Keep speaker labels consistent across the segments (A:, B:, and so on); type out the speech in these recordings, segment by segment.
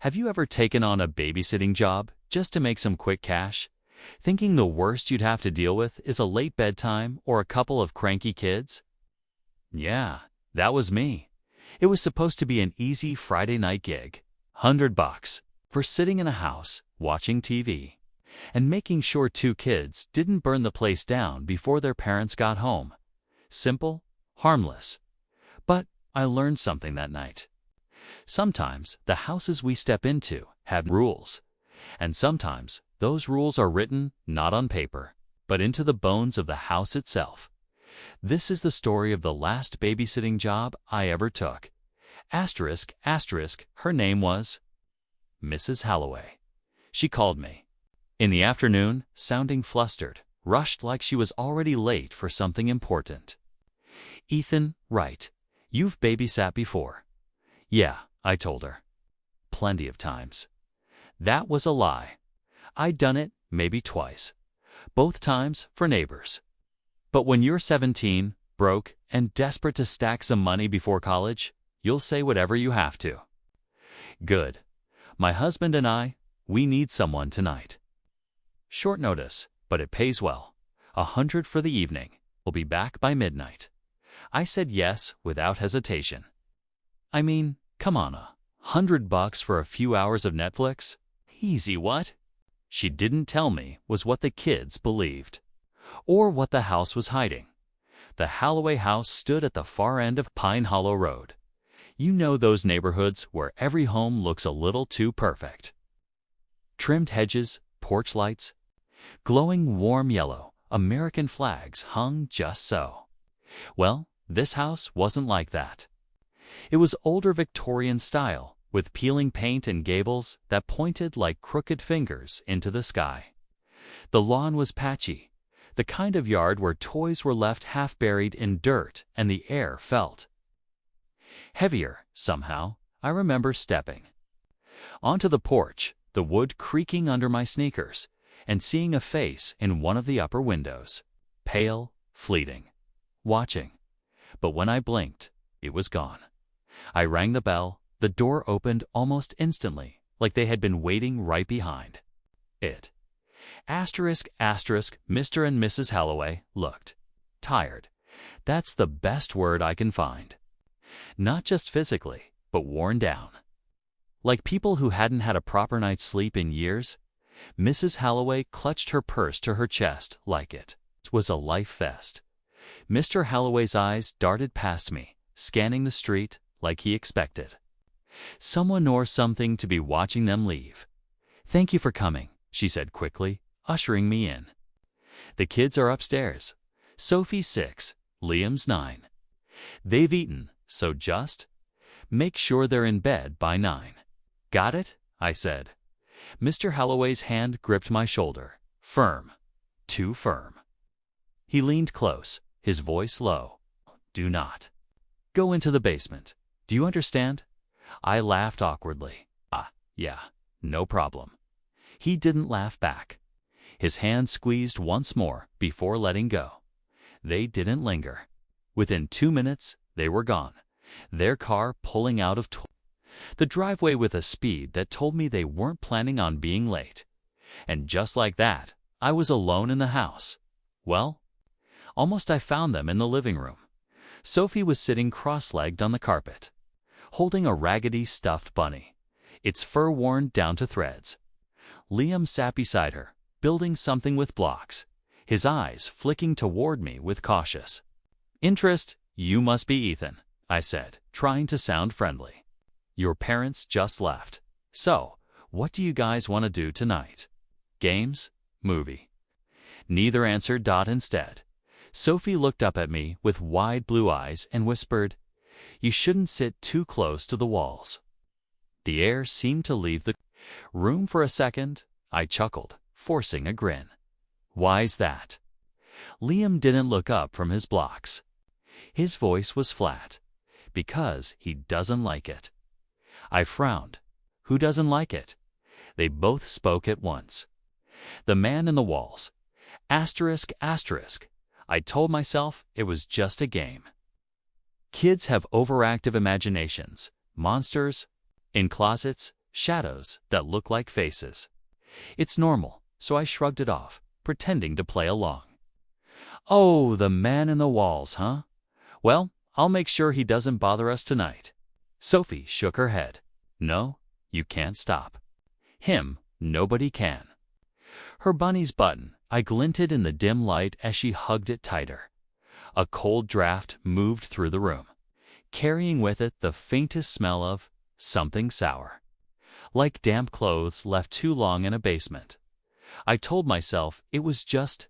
A: Have you ever taken on a babysitting job just to make some quick cash, thinking the worst you'd have to deal with is a late bedtime or a couple of cranky kids? Yeah, that was me. It was supposed to be an easy Friday night gig, $100 for sitting in a house, watching TV, and making sure 2 kids didn't burn the place down before their parents got home. Simple, harmless. But I learned something that night. Sometimes the houses we step into have rules, and sometimes those rules are written not on paper, but into the bones of the house itself. This is the story of the last babysitting job I ever took. Asterisk, asterisk, her name was Mrs. Holloway. She called me in the afternoon, sounding flustered, rushed like she was already late for something important. "Ethan, right. You've babysat before." "Yeah," I told her. "Plenty of times." That was a lie. I'd done it maybe twice, both times for neighbors. But when you're 17, broke, and desperate to stack some money before college, you'll say whatever you have to. Good. My husband and we need someone tonight. Short notice, but it pays well. 100 for the evening. We'll be back by midnight. I said yes without hesitation. I mean, come on, $100 for a few hours of Netflix? Easy, what? She didn't tell me was what the kids believed, or what the house was hiding. The Holloway house stood at the far end of Pine Hollow Road. You know those neighborhoods where every home looks a little too perfect. Trimmed hedges, porch lights, glowing warm yellow, American flags hung just so. Well, this house wasn't like that. It was older Victorian style, with peeling paint and gables that pointed like crooked fingers into the sky. The lawn was patchy, the kind of yard where toys were left half buried in dirt and the air felt heavier. Somehow, I remember stepping onto the porch, the wood creaking under my sneakers, and seeing a face in one of the upper windows, pale, fleeting, watching. But when I blinked, it was gone. I rang the bell. The door opened almost instantly, like they had been waiting right behind it. Asterisk, asterisk, Mr. and Mrs. Holloway looked tired. That's the best word I can find. Not just physically, but worn down. Like people who hadn't had a proper night's sleep in years. Mrs. Holloway clutched her purse to her chest like it was a life vest. Mr. Holloway's eyes darted past me, scanning the street like he expected someone or something to be watching them leave. "Thank you for coming," she said quickly, ushering me in. "The kids are upstairs. Sophie's 6, Liam's 9. They've eaten, so just make sure they're in bed by 9. Got it?" I said. Mr. Holloway's hand gripped my shoulder, firm, too firm. He leaned close, his voice low. "Do not go into the basement. Do you understand?" I laughed awkwardly. Yeah, no problem." He didn't laugh back. His hand squeezed once more before letting go. They didn't linger. Within 2 minutes, they were gone, their car pulling out of the driveway with a speed that told me they weren't planning on being late. And just like that, I was alone in the house. Well, almost. I found them in the living room. Sophie was sitting cross-legged on the carpet, holding a raggedy stuffed bunny, its fur worn down to threads. Liam sat beside her, building something with blocks, his eyes flicking toward me with cautious interest. "You must be Ethan," I said, trying to sound friendly. "Your parents just left. So, what do you guys want to do tonight? Games? Movie?" Neither answered. Instead, Sophie looked up at me with wide blue eyes and whispered, "You shouldn't sit too close to the walls." The air seemed to leave the room for a second. I chuckled, forcing a grin. "Why's that?" Liam didn't look up from his blocks. His voice was flat. "Because he doesn't like it." I frowned. "Who doesn't like it?" They both spoke at once. "The man in the walls." Asterisk, asterisk. I told myself it was just a game. Kids have overactive imaginations. Monsters in closets, shadows that look like faces. It's normal, so I shrugged it off, pretending to play along. Oh, the man in the walls, huh? Well, I'll make sure he doesn't bother us tonight. Sophie shook her head. No, you can't stop him. Nobody can. Her bunny's button, I glinted in the dim light as she hugged it tighter. A cold draft moved through the room, carrying with it the faintest smell of something sour, like damp clothes left too long in a basement. I told myself it was just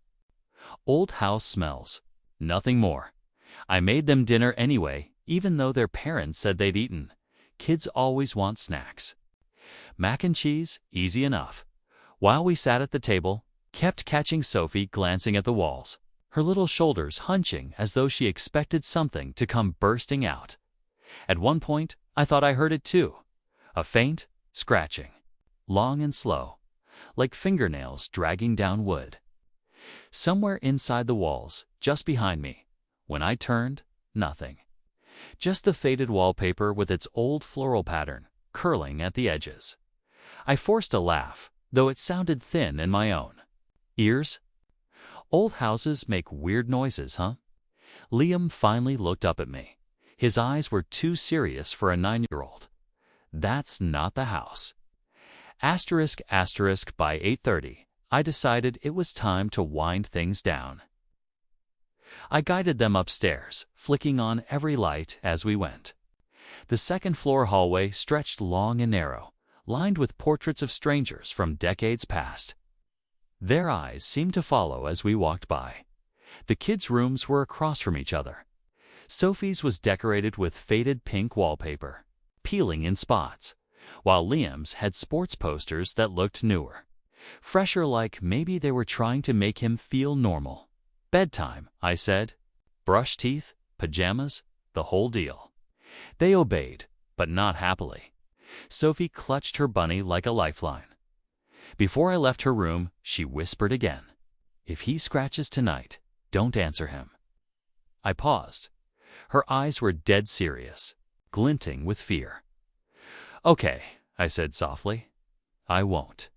A: old house smells, nothing more. I made them dinner anyway, even though their parents said they'd eaten. Kids always want snacks. Mac and cheese, easy enough. While we sat at the table, kept catching Sophie glancing at the walls, her little shoulders hunching as though she expected something to come bursting out. At one point, I thought I heard it too. A faint scratching, long and slow, like fingernails dragging down wood. Somewhere inside the walls, just behind me. When I turned, nothing. Just the faded wallpaper with its old floral pattern, curling at the edges. I forced a laugh, though it sounded thin in my own ears. Old houses make weird noises, huh? Liam finally looked up at me. His eyes were too serious for a 9-year-old. That's not the house. Asterisk asterisk by 8:30, I decided it was time to wind things down. I guided them upstairs, flicking on every light as we went. The second-floor hallway stretched long and narrow, lined with portraits of strangers from decades past. Their eyes seemed to follow as we walked by. The kids' rooms were across from each other. Sophie's was decorated with faded pink wallpaper, peeling in spots, while Liam's had sports posters that looked newer, fresher, like maybe they were trying to make him feel normal. Bedtime, I said. Brush teeth, pajamas, the whole deal. They obeyed, but not happily. Sophie clutched her bunny like a lifeline. Before I left her room, she whispered again, "If he scratches tonight, don't answer him." I paused. Her eyes were dead serious, glinting with fear. "Okay," I said softly. "I won't."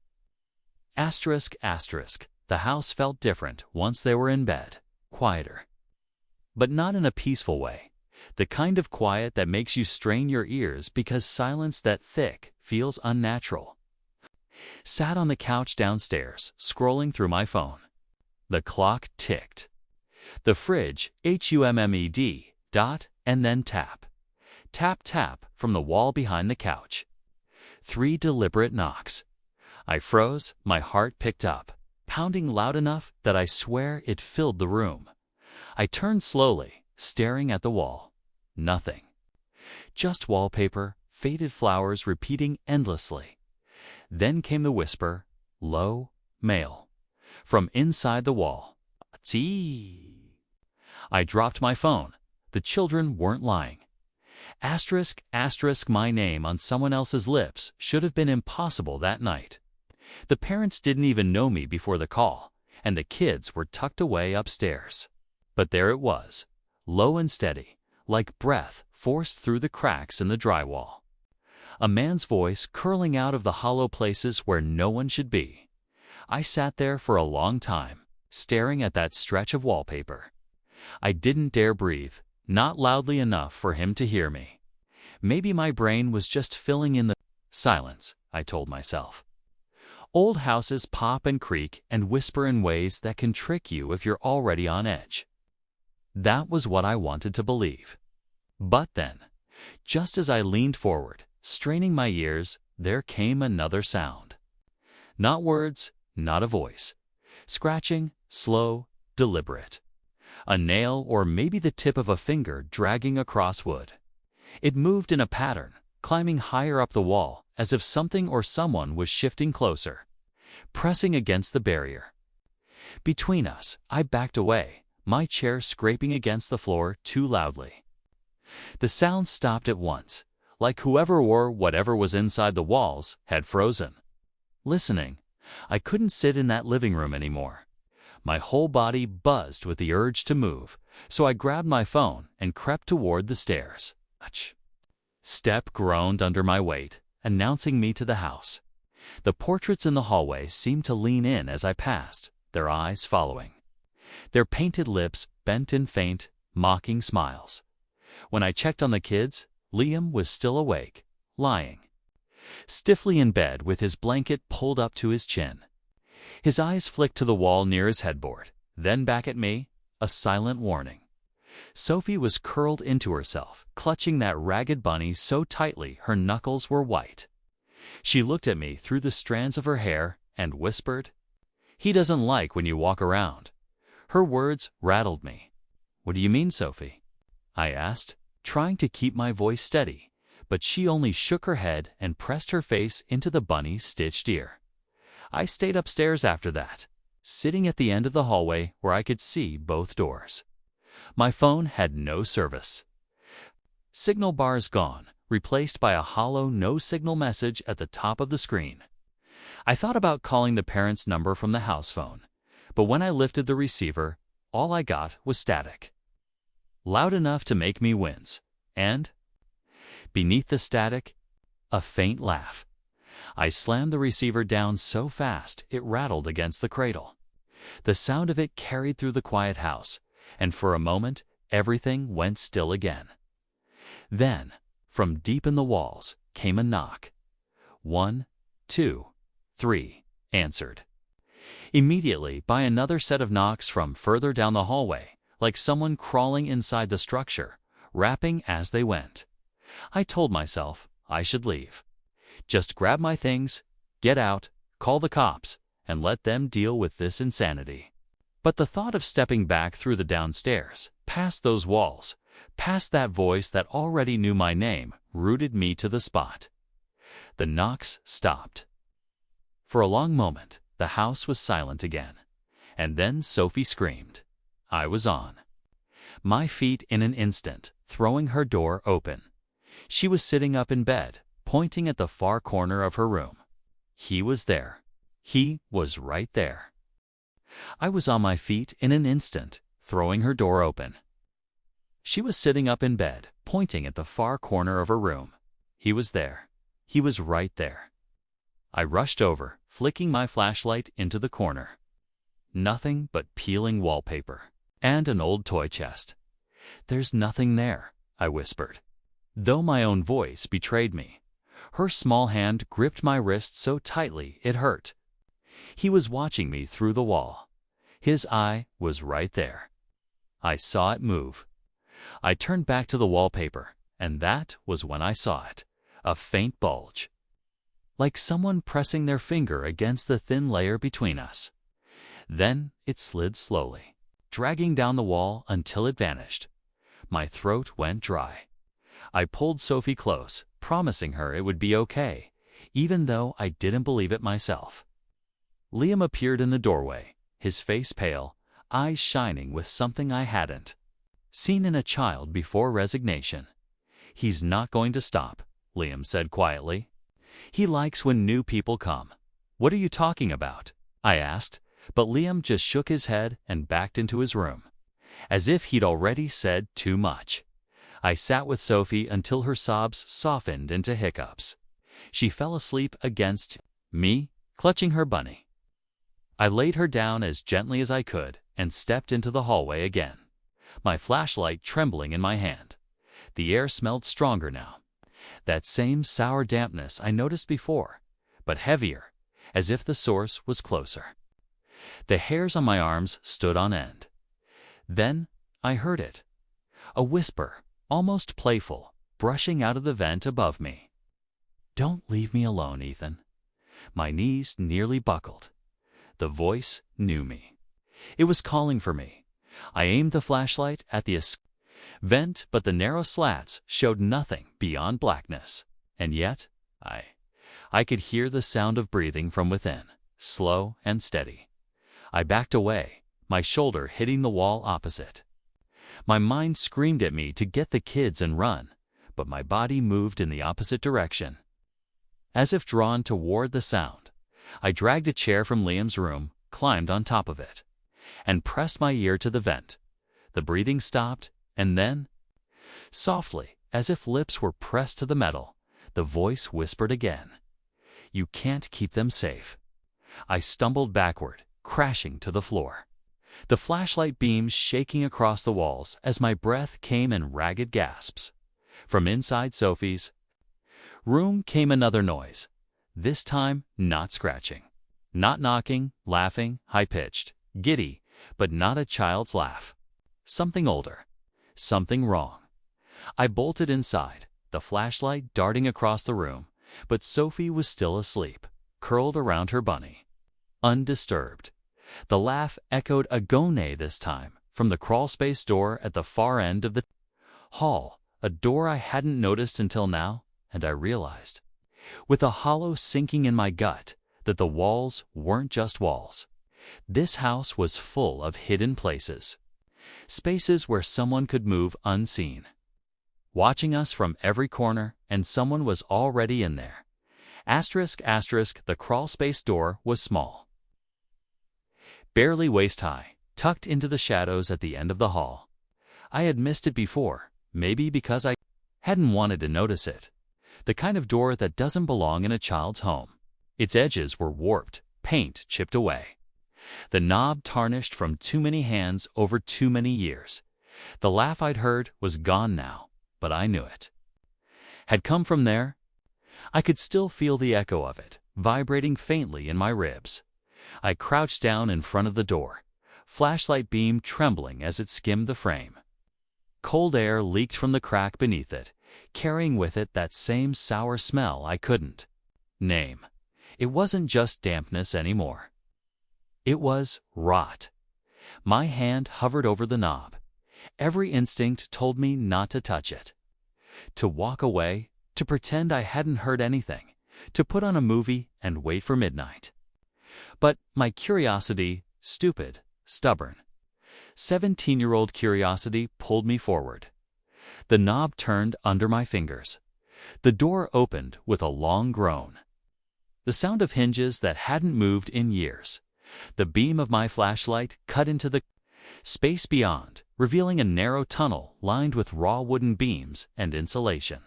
A: Asterisk asterisk. The house felt different once they were in bed, quieter. But not in a peaceful way. The kind of quiet that makes you strain your ears because silence that thick feels unnatural. Sat on the couch downstairs, scrolling through my phone. The clock ticked. The fridge, HUMMED, dot, and then tap. Tap, tap from the wall behind the couch. 3 deliberate knocks. I froze, my heart picked up, pounding loud enough that I swear it filled the room. I turned slowly, staring at the wall. Nothing. Just wallpaper, faded flowers repeating endlessly. Then came the whisper, low, male, from inside the wall. "Tee." I dropped my phone. The children weren't lying. Asterisk asterisk my name on someone else's lips should have been impossible that night. The parents didn't even know me before the call, and the kids were tucked away upstairs. But there it was, low and steady, like breath forced through the cracks in the drywall. A man's voice curling out of the hollow places where no one should be. I sat there for a long time, staring at that stretch of wallpaper. I didn't dare breathe, not loudly enough for him to hear me. Maybe my brain was just filling in the silence, I told myself. Old houses pop and creak and whisper in ways that can trick you if you're already on edge. That was what I wanted to believe. But then, just as I leaned forward, straining my ears, there came another sound. Not words, not a voice. Scratching, slow, deliberate. A nail or maybe the tip of a finger dragging across wood. It moved in a pattern, climbing higher up the wall, as if something or someone was shifting closer, pressing against the barrier. Between us, I backed away, my chair scraping against the floor too loudly. The sound stopped at once, like whoever or whatever was inside the walls had frozen. Listening, I couldn't sit in that living room anymore. My whole body buzzed with the urge to move, so I grabbed my phone and crept toward the stairs. Step groaned under my weight, announcing me to the house. The portraits in the hallway seemed to lean in as I passed, their eyes following. Their painted lips bent in faint, mocking smiles. When I checked on the kids, Liam was still awake, lying stiffly in bed with his blanket pulled up to his chin. His eyes flicked to the wall near his headboard, then back at me, a silent warning. Sophie was curled into herself, clutching that ragged bunny so tightly her knuckles were white. She looked at me through the strands of her hair and whispered, "He doesn't like when you walk around." Her words rattled me. "What do you mean, Sophie?" I asked, trying to keep my voice steady, but she only shook her head and pressed her face into the bunny's stitched ear. I stayed upstairs after that, sitting at the end of the hallway where I could see both doors. My phone had no service. Signal bars gone, replaced by a hollow no-signal message at the top of the screen. I thought about calling the parents' number from the house phone, but when I lifted the receiver, all I got was static. Loud enough to make me wince, and, beneath the static, a faint laugh. I slammed the receiver down so fast it rattled against the cradle. The sound of it carried through the quiet house, and for a moment everything went still again. Then, from deep in the walls, came a knock. 1, 2, 3, answered. Immediately by another set of knocks from further down the hallway, like someone crawling inside the structure, rapping as they went. I told myself I should leave. Just grab my things, get out, call the cops, and let them deal with this insanity. But the thought of stepping back through the downstairs, past those walls, past that voice that already knew my name, rooted me to the spot. The knocks stopped. For a long moment, the house was silent again, and then Sophie screamed. I was on my feet in an instant, throwing her door open. She was sitting up in bed, pointing at the far corner of her room. He was there. He was right there. I was on my feet in an instant, throwing her door open. She was sitting up in bed, pointing at the far corner of her room. He was there. He was right there. I rushed over, flicking my flashlight into the corner. Nothing but peeling wallpaper and an old toy chest. "There's nothing there," I whispered, though my own voice betrayed me. Her small hand gripped my wrist so tightly it hurt. He was watching me through the wall. His eye was right there. I saw it move. I turned back to the wallpaper, and that was when I saw it, a faint bulge, like someone pressing their finger against the thin layer between us. Then it slid slowly, dragging down the wall until it vanished. My throat went dry. I pulled Sophie close, promising her it would be okay, even though I didn't believe it myself. Liam appeared in the doorway, his face pale, eyes shining with something I hadn't seen in a child before: resignation. "He's not going to stop," Liam said quietly. "He likes when new people come." "What are you talking about?" I asked, but Liam just shook his head and backed into his room, as if he'd already said too much. I sat with Sophie until her sobs softened into hiccups. She fell asleep against me, clutching her bunny. I laid her down as gently as I could and stepped into the hallway again, my flashlight trembling in my hand. The air smelled stronger now. That same sour dampness I noticed before, but heavier, as if the source was closer. The hairs on my arms stood on end. Then I heard it. A whisper, almost playful, brushing out of the vent above me. "Don't leave me alone, Ethan." My knees nearly buckled. The voice knew me. It was calling for me. I aimed the flashlight at the vent, but the narrow slats showed nothing beyond blackness. And yet, I could hear the sound of breathing from within, slow and steady. I backed away, my shoulder hitting the wall opposite. My mind screamed at me to get the kids and run, but my body moved in the opposite direction. As if drawn toward the sound, I dragged a chair from Liam's room, climbed on top of it, and pressed my ear to the vent. The breathing stopped, and then, softly, as if lips were pressed to the metal, The voice whispered again. You can't keep them safe. I stumbled backward, crashing to the floor. The flashlight beams shaking across the walls as my breath came in ragged gasps. From inside Sophie's room came another noise. This time, not scratching. Not knocking, laughing, high-pitched, giddy, but not a child's laugh. Something older. Something wrong. I bolted inside, the flashlight darting across the room, but Sophie was still asleep, curled around her bunny. Undisturbed. The laugh echoed agone this time, from the crawlspace door at the far end of the hall, a door I hadn't noticed until now, and I realized, with a hollow sinking in my gut, that the walls weren't just walls. This house was full of hidden places. Spaces where someone could move unseen. Watching us from every corner, and someone was already in there. Asterisk, asterisk, the crawlspace door was small. Barely waist-high, tucked into the shadows at the end of the hall. I had missed it before, maybe because I hadn't wanted to notice it. The kind of door that doesn't belong in a child's home. Its edges were warped, paint chipped away. The knob tarnished from too many hands over too many years. The laugh I'd heard was gone now, but I knew it. Had come from there? I could still feel the echo of it, vibrating faintly in my ribs. I crouched down in front of the door, flashlight beam trembling as it skimmed the frame. Cold air leaked from the crack beneath it, carrying with it that same sour smell I couldn't name. It wasn't just dampness anymore. It was rot. My hand hovered over the knob. Every instinct told me not to touch it. To walk away, to pretend I hadn't heard anything, to put on a movie and wait for midnight. But my curiosity, stupid, stubborn, 17-year-old curiosity pulled me forward. The knob turned under my fingers. The door opened with a long groan. The sound of hinges that hadn't moved in years. The beam of my flashlight cut into the space beyond, revealing a narrow tunnel lined with raw wooden beams and insulation.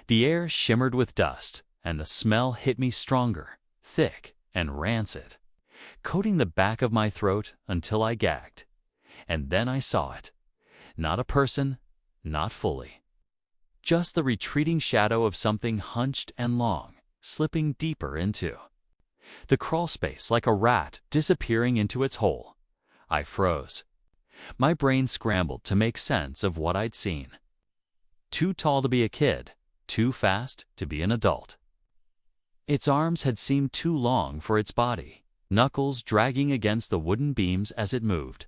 A: The air shimmered with dust, and the smell hit me stronger, thick, and rancid, coating the back of my throat until I gagged. And then I saw it. Not a person, not fully. Just the retreating shadow of something hunched and long, slipping deeper into the crawlspace like a rat disappearing into its hole. I froze. My brain scrambled to make sense of what I'd seen. Too tall to be a kid, too fast to be an adult. Its arms had seemed too long for its body, knuckles dragging against the wooden beams as it moved.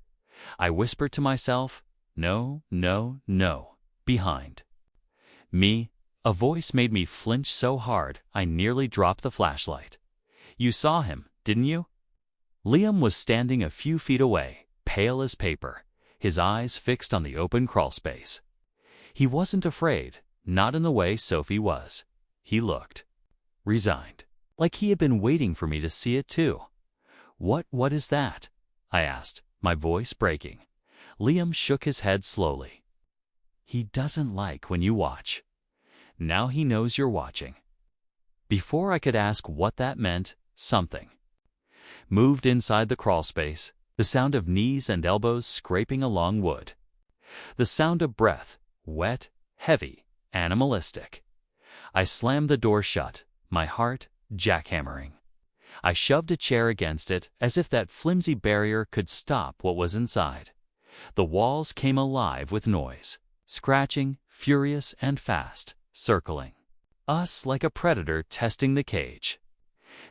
A: I whispered to myself, no, no, no, behind me. A voice made me flinch so hard I nearly dropped the flashlight. You saw him, didn't you? Liam was standing a few feet away, pale as paper, his eyes fixed on the open crawlspace. He wasn't afraid, not in the way Sophie was. He looked resigned, like he had been waiting for me to see it too. What is that? I asked, my voice breaking. Liam shook his head slowly. He doesn't like when you watch. Now he knows you're watching. Before I could ask what that meant, something moved inside the crawlspace, the sound of knees and elbows scraping along wood. The sound of breath, wet, heavy, animalistic. I slammed the door shut, my heart jackhammering. I shoved a chair against it as if that flimsy barrier could stop what was inside. The walls came alive with noise, scratching, furious and fast, circling us like a predator testing the cage.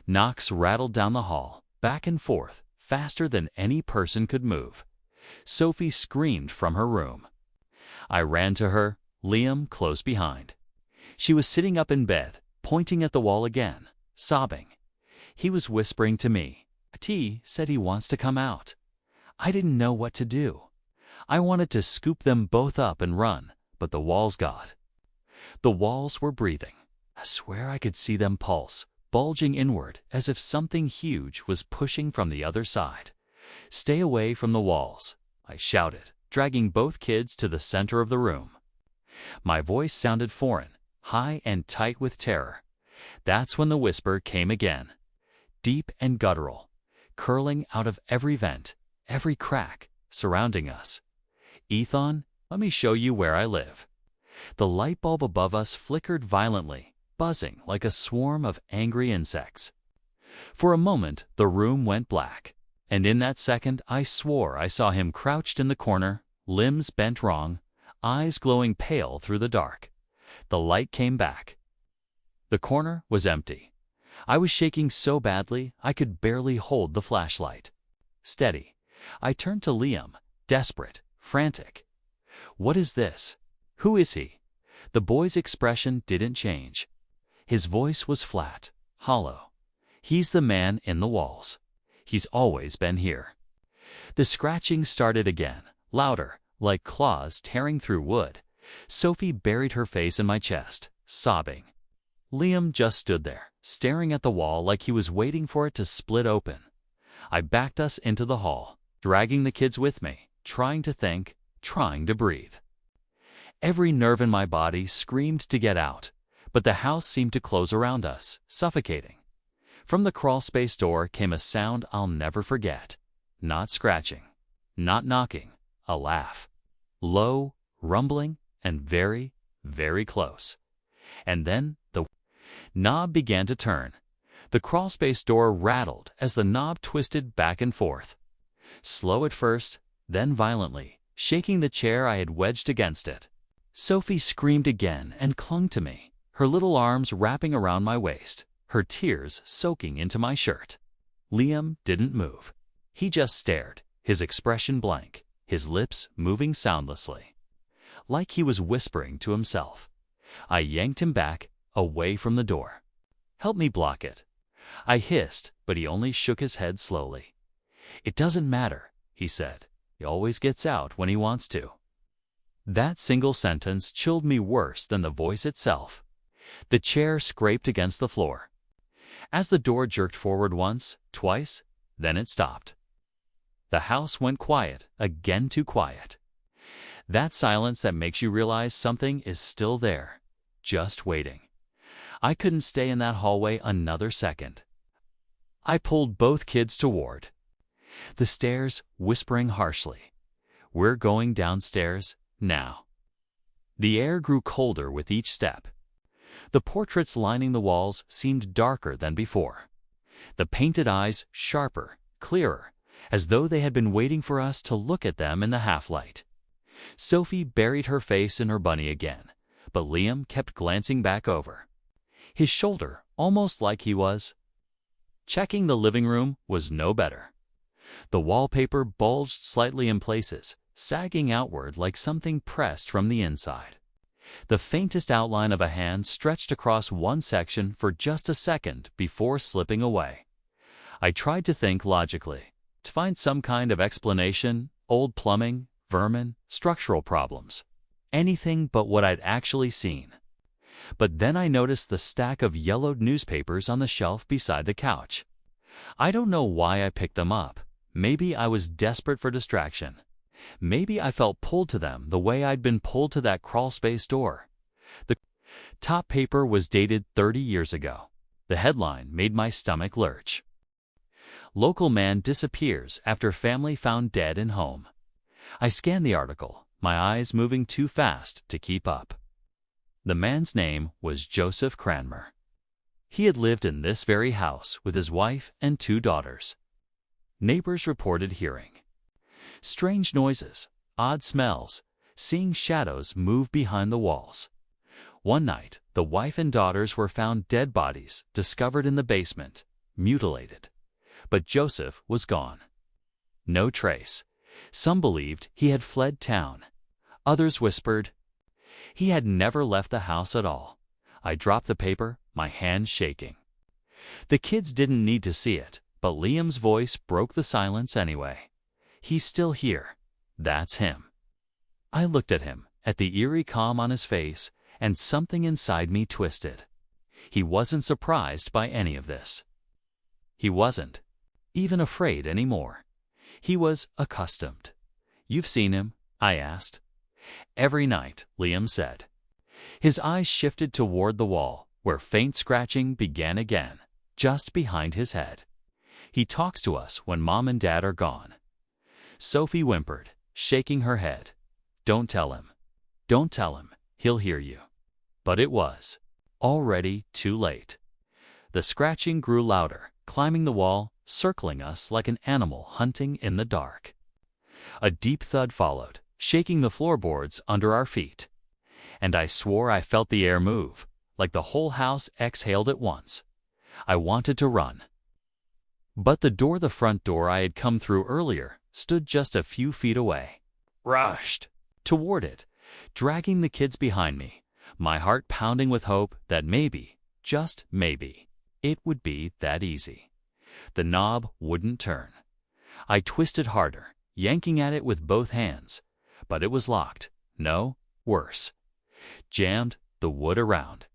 A: Knocks rattled down the hall, back and forth, faster than any person could move. Sophie screamed from her room. I ran to her, Liam close behind. She was sitting up in bed, pointing at the wall again, sobbing. He was whispering to me. T said he wants to come out. I didn't know what to do. I wanted to scoop them both up and run, but the walls got. The walls were breathing. I swear I could see them pulse, bulging inward as if something huge was pushing from the other side. Stay away from the walls, I shouted, dragging both kids to the center of the room. My voice sounded foreign, high and tight with terror. That's when the whisper came again, deep and guttural, curling out of every vent, every crack, surrounding us. "Ethan, let me show you where I live." The light bulb above us flickered violently, buzzing like a swarm of angry insects. For a moment, the room went black, and in that second I swore I saw him crouched in the corner, limbs bent wrong, eyes glowing pale through the dark. The light came back. The corner was empty. I was shaking so badly I could barely hold the flashlight. "Steady." I turned to Liam, desperate, frantic. "What is this? Who is he?" The boy's expression didn't change. His voice was flat, hollow. "He's the man in the walls. He's always been here." The scratching started again, louder, like claws tearing through wood. Sophie buried her face in my chest, sobbing. Liam just stood there, staring at the wall like he was waiting for it to split open. I backed us into the hall, dragging the kids with me, trying to think, trying to breathe. Every nerve in my body screamed to get out, but the house seemed to close around us, suffocating. From the crawlspace door came a sound I'll never forget. Not scratching, not knocking, a laugh. Low, rumbling, and very, very close. And then the knob began to turn. The crawlspace door rattled as the knob twisted back and forth. Slow at first, then violently, shaking the chair I had wedged against it. Sophie screamed again and clung to me, her little arms wrapping around my waist, her tears soaking into my shirt. Liam didn't move. He just stared, his expression blank, his lips moving soundlessly, like he was whispering to himself. I yanked him back, away from the door. "Help me block it." I hissed, but he only shook his head slowly. "It doesn't matter," he said. "He always gets out when he wants to." That single sentence chilled me worse than the voice itself. The chair scraped against the floor. As the door jerked forward once, twice, then it stopped. The house went quiet, again too quiet. That silence that makes you realize something is still there, just waiting. I couldn't stay in that hallway another second. I pulled both kids toward the stairs, whispering harshly, "We're going downstairs now." The air grew colder with each step. The portraits lining the walls seemed darker than before. The painted eyes sharper, clearer, as though they had been waiting for us to look at them in the half-light. Sophie buried her face in her bunny again, but Liam kept glancing back over. His shoulder, almost like he was checking. The living room was no better. The wallpaper bulged slightly in places, sagging outward like something pressed from the inside. The faintest outline of a hand stretched across one section for just a second before slipping away. I tried to think logically, to find some kind of explanation: old plumbing, vermin, structural problems. Anything but what I'd actually seen. But then I noticed the stack of yellowed newspapers on the shelf beside the couch. I don't know why I picked them up. Maybe I was desperate for distraction. Maybe I felt pulled to them the way I'd been pulled to that crawlspace door. The top paper was dated 30 years ago. The headline made my stomach lurch. "Local man disappears after family found dead in home." I scanned the article, my eyes moving too fast to keep up. The man's name was Joseph Cranmer. He had lived in this very house with his wife and 2 daughters. Neighbors reported hearing strange noises, odd smells, seeing shadows move behind the walls. One night, the wife and daughters were found dead bodies discovered in the basement, mutilated. But Joseph was gone. No trace. Some believed he had fled town. Others whispered he had never left the house at all. I dropped the paper, my hands shaking. The kids didn't need to see it, but Liam's voice broke the silence anyway. "He's still here. That's him." I looked at him, at the eerie calm on his face, and something inside me twisted. He wasn't surprised by any of this. He wasn't even afraid anymore. He was accustomed. "You've seen him?" I asked. "Every night," Liam said. His eyes shifted toward the wall, where faint scratching began again, just behind his head. He talks to us when Mom and Dad are gone. Sophie whimpered, shaking her head. Don't tell him. Don't tell him. He'll hear you. But it was already too late. The scratching grew louder, climbing the wall, circling us like an animal hunting in the dark. A deep thud followed, shaking the floorboards under our feet. And I swore I felt the air move, like the whole house exhaled at once. I wanted to run. But the front door I had come through earlier, stood just a few feet away. Rushed toward it, dragging the kids behind me, my heart pounding with hope that maybe, just maybe, it would be that easy. The knob wouldn't turn. I twisted harder, yanking at it with both hands, but it was locked. No, worse. Jammed the wood around.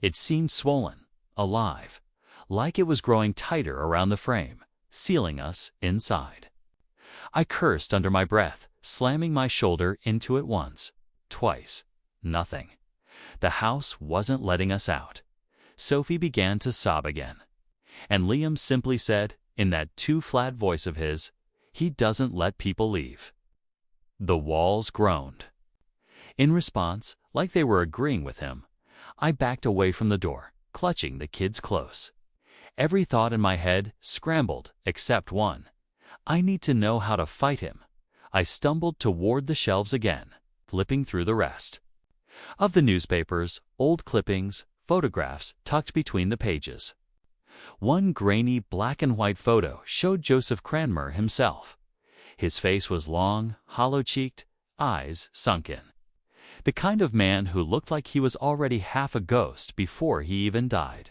A: It seemed swollen, alive, like it was growing tighter around the frame, sealing us inside. I cursed under my breath, slamming my shoulder into it once, twice. Nothing. The house wasn't letting us out. Sophie began to sob again. And Liam simply said, in that too-flat voice of his, "He doesn't let people leave." The walls groaned. In response, like they were agreeing with him, I backed away from the door, clutching the kids close. Every thought in my head scrambled, except one. I need to know how to fight him. I stumbled toward the shelves again, flipping through the rest. Of the newspapers, old clippings, photographs tucked between the pages. One grainy black and white photo showed Joseph Cranmer himself. His face was long, hollow-cheeked, eyes sunken. The kind of man who looked like he was already half a ghost before he even died.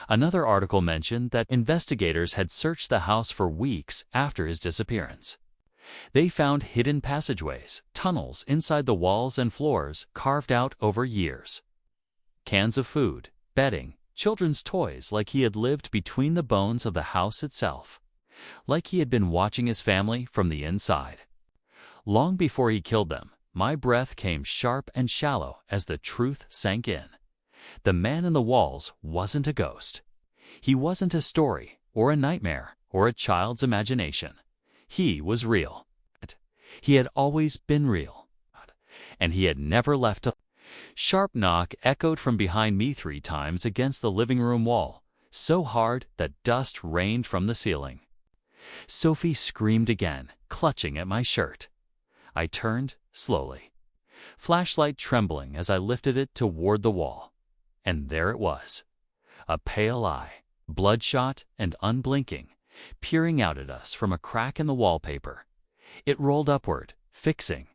A: Another article mentioned that investigators had searched the house for weeks after his disappearance. They found hidden passageways, tunnels inside the walls and floors carved out over years. Cans of food, bedding, children's toys, like he had lived between the bones of the house itself. Like he had been watching his family from the inside. Long before he killed them, my breath came sharp and shallow as the truth sank in. The man in the walls wasn't a ghost. He wasn't a story, or a nightmare, or a child's imagination. He was real. He had always been real. And he had never left a... Sharp knock echoed from behind me 3 times against the living room wall, so hard that dust rained from the ceiling. Sophie screamed again, clutching at my shirt. I turned slowly, flashlight trembling as I lifted it toward the wall. And there it was, a pale eye, bloodshot and unblinking, peering out at us from a crack in the wallpaper. It rolled upward, fixing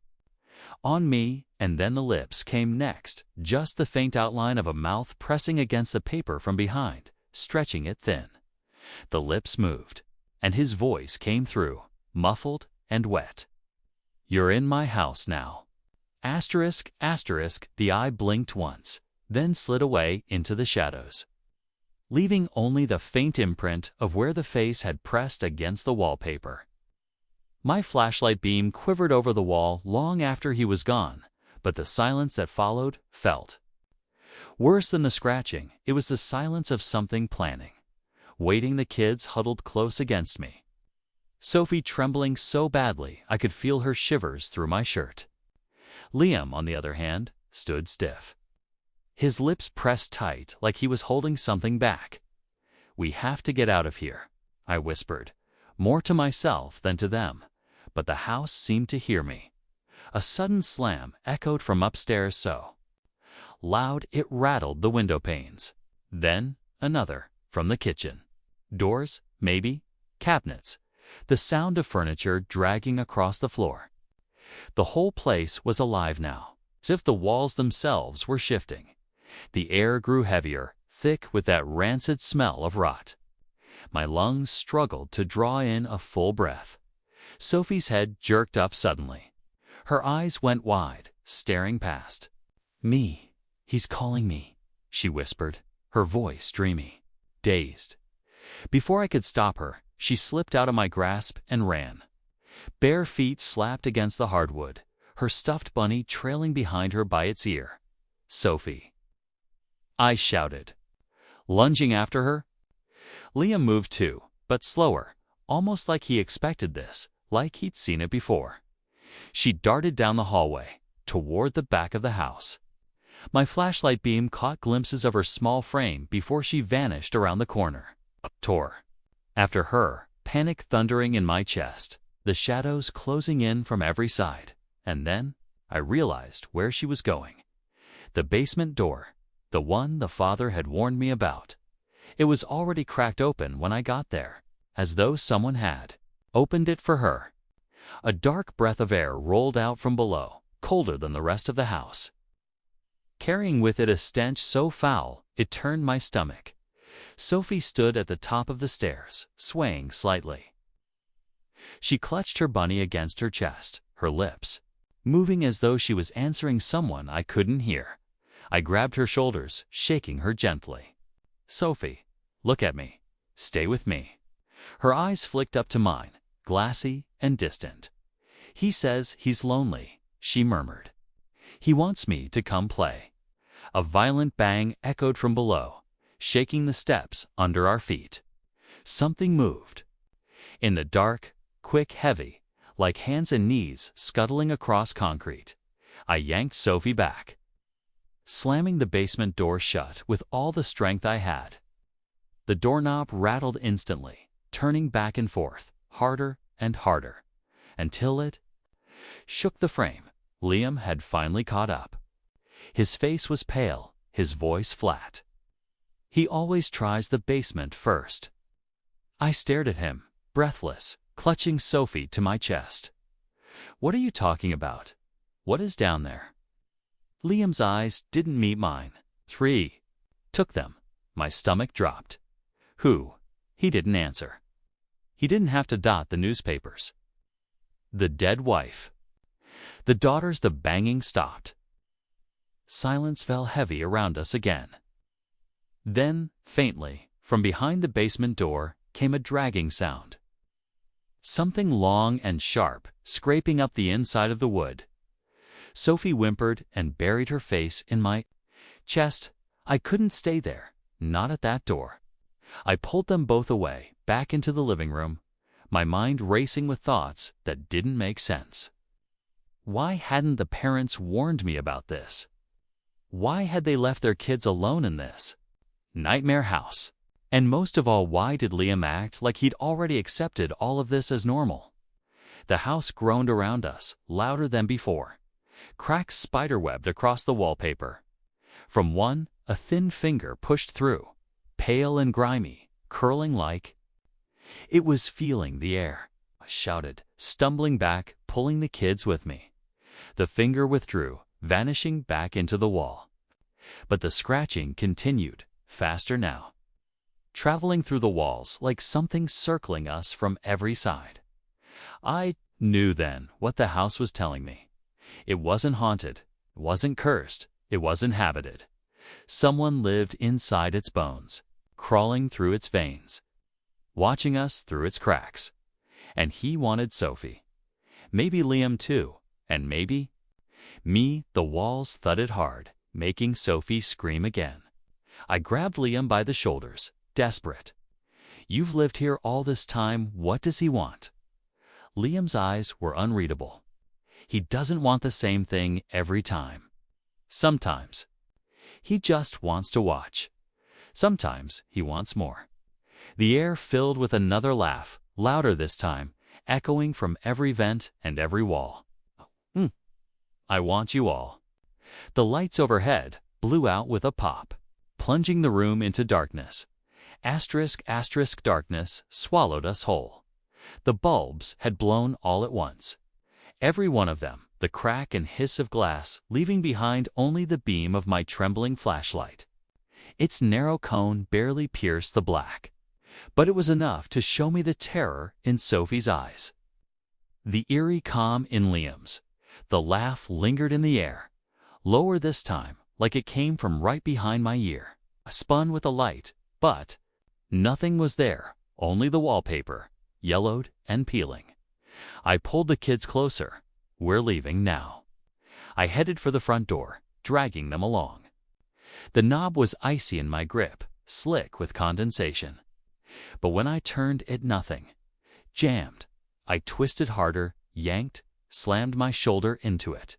A: on me, and then the lips came next, just the faint outline of a mouth pressing against the paper from behind, stretching it thin. The lips moved, and his voice came through, muffled and wet. "You're in my house now." Asterisk, asterisk, the eye blinked once, then slid away into the shadows, leaving only the faint imprint of where the face had pressed against the wallpaper. My flashlight beam quivered over the wall long after he was gone, but the silence that followed felt. Worse than the scratching, it was the silence of something planning, waiting. The kids huddled close against me. Sophie trembling so badly I could feel her shivers through my shirt. Liam, on the other hand, stood stiff. His lips pressed tight like he was holding something back. "We have to get out of here," I whispered, more to myself than to them, but the house seemed to hear me. A sudden slam echoed from upstairs so loud it rattled the window panes. Then another, from the kitchen. Doors, maybe, cabinets, the sound of furniture dragging across the floor. The whole place was alive now, as if the walls themselves were shifting. The air grew heavier, thick with that rancid smell of rot. My lungs struggled to draw in a full breath. Sophie's head jerked up suddenly. Her eyes went wide, staring past me. "He's calling me," she whispered, her voice dreamy, dazed. Before I could stop her, she slipped out of my grasp and ran. Bare feet slapped against the hardwood, her stuffed bunny trailing behind her by its ear. Sophie," I shouted, lunging after her. Liam moved too, but slower, almost like he expected this, like he'd seen it before. She darted down the hallway, toward the back of the house. My flashlight beam caught glimpses of her small frame before she vanished around the corner. Tore. After her, panic thundering in my chest, the shadows closing in from every side, and then I realized where she was going. The basement door, the one the father had warned me about. It was already cracked open when I got there, as though someone had opened it for her. A dark breath of air rolled out from below, colder than the rest of the house, carrying with it a stench so foul it turned my stomach. Sophie stood at the top of the stairs, swaying slightly. She clutched her bunny against her chest, her lips moving as though she was answering someone I couldn't hear. I grabbed her shoulders, shaking her gently. "Sophie, look at me. Stay with me." Her eyes flicked up to mine, glassy and distant. "He says he's lonely," she murmured. "He wants me to come play." A violent bang echoed from below, shaking the steps under our feet. Something moved. In the dark, quick, heavy, like hands and knees scuttling across concrete. I yanked Sophie back, slamming the basement door shut with all the strength I had. The doorknob rattled instantly, turning back and forth, harder and harder, until it shook the frame. Liam had finally caught up. His face was pale, his voice flat. He always tries the basement first. I stared at him, breathless, clutching Sophie to my chest. "What are you talking about? What is down there?" Liam's eyes didn't meet mine. "3. Took them." My stomach dropped. "Who?" He didn't answer. He didn't have to dot the newspapers. "The dead wife." The daughters. The banging stopped. Silence fell heavy around us again. Then, faintly, from behind the basement door, came a dragging sound. Something long and sharp, scraping up the inside of the wood. Sophie whimpered and buried her face in my chest. I couldn't stay there, not at that door. I pulled them both away, back into the living room, my mind racing with thoughts that didn't make sense. Why hadn't the parents warned me about this? Why had they left their kids alone in this nightmare house? And most of all, why did Liam act like he'd already accepted all of this as normal? The house groaned around us, louder than before. Cracks spiderwebbed across the wallpaper. From one, a thin finger pushed through, pale and grimy, curling like it was feeling the air. I shouted, stumbling back, pulling the kids with me. The finger withdrew, vanishing back into the wall. But the scratching continued, faster now, traveling through the walls like something circling us from every side. I knew then what the house was telling me. It wasn't haunted, it wasn't cursed, it was inhabited. Someone lived inside its bones, crawling through its veins, watching us through its cracks. And he wanted Sophie. Maybe Liam too, and maybe me. The walls thudded hard, making Sophie scream again. I grabbed Liam by the shoulders, desperate. "You've lived here all this time, what does he want?" Liam's eyes were unreadable. He doesn't want the same thing every time. Sometimes he just wants to watch. Sometimes he wants more. The air filled with another laugh, louder this time, echoing from every vent and every wall. I want you all. The lights overhead blew out with a pop, plunging the room into darkness. Asterisk, asterisk, darkness swallowed us whole. The bulbs had blown all at once. Every one of them, the crack and hiss of glass, leaving behind only the beam of my trembling flashlight. Its narrow cone barely pierced the black, but it was enough to show me the terror in Sophie's eyes, the eerie calm in Liam's. The laugh lingered in the air, lower this time, like it came from right behind my ear. I spun with the light, but nothing was there, only the wallpaper, yellowed and peeling. I pulled the kids closer. "We're leaving now." I headed for the front door, dragging them along. The knob was icy in my grip, slick with condensation. But when I turned it, nothing. Jammed. I twisted harder, yanked, slammed my shoulder into it.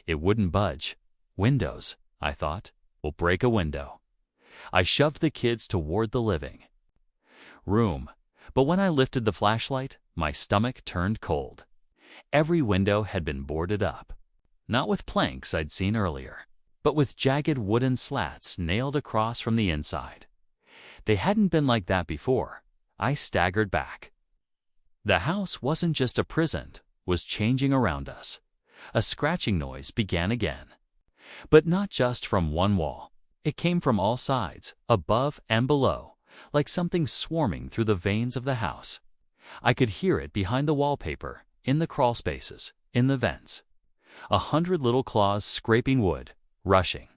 A: It wouldn't budge. Windows, I thought, will break a window. I shoved the kids toward the living room, but when I lifted the flashlight, my stomach turned cold. Every window had been boarded up. Not with planks I'd seen earlier, but with jagged wooden slats nailed across from the inside. They hadn't been like that before. I staggered back. The house wasn't just a prison, was changing around us. A scratching noise began again. But not just from one wall. It came from all sides, above and below, like something swarming through the veins of the house. I could hear it behind the wallpaper, in the crawl spaces, in the vents. 100 little claws scraping wood, rushing.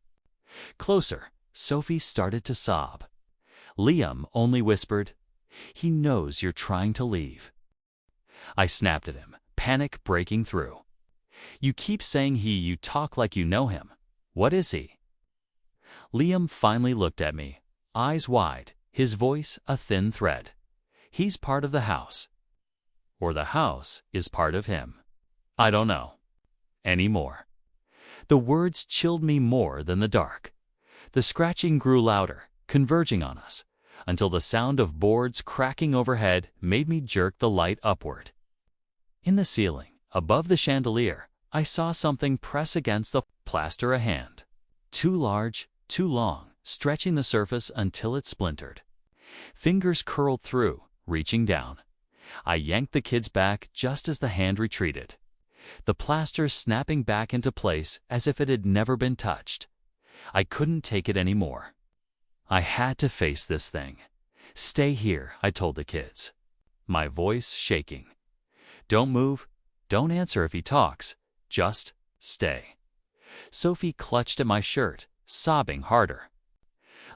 A: Closer, Sophie started to sob. Liam only whispered, "He knows you're trying to leave." I snapped at him, panic breaking through. "You keep saying you talk like you know him. What is he?" Liam finally looked at me, eyes wide, his voice a thin thread. "He's part of the house. Or the house is part of him. I don't know anymore." The words chilled me more than the dark. The scratching grew louder, converging on us, until the sound of boards cracking overhead made me jerk the light upward. In the ceiling, above the chandelier, I saw something press against the plaster, a hand. Too large, too long, stretching the surface until it splintered. Fingers curled through, reaching down. I yanked the kids back just as the hand retreated. The plaster snapping back into place as if it had never been touched. I couldn't take it anymore. I had to face this thing. "Stay here," I told the kids, my voice shaking. "Don't move. Don't answer if he talks. Just stay." Sophie clutched at my shirt, sobbing harder.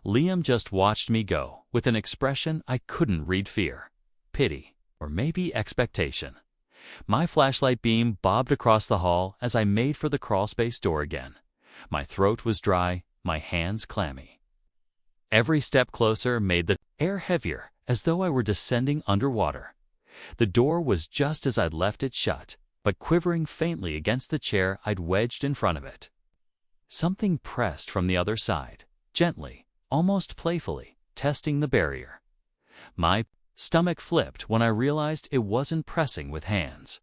A: Liam just watched me go, with an expression I couldn't read: fear, pity, or maybe expectation. My flashlight beam bobbed across the hall as I made for the crawlspace door again. My throat was dry, my hands clammy. Every step closer made the air heavier, as though I were descending underwater. The door was just as I'd left it shut, but quivering faintly against the chair I'd wedged in front of it. Something pressed from the other side, gently, almost playfully, testing the barrier. My stomach flipped when I realized it wasn't pressing with hands.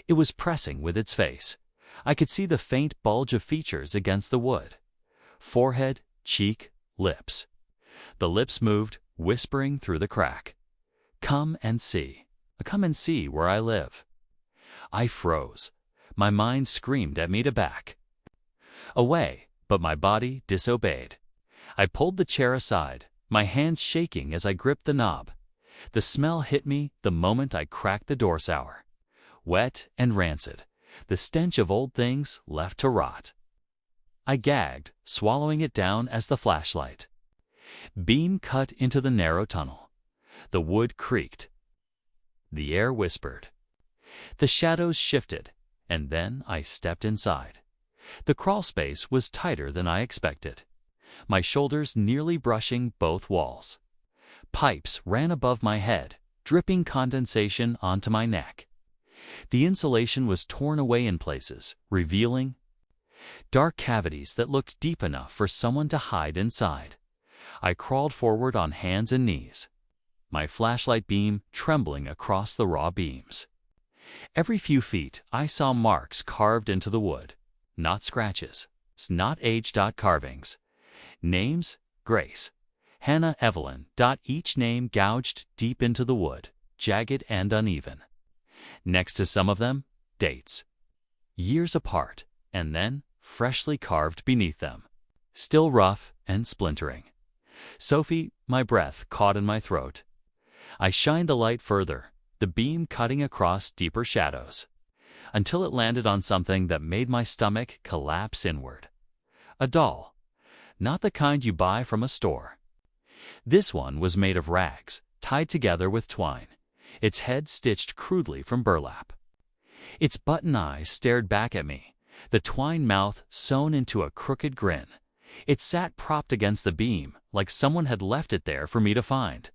A: It was pressing with its face. I could see the faint bulge of features against the wood. Forehead, cheek, lips. The lips moved, whispering through the crack. "Come and see. Come and see where I live." I froze. My mind screamed at me to back away, but my body disobeyed. I pulled the chair aside, my hands shaking as I gripped the knob. The smell hit me the moment I cracked the door sour. Wet and rancid, the stench of old things left to rot. I gagged, swallowing it down as the flashlight beam cut into the narrow tunnel. The wood creaked. The air whispered. The shadows shifted, and then I stepped inside. The crawl space was tighter than I expected, my shoulders nearly brushing both walls. Pipes ran above my head, dripping condensation onto my neck. The insulation was torn away in places, revealing dark cavities that looked deep enough for someone to hide inside. I crawled forward on hands and knees, my flashlight beam trembling across the raw beams. Every few feet, I saw marks carved into the wood. Not scratches, not age. Carvings. Names: Grace, Hannah, Evelyn. Each name gouged deep into the wood, jagged and uneven. Next to some of them, dates. Years apart, and then freshly carved beneath them. Still rough and splintering. "Sophie," my breath caught in my throat. I shined the light further, the beam cutting across deeper shadows, until it landed on something that made my stomach collapse inward. A doll. Not the kind you buy from a store. This one was made of rags, tied together with twine, its head stitched crudely from burlap. Its button eyes stared back at me, the twine mouth sewn into a crooked grin, It sat propped against the beam, like someone had left it there for me to find.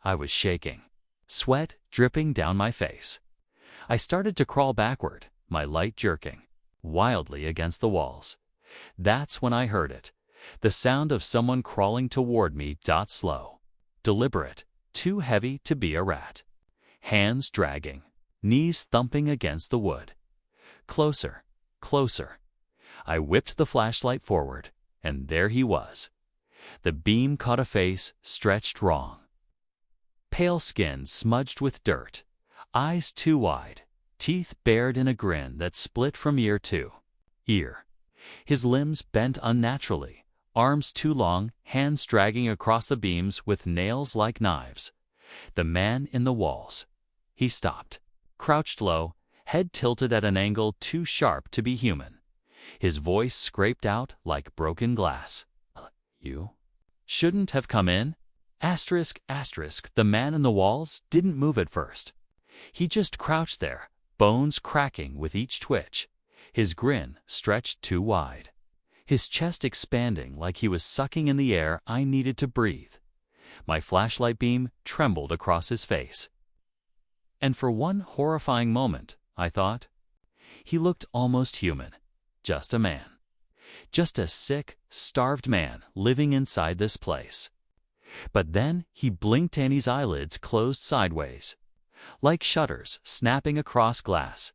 A: I was shaking, sweat dripping down my face. I started to crawl backward, my light jerking wildly against the walls. That's when I heard it, the sound of someone crawling toward me. Slow, deliberate, too heavy to be a rat. Hands dragging, knees thumping against the wood. Closer, closer. I whipped the flashlight forward, and there he was. The beam caught a face stretched wrong. Pale skin smudged with dirt, eyes too wide, teeth bared in a grin that split from ear to ear. His limbs bent unnaturally, arms too long, hands dragging across the beams with nails like knives. The man in the walls. He stopped, crouched low, head tilted at an angle too sharp to be human. His voice scraped out like broken glass. You shouldn't have come in? Asterisk, asterisk. The man in the walls didn't move at first. He just crouched there, bones cracking with each twitch, his grin stretched too wide, his chest expanding like he was sucking in the air I needed to breathe. My flashlight beam trembled across his face. And for one horrifying moment, I thought, he looked almost human, just a man. Just a sick, starved man living inside this place. But then he blinked and his eyelids closed sideways, like shutters snapping across glass.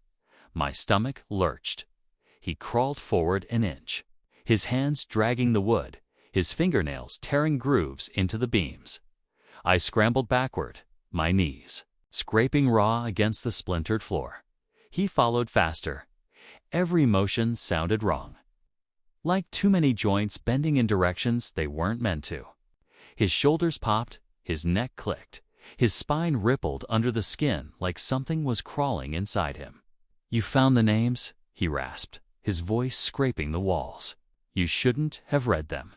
A: My stomach lurched. He crawled forward an inch, his hands dragging the wood, his fingernails tearing grooves into the beams. I scrambled backward, my knees scraping raw against the splintered floor. He followed faster. Every motion sounded wrong, like too many joints bending in directions they weren't meant to. His shoulders popped, his neck clicked, his spine rippled under the skin like something was crawling inside him. You found the names? He rasped, his voice scraping the walls. You shouldn't have read them.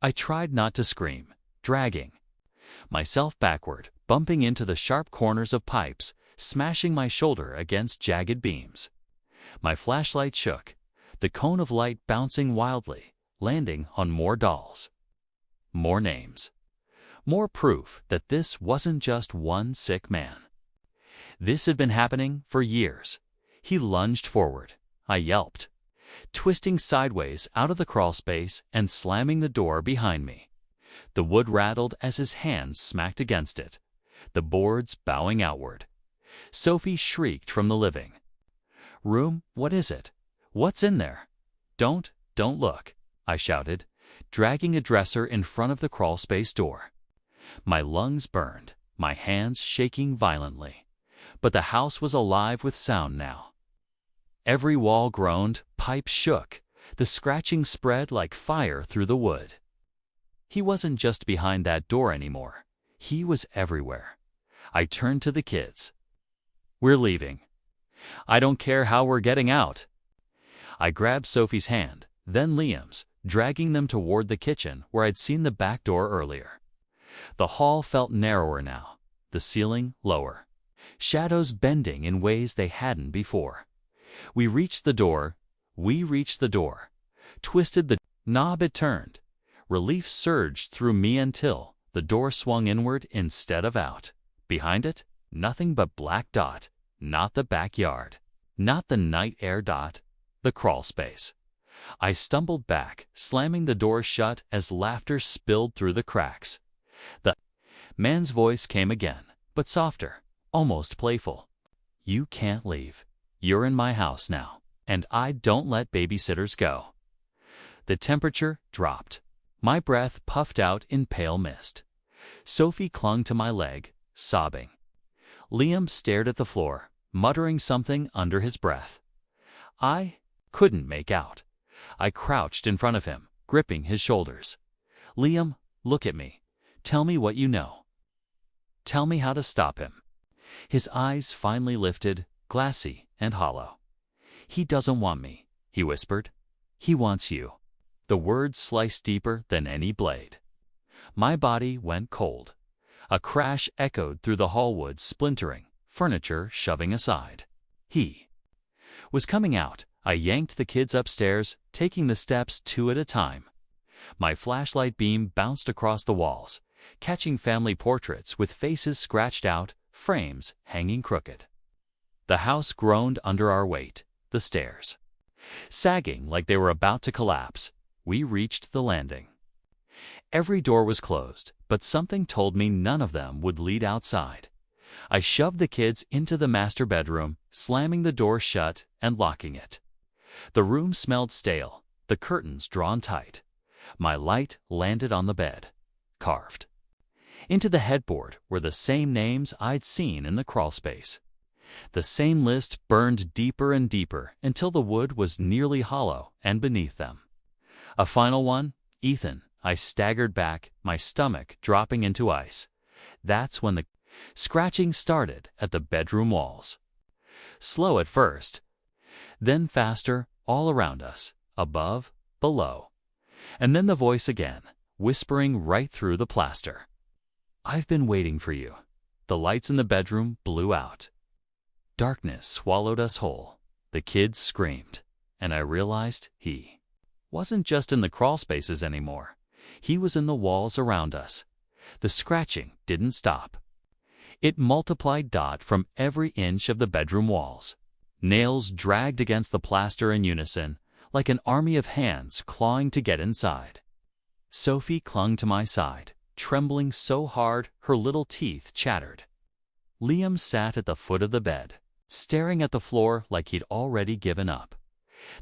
A: I tried not to scream, dragging myself backward, bumping into the sharp corners of pipes, smashing my shoulder against jagged beams. My flashlight shook, the cone of light bouncing wildly, landing on more dolls. More names. More proof that this wasn't just one sick man. This had been happening for years. He lunged forward. I yelped, twisting sideways out of the crawl space and slamming the door behind me. The wood rattled as his hands smacked against it, the boards bowing outward. Sophie shrieked from the living room. What is it? What's in there? Don't look, I shouted, dragging a dresser in front of the crawl space door. My lungs burned, my hands shaking violently. But the house was alive with sound now. Every wall groaned, pipes shook, the scratching spread like fire through the wood. He wasn't just behind that door anymore. He was everywhere. I turned to the kids. We're leaving. I don't care how we're getting out. I grabbed Sophie's hand, then Liam's, dragging them toward the kitchen where I'd seen the back door earlier. The hall felt narrower now, the ceiling lower, shadows bending in ways they hadn't before. We reached the door, twisted the knob. It turned. Relief surged through me until the door swung inward instead of out. Behind it, nothing but black dot, not the backyard, not the night air dot, the crawl space. I stumbled back, slamming the door shut as laughter spilled through the cracks. The man's voice came again, but softer, almost playful. You can't leave. You're in my house now, and I don't let babysitters go. The temperature dropped. My breath puffed out in pale mist. Sophie clung to my leg, sobbing. Liam stared at the floor, muttering something under his breath. I couldn't make out. I crouched in front of him, gripping his shoulders. Liam, look at me. Tell me what you know. Tell me how to stop him. His eyes finally lifted, glassy and hollow. He doesn't want me, he whispered. He wants you. The words sliced deeper than any blade. My body went cold. A crash echoed through the hallwood, splintering, furniture shoving aside. He was coming out. I yanked the kids upstairs, taking the steps 2 at a time. My flashlight beam bounced across the walls, catching family portraits with faces scratched out, frames hanging crooked. The house groaned under our weight, the stairs sagging like they were about to collapse. We reached the landing. Every door was closed, but something told me none of them would lead outside. I shoved the kids into the master bedroom, slamming the door shut and locking it. The room smelled stale, the curtains drawn tight. My light landed on the bed. Carved into the headboard were the same names I'd seen in the crawlspace. The same list burned deeper and deeper until the wood was nearly hollow and beneath them. A final one, Ethan. I staggered back, my stomach dropping into ice. That's when the scratching started at the bedroom walls. Slow at first, then faster all around us, above, below. And then the voice again, whispering right through the plaster. "I've been waiting for you." The lights in the bedroom blew out. Darkness swallowed us whole. The kids screamed, and I realized he wasn't just in the crawl spaces anymore. He was in the walls around us. The scratching didn't stop. It multiplied from every inch of the bedroom walls. Nails dragged against the plaster in unison, like an army of hands clawing to get inside. Sophie clung to my side, trembling so hard her little teeth chattered. Liam sat at the foot of the bed, staring at the floor like he'd already given up.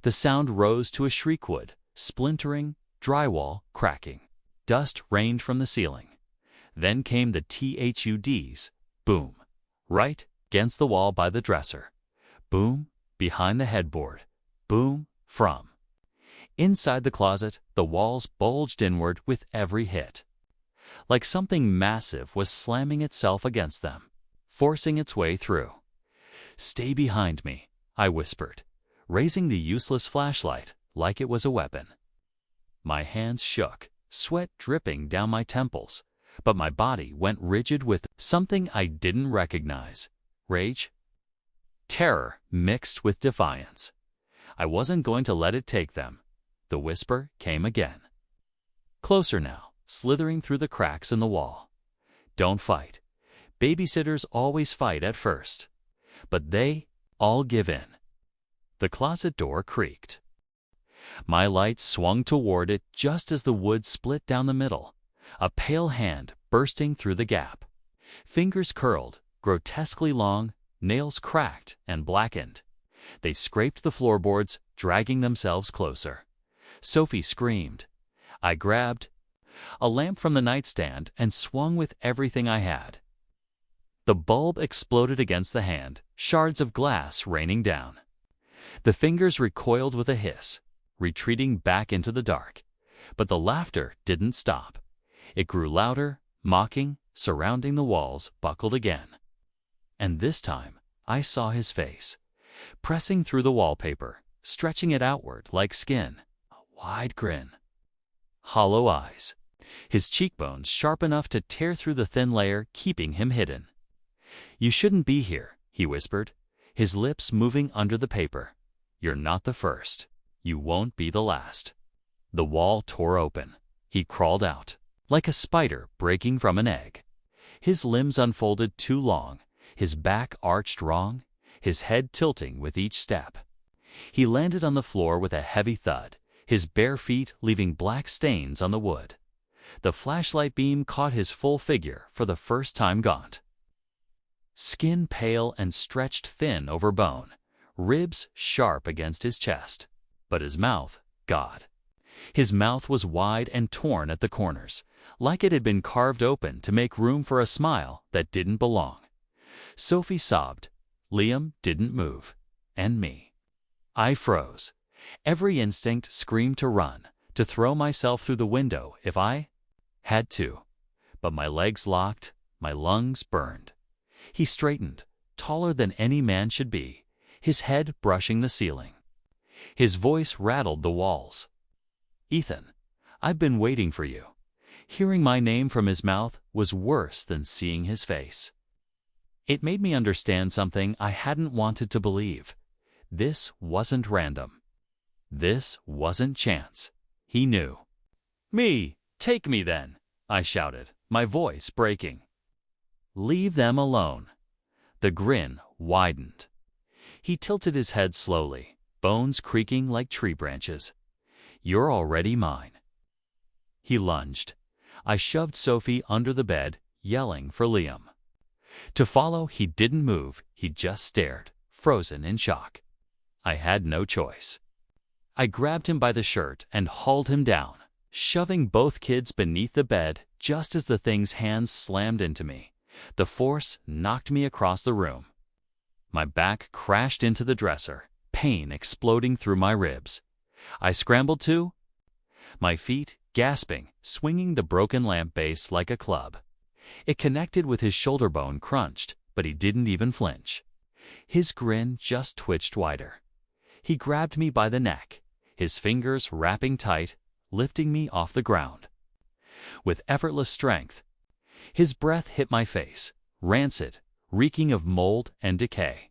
A: The sound rose to a shriekwood, splintering, drywall cracking. Dust rained from the ceiling. Then came the THUDs, boom, right against the wall by the dresser. Boom, behind the headboard. Boom, from inside the closet. The walls bulged inward with every hit, like something massive was slamming itself against them, forcing its way through. "Stay behind me," I whispered, raising the useless flashlight like it was a weapon. My hands shook, sweat dripping down my temples, but my body went rigid with something I didn't recognize. Rage? Terror mixed with defiance. I wasn't going to let it take them. The whisper came again. Closer now, slithering through the cracks in the wall. "Don't fight. Babysitters always fight at first. But they all give in." The closet door creaked. My light swung toward it just as the wood split down the middle, a pale hand bursting through the gap. Fingers curled, grotesquely long, nails cracked and blackened. They scraped the floorboards, dragging themselves closer. Sophie screamed. I grabbed a lamp from the nightstand and swung with everything I had. The bulb exploded against the hand, shards of glass raining down. The fingers recoiled with a hiss, retreating back into the dark. But the laughter didn't stop. It grew louder, mocking, surrounding the walls, buckled again. And this time, I saw his face, pressing through the wallpaper, stretching it outward like skin, a wide grin. Hollow eyes, his cheekbones sharp enough to tear through the thin layer keeping him hidden. "You shouldn't be here," he whispered, his lips moving under the paper. "You're not the first. You won't be the last." The wall tore open. He crawled out, like a spider breaking from an egg. His limbs unfolded too long, his back arched wrong, his head tilting with each step. He landed on the floor with a heavy thud, his bare feet leaving black stains on the wood. The flashlight beam caught his full figure for the first time gaunt. Skin pale and stretched thin over bone, ribs sharp against his chest. But his mouth, God. His mouth was wide and torn at the corners, like it had been carved open to make room for a smile that didn't belong. Sophie sobbed. Liam didn't move. And me. I froze. Every instinct screamed to run, to throw myself through the window if I had to. But my legs locked, my lungs burned. He straightened, taller than any man should be, his head brushing the ceiling. His voice rattled the walls. "Ethan, I've been waiting for you." Hearing my name from his mouth was worse than seeing his face. It made me understand something I hadn't wanted to believe. This wasn't random. This wasn't chance. He knew. Me, take me then, I shouted, my voice breaking. Leave them alone. The grin widened. He tilted his head slowly, bones creaking like tree branches. You're already mine. He lunged. I shoved Sophie under the bed, yelling for Liam. To follow, he didn't move, he just stared, frozen in shock. I had no choice. I grabbed him by the shirt and hauled him down, shoving both kids beneath the bed just as the thing's hands slammed into me. The force knocked me across the room. My back crashed into the dresser, pain exploding through my ribs. I scrambled to my feet, gasping, swinging the broken lamp base like a club. It connected with his shoulder bone, crunched, but he didn't even flinch. His grin just twitched wider. He grabbed me by the neck, his fingers wrapping tight, lifting me off the ground. With effortless strength, his breath hit my face, rancid, reeking of mold and decay.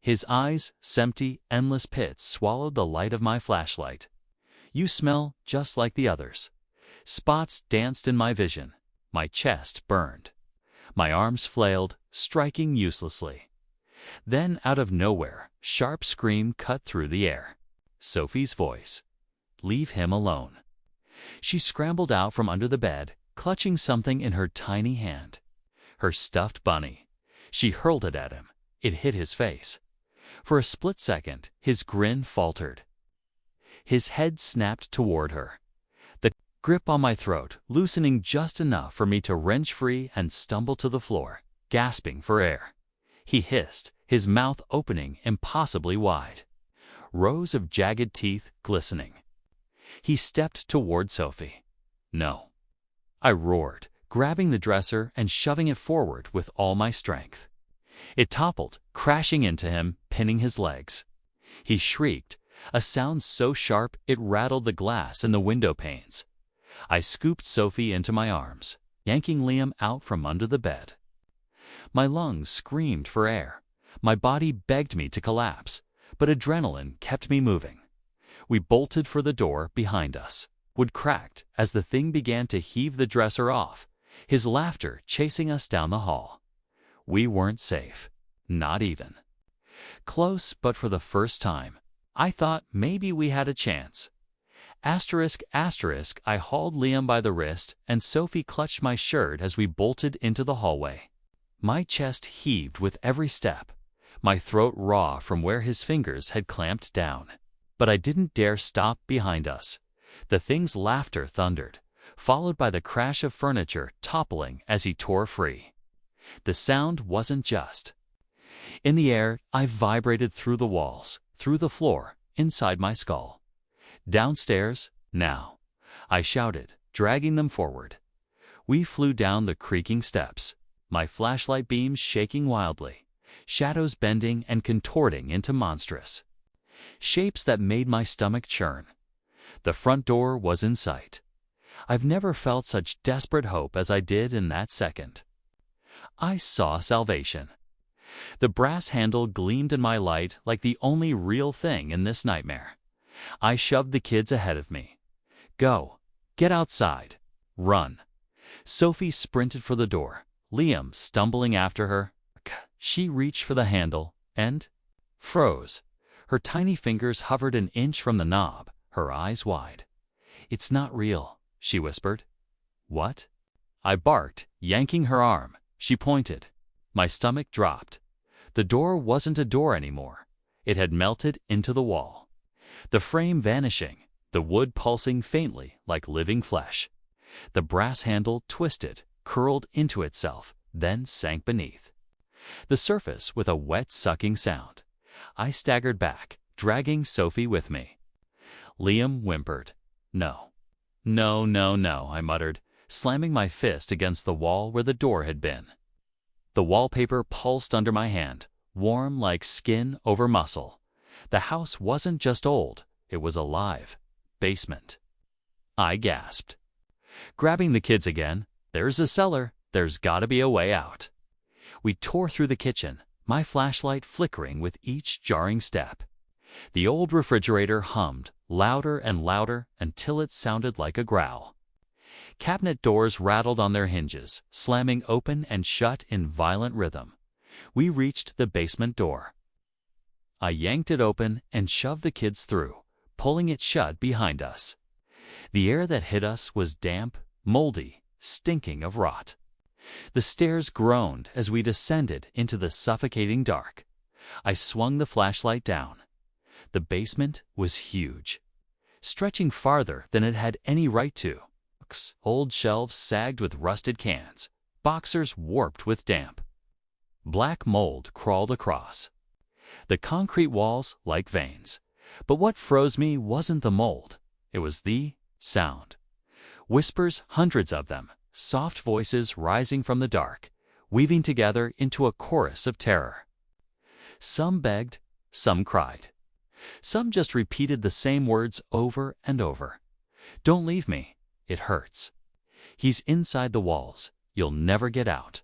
A: His eyes, empty, endless pits, swallowed the light of my flashlight. You smell just like the others. Spots danced in my vision. My chest burned. My arms flailed, striking uselessly. Then, out of nowhere, sharp scream cut through the air. Sophie's voice. Leave him alone. She scrambled out from under the bed, clutching something in her tiny hand. Her stuffed bunny. She hurled it at him. It hit his face. For a split second, his grin faltered. His head snapped toward her. The grip on my throat, loosening just enough for me to wrench free and stumble to the floor, gasping for air. He hissed, his mouth opening impossibly wide. Rows of jagged teeth glistening. He stepped toward Sophie. No. I roared, grabbing the dresser and shoving it forward with all my strength. It toppled, crashing into him, pinning his legs. He shrieked, a sound so sharp it rattled the glass in the window panes. I scooped Sophie into my arms, yanking Liam out from under the bed. My lungs screamed for air. My body begged me to collapse, but adrenaline kept me moving. We bolted for the door behind us. Wood cracked as the thing began to heave the dresser off, his laughter chasing us down the hall. We weren't safe. Not even. Close, but for the first time, I thought maybe we had a chance. Asterisk, asterisk, I hauled Liam by the wrist, and Sophie clutched my shirt as we bolted into the hallway. My chest heaved with every step, my throat raw from where his fingers had clamped down. But I didn't dare stop behind us. The thing's laughter thundered, followed by the crash of furniture toppling as he tore free. The sound wasn't just. In the air, I vibrated through the walls, through the floor, inside my skull. Downstairs, now, I shouted, dragging them forward. We flew down the creaking steps, my flashlight beams shaking wildly, shadows bending and contorting into monstrous shapes that made my stomach churn. The front door was in sight. I've never felt such desperate hope as I did in that second. I saw salvation. The brass handle gleamed in my light like the only real thing in this nightmare. I shoved the kids ahead of me. Go. Get outside. Run. Sophie sprinted for the door, Liam stumbling after her. She reached for the handle and froze. Her tiny fingers hovered an inch from the knob, her eyes wide. It's not real, she whispered. What? I barked, yanking her arm. She pointed. My stomach dropped. The door wasn't a door anymore. It had melted into the wall. The frame vanishing, the wood pulsing faintly like living flesh. The brass handle twisted, curled into itself, then sank beneath the surface with a wet sucking sound. I staggered back, dragging Sophie with me. Liam whimpered. No. No, no, no, I muttered, slamming my fist against the wall where the door had been. The wallpaper pulsed under my hand, warm like skin over muscle. The house wasn't just old, it was alive. Basement. I gasped. Grabbing the kids again, there's a cellar, there's gotta be a way out. We tore through the kitchen, my flashlight flickering with each jarring step. The old refrigerator hummed, louder and louder until it sounded like a growl. Cabinet doors rattled on their hinges, slamming open and shut in violent rhythm. We reached the basement door. I yanked it open and shoved the kids through, pulling it shut behind us. The air that hit us was damp, moldy, stinking of rot. The stairs groaned as we descended into the suffocating dark. I swung the flashlight down. The basement was huge, stretching farther than it had any right to. Old shelves sagged with rusted cans, boxers warped with damp. Black mold crawled across. The concrete walls like veins. But what froze me wasn't the mold. It was the sound. Whispers, hundreds of them, soft voices rising from the dark, weaving together into a chorus of terror. Some begged, some cried. Some just repeated the same words over and over. Don't leave me. It hurts. He's inside the walls. You'll never get out.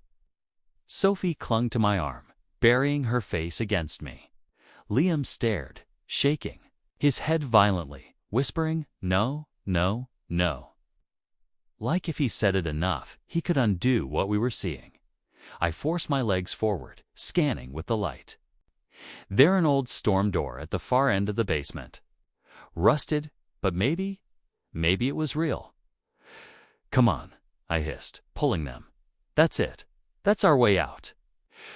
A: Sophie clung to my arm, burying her face against me. Liam stared, shaking, his head violently, whispering, "No, no, no." Like if he said it enough, he could undo what we were seeing. I forced my legs forward, scanning with the light. There an old storm door at the far end of the basement. Rusted, but maybe it was real. "Come on," I hissed, pulling them. "That's it. That's our way out."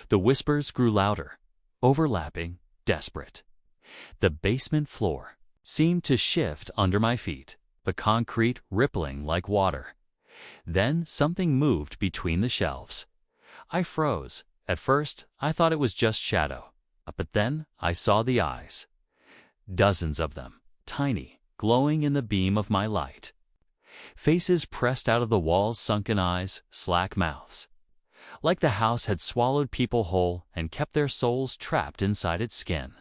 A: The whispers grew louder, overlapping, desperate. The basement floor seemed to shift under my feet, the concrete rippling like water. Then something moved between the shelves. I froze. At first, I thought it was just shadow, but then I saw the eyes. Dozens of them, tiny, glowing in the beam of my light. Faces pressed out of the walls, sunken eyes, slack mouths. Like the house had swallowed people whole and kept their souls trapped inside its skin.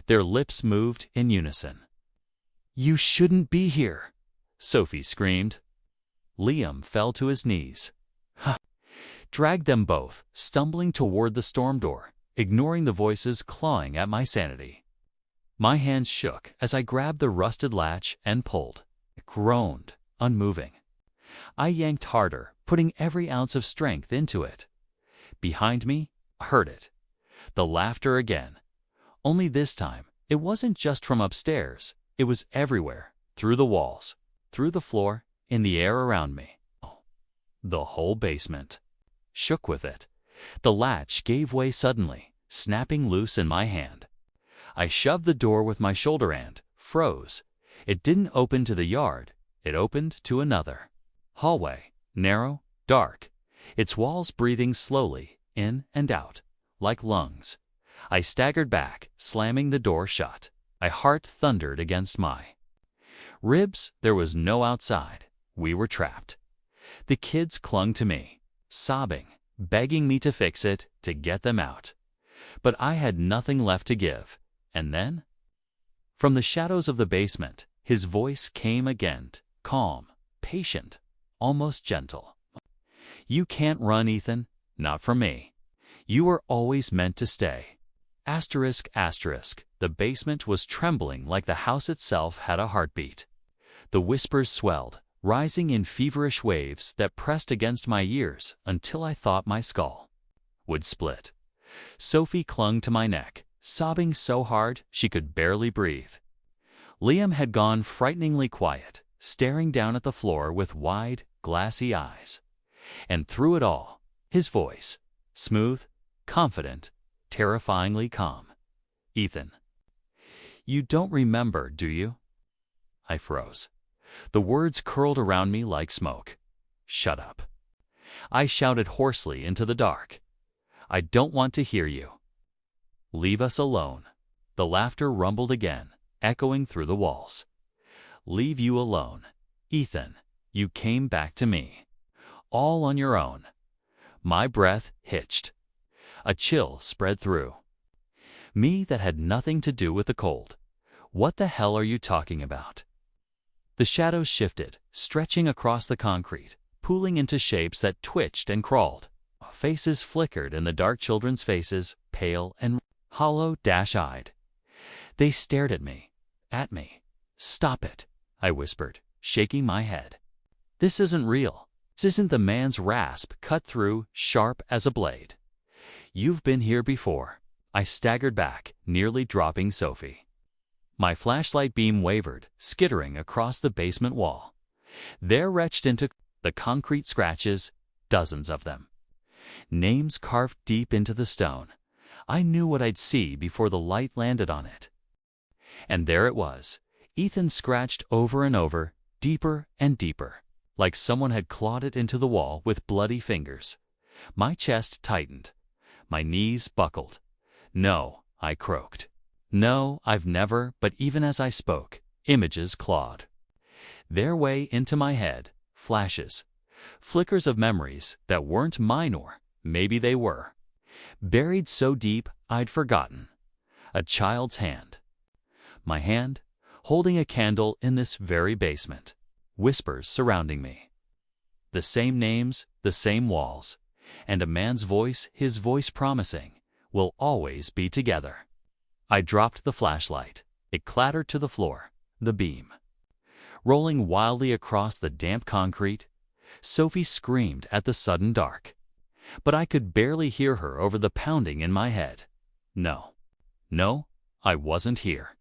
A: Their lips moved in unison. "You shouldn't be here," Sophie screamed. Liam fell to his knees. Dragged them both, stumbling toward the storm door, ignoring the voices clawing at my sanity. My hands shook as I grabbed the rusted latch and pulled. It groaned, unmoving. I yanked harder, putting every ounce of strength into it. Behind me, I heard it. The laughter again. Only this time, it wasn't just from upstairs. It was everywhere, through the walls, through the floor, in the air around me. The whole basement shook with it. The latch gave way suddenly, snapping loose in my hand. I shoved the door with my shoulder and froze. It didn't open to the yard. It opened to another hallway, narrow, dark, its walls breathing slowly in and out, like lungs. I staggered back, slamming the door shut. My heart thundered against my ribs. There was no outside. We were trapped. The kids clung to me, sobbing, begging me to fix it, to get them out. But I had nothing left to give. And then, from the shadows of the basement, his voice came again, calm, patient, almost gentle. "You can't run, Ethan. Not from me. You were always meant to stay." Asterisk, asterisk. The basement was trembling like the house itself had a heartbeat. The whispers swelled, rising in feverish waves that pressed against my ears until I thought my skull would split. Sophie clung to my neck, sobbing so hard she could barely breathe. Liam had gone frighteningly quiet, staring down at the floor with wide, glassy eyes. And through it all, his voice, smooth, confident, terrifyingly calm. "Ethan, you don't remember, do you?" I froze. The words curled around me like smoke. "Shut up." I shouted hoarsely into the dark. "I don't want to hear you. Leave us alone." The laughter rumbled again, echoing through the walls. "Leave you alone. Ethan, you came back to me. All on your own." My breath hitched. A chill spread through me that had nothing to do with the cold. "What the hell are you talking about?" The shadows shifted, stretching across the concrete, pooling into shapes that twitched and crawled. Faces flickered in the dark, children's faces, pale and hollow, dash-eyed. They stared at me. At me. "Stop it," I whispered, shaking my head. "This isn't real. This isn't." The man's rasp cut through, sharp as a blade. "You've been here before." I staggered back, nearly dropping Sophie. My flashlight beam wavered, skittering across the basement wall. There, etched into the concrete scratches, dozens of them. Names carved deep into the stone. I knew what I'd see before the light landed on it. And there it was, Ethan scratched over and over, deeper and deeper, like someone had clawed it into the wall with bloody fingers. My chest tightened. My knees buckled. "No," I croaked. "No, I've never," but even as I spoke, images clawed their way into my head, flashes, flickers of memories that weren't mine, or maybe they were. Buried so deep I'd forgotten. A child's hand. My hand, holding a candle in this very basement. Whispers surrounding me. The same names, the same walls, and a man's voice, his voice promising, "We'll always be together." I dropped the flashlight. It clattered to the floor, the beam rolling wildly across the damp concrete. Sophie screamed at the sudden dark, but I could barely hear her over the pounding in my head. No, I wasn't here.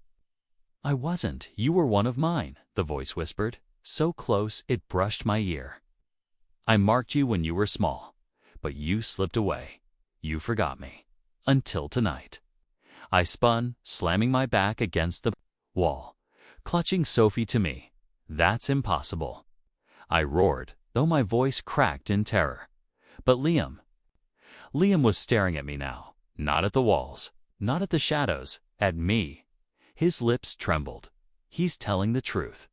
A: "I wasn't. You were one of mine," the voice whispered, so close it brushed my ear. "I marked you when you were small, but you slipped away. You forgot me. Until tonight." I spun, slamming my back against the wall, clutching Sophie to me. "That's impossible," I roared, though my voice cracked in terror. But Liam was staring at me now, not at the walls, not at the shadows, at me. His lips trembled. "He's telling the truth."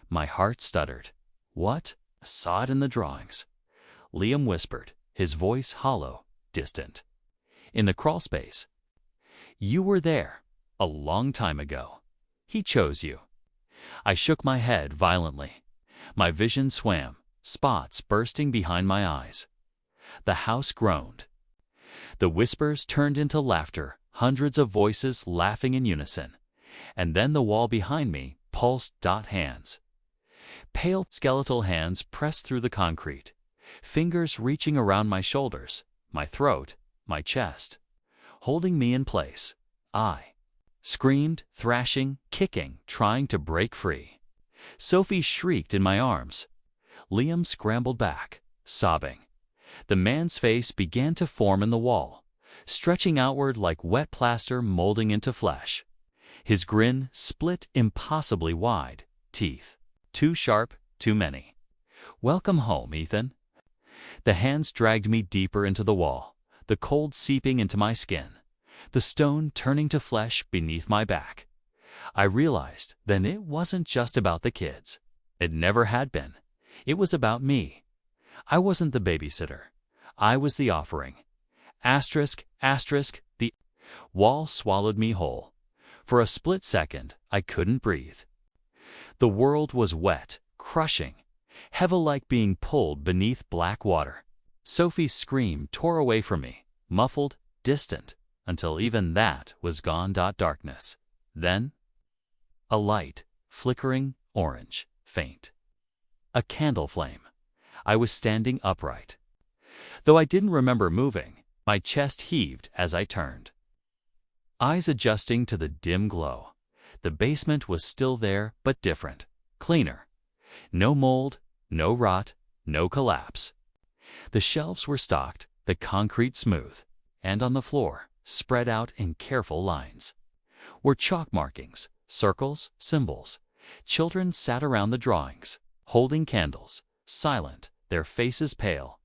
A: My heart stuttered. "What?" "I saw it in the drawings," Liam whispered, his voice hollow, distant. "In the crawlspace. You were there, a long time ago. He chose you." I shook my head violently. My vision swam, spots bursting behind my eyes. The house groaned. The whispers turned into laughter, hundreds of voices laughing in unison. And then the wall behind me pulsed. Hands. Pale skeletal hands pressed through the concrete, fingers reaching around my shoulders, my throat, my chest, holding me in place. I screamed, thrashing, kicking, trying to break free. Sophie shrieked in my arms. Liam scrambled back, sobbing. The man's face began to form in the wall, stretching outward like wet plaster molding into flesh. His grin split impossibly wide, teeth too sharp, too many. "Welcome home, Ethan." The hands dragged me deeper into the wall, the cold seeping into my skin, the stone turning to flesh beneath my back. I realized then it wasn't just about the kids. It never had been. It was about me. I wasn't the babysitter. I was the offering. Asterisk, asterisk, the wall swallowed me whole. For a split second, I couldn't breathe. The world was wet, crushing, heavy like being pulled beneath black water. Sophie's scream tore away from me, muffled, distant, until even that was gone. Darkness. Then, a light, flickering, orange, faint. A candle flame. I was standing upright. Though I didn't remember moving, my chest heaved as I turned. Eyes adjusting to the dim glow. The basement was still there, but different, cleaner. No mold, no rot, no collapse. The shelves were stocked, the concrete smooth, and on the floor, spread out in careful lines, were chalk markings, circles, symbols. Children sat around the drawings, holding candles, silent, their faces pale,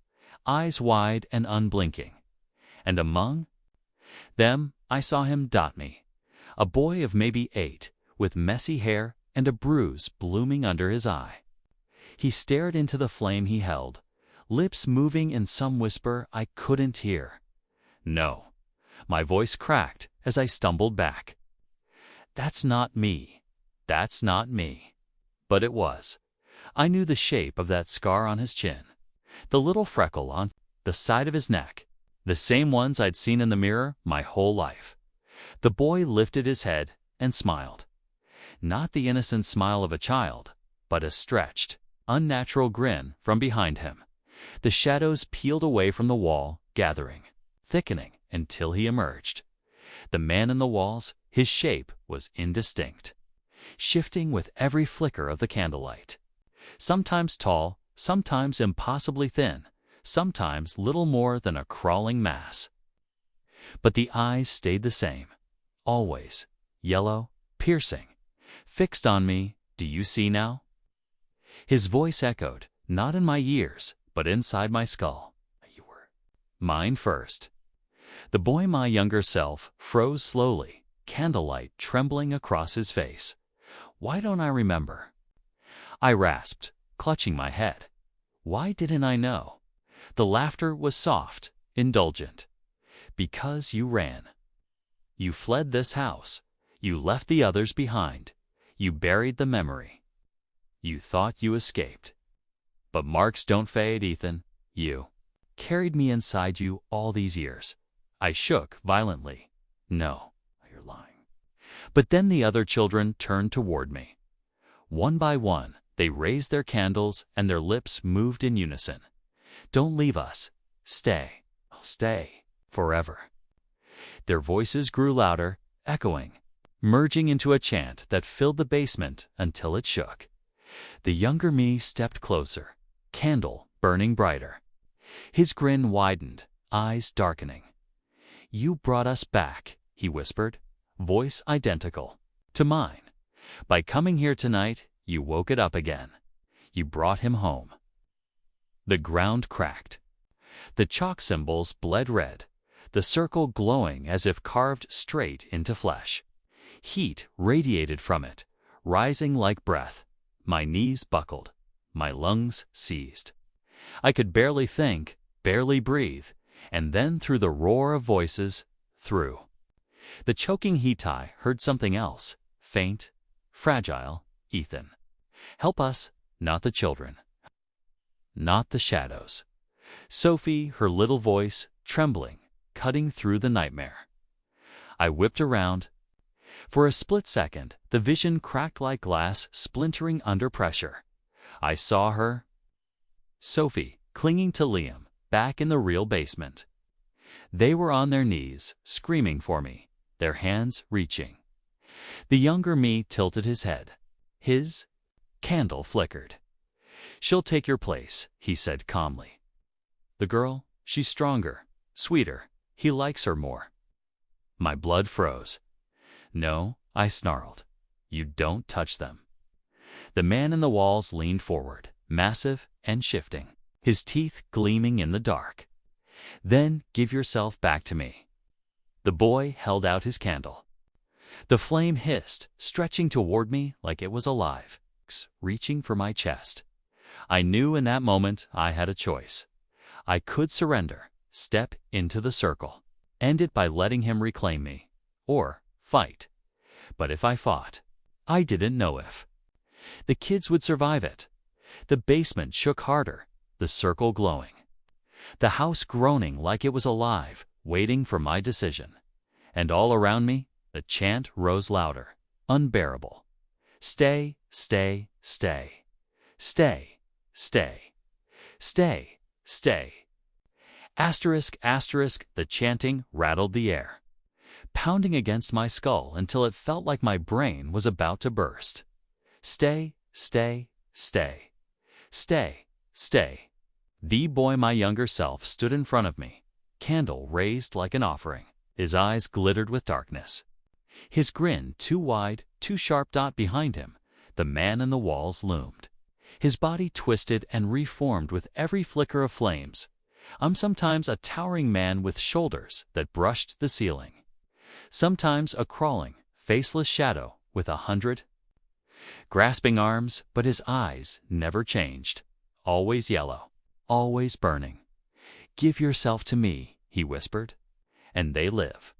A: eyes wide and unblinking. And among them, I saw him. Me, a boy of maybe 8, with messy hair and a bruise blooming under his eye. He stared into the flame he held, lips moving in some whisper I couldn't hear. "No." My voice cracked as I stumbled back. "That's not me. That's not me." But it was. I knew the shape of that scar on his chin, the little freckle on the side of his neck, the same ones I'd seen in the mirror my whole life. The boy lifted his head, and smiled. Not the innocent smile of a child, but a stretched, unnatural grin from behind him. The shadows peeled away from the wall, gathering, thickening until he emerged. The man in the walls, his shape was indistinct, shifting with every flicker of the candlelight. Sometimes tall, sometimes impossibly thin, sometimes little more than a crawling mass. But the eyes stayed the same, always, yellow, piercing, fixed on me. Do you see now? His voice echoed, not in my ears, but inside my skull. You were mine first. The boy, my younger self, froze slowly, candlelight trembling across his face. Why don't I remember? I rasped, clutching my head. Why didn't I know? The laughter was soft, indulgent. Because you ran. You fled this house. You left the others behind. You buried the memory. You thought you escaped. But marks don't fade, Ethan. You carried me inside you all these years. I shook violently. No, you're lying. But then the other children turned toward me. One by one, they raised their candles and their lips moved in unison. Don't leave us. Stay. Stay. Forever. Their voices grew louder, echoing, merging into a chant that filled the basement until it shook. The younger me stepped closer, candle burning brighter. His grin widened, eyes darkening. You brought us back, he whispered, voice identical to mine. By coming here tonight, you woke it up again. You brought him home. The ground cracked. The chalk symbols bled red, the circle glowing as if carved straight into flesh. Heat radiated from it, rising like breath. My knees buckled, my lungs seized. I could barely think, barely breathe, and then through the roar of voices, through the choking heat, I heard something else, faint, fragile. Ethan, help us, not the children, not the shadows. Sophie, her little voice, trembling, cutting through the nightmare. I whipped around. For a split second, the vision cracked like glass splintering under pressure. I saw her, Sophie, clinging to Liam, back in the real basement. They were on their knees, screaming for me, their hands reaching. The younger me tilted his head. His candle flickered. She'll take your place, he said calmly. The girl, she's stronger, sweeter. He likes her more. My blood froze. No, I snarled. You don't touch them. The man in the walls leaned forward, massive and shifting, his teeth gleaming in the dark. Then give yourself back to me. The boy held out his candle. The flame hissed, stretching toward me like it was alive, reaching for my chest. I knew in that moment I had a choice. I could surrender, step into the circle, end it by letting him reclaim me, or fight. But if I fought, I didn't know if the kids would survive it. The basement shook harder, the circle glowing, the house groaning like it was alive, waiting for my decision. And all around me, the chant rose louder, unbearable. Stay, stay, stay. Stay, stay, stay, stay. Asterisk, asterisk, the chanting rattled the air, pounding against my skull until it felt like my brain was about to burst. Stay, stay, stay. Stay, stay. The boy, my younger self, stood in front of me, candle raised like an offering. His eyes glittered with darkness. His grin too wide, too sharp. Behind him, the man in the walls loomed. His body twisted and reformed with every flicker of flames. I'm sometimes a towering man with shoulders that brushed the ceiling. Sometimes a crawling, faceless shadow with 100 grasping arms, but his eyes never changed. Always yellow, always burning. Give yourself to me, he whispered, and they live.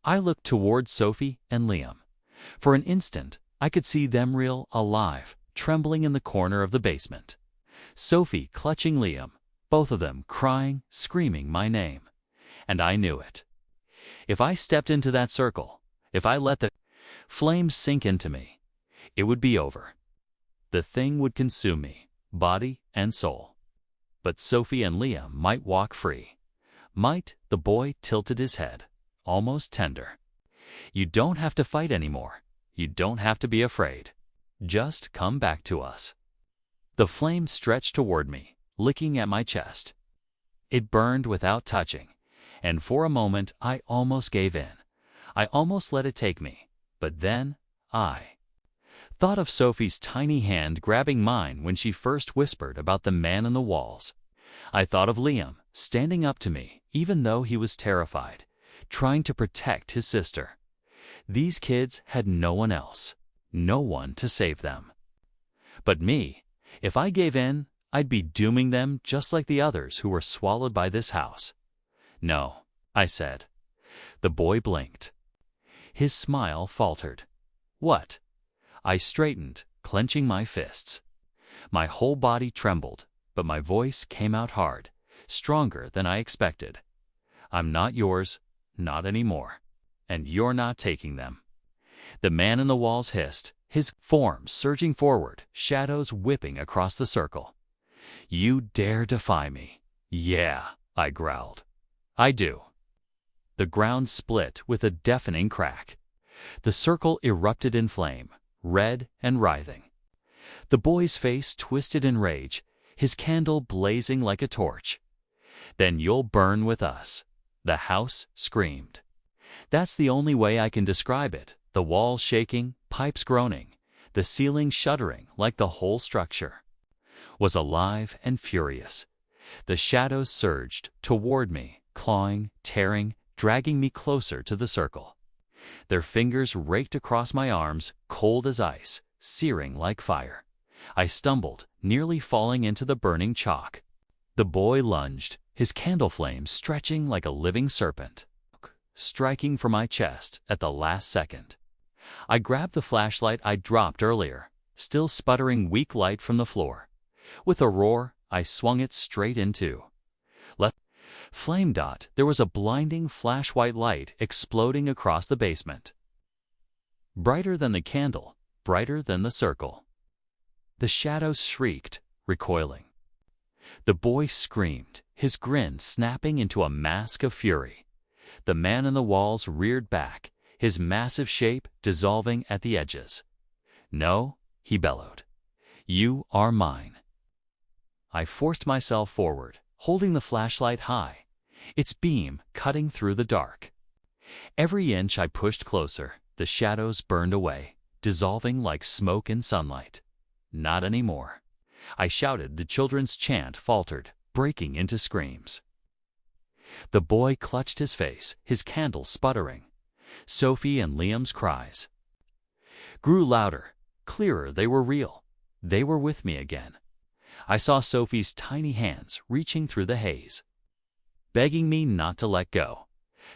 A: I looked toward Sophie and Liam. For an instant, I could see them real, alive, trembling in the corner of the basement. Sophie clutching Liam, both of them crying, screaming my name. And I knew it. If I stepped into that circle, if I let the Flames sink into me. It would be over. The thing would consume me, body and soul. But Sophie and Liam might walk free. Might, the boy tilted his head, almost tender. You don't have to fight anymore. You don't have to be afraid. Just come back to us. The flame stretched toward me, licking at my chest. It burned without touching, and for a moment I almost gave in. I almost let it take me, but then I thought of Sophie's tiny hand grabbing mine when she first whispered about the man in the walls. I thought of Liam standing up to me, even though he was terrified, trying to protect his sister. These kids had no one else, no one to save them. But me, if I gave in, I'd be dooming them just like the others who were swallowed by this house. No, I said. The boy blinked. His smile faltered. What? I straightened, clenching my fists. My whole body trembled, but my voice came out hard, stronger than I expected. I'm not yours, not anymore, and you're not taking them. The man in the walls hissed, his form surging forward, shadows whipping across the circle. You dare defy me? Yeah, I growled. I do. The ground split with a deafening crack. The circle erupted in flame, red and writhing. The boy's face twisted in rage, his candle blazing like a torch. Then you'll burn with us. The house screamed. That's the only way I can describe it. The walls shaking, pipes groaning, the ceiling shuddering like the whole structure was alive and furious. The shadows surged toward me, clawing, tearing, dragging me closer to the circle. Their fingers raked across my arms, cold as ice, searing like fire. I stumbled, nearly falling into the burning chalk. The boy lunged, his candle flame stretching like a living serpent, striking for my chest at the last second. I grabbed the flashlight I dropped earlier, still sputtering weak light from the floor. With a roar, I swung it straight into flame dot. There was a blinding flash-white light exploding across the basement. Brighter than the candle, brighter than the circle. The shadows shrieked, recoiling. The boy screamed, his grin snapping into a mask of fury. The man in the walls reared back, his massive shape dissolving at the edges. No, he bellowed. You are mine. I forced myself forward, holding the flashlight high, its beam cutting through the dark. Every inch I pushed closer, the shadows burned away, dissolving like smoke in sunlight. Not anymore. I shouted. The children's chant faltered, breaking into screams. The boy clutched his face, his candle sputtering. Sophie and Liam's cries grew louder, clearer. They were real. They were with me again. I saw Sophie's tiny hands reaching through the haze, begging me not to let go.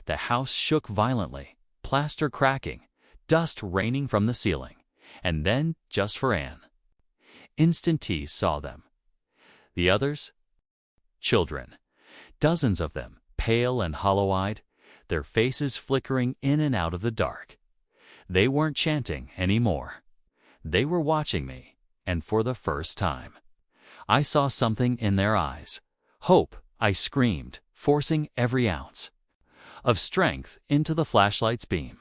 A: The house shook violently, plaster cracking, dust raining from the ceiling. And then, just for Anne, Instant Tea saw them. The others? Children. Dozens of them, pale and hollow-eyed, their faces flickering in and out of the dark. They weren't chanting anymore. They were watching me, and for the first time, I saw something in their eyes. Hope, I screamed, forcing every ounce of strength into the flashlight's beam.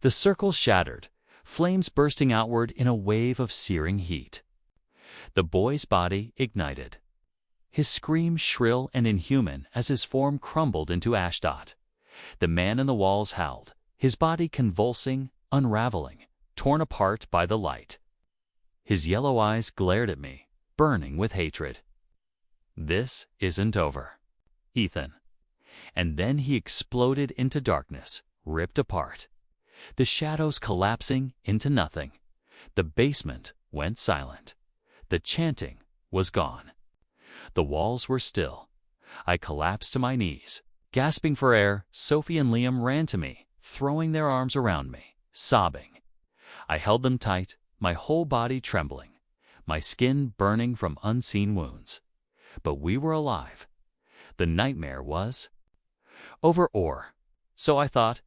A: The circle shattered, flames bursting outward in a wave of searing heat. The boy's body ignited, his scream shrill and inhuman as his form crumbled into ash dot. The man in the walls howled, his body convulsing, unraveling, torn apart by the light. His yellow eyes glared at me, burning with hatred. This isn't over, Ethan. And then he exploded into darkness, ripped apart. The shadows collapsing into nothing. The basement went silent. The chanting was gone. The walls were still. I collapsed to my knees. Gasping for air, Sophie and Liam ran to me, throwing their arms around me, sobbing. I held them tight, my whole body trembling, my skin burning from unseen wounds. But we were alive. The nightmare was over, or so I thought,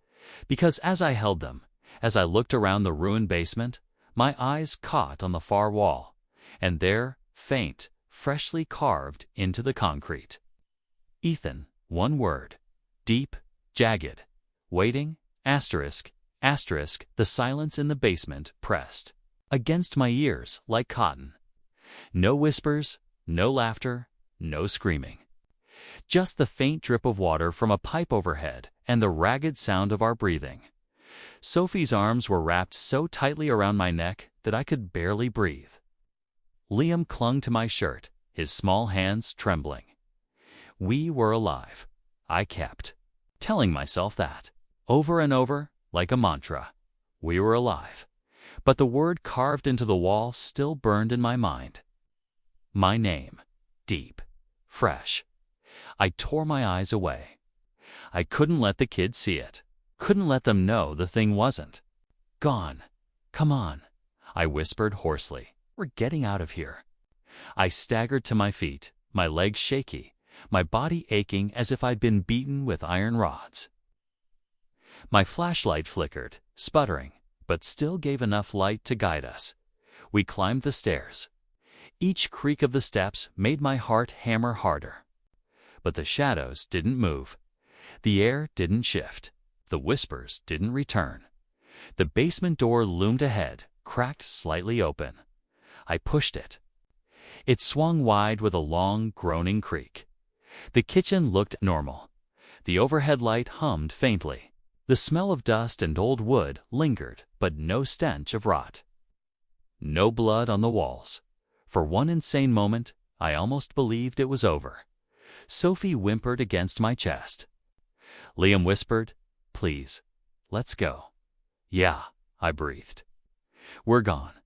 A: because as I held them, As I looked around the ruined basement, my eyes caught on the far wall, and there, faint, freshly carved into the concrete. Ethan, one word. Deep, jagged. Waiting, asterisk, asterisk, the silence in the basement pressed against my ears like cotton. No whispers, no laughter, no screaming. Just the faint drip of water from a pipe overhead and the ragged sound of our breathing. Sophie's arms were wrapped so tightly around my neck that I could barely breathe. Liam clung to my shirt, his small hands trembling. We were alive. I kept telling myself that, over and over, like a mantra. We were alive. But the word carved into the wall still burned in my mind. My name. Deep. Fresh. I tore my eyes away. I couldn't let the kids see it. Couldn't let them know the thing wasn't gone. Come on, I whispered hoarsely. We're getting out of here. I staggered to my feet, my legs shaky, my body aching as if I'd been beaten with iron rods. My flashlight flickered, sputtering, but still gave enough light to guide us. We climbed the stairs. Each creak of the steps made my heart hammer harder. But the shadows didn't move. The air didn't shift. The whispers didn't return. The basement door loomed ahead, cracked slightly open. I pushed it. It swung wide with a long, groaning creak. The kitchen looked normal. The overhead light hummed faintly. The smell of dust and old wood lingered, but no stench of rot. No blood on the walls. For one insane moment, I almost believed it was over. Sophie whimpered against my chest. Liam whispered, "Please, let's go." "Yeah," I breathed. "We're gone."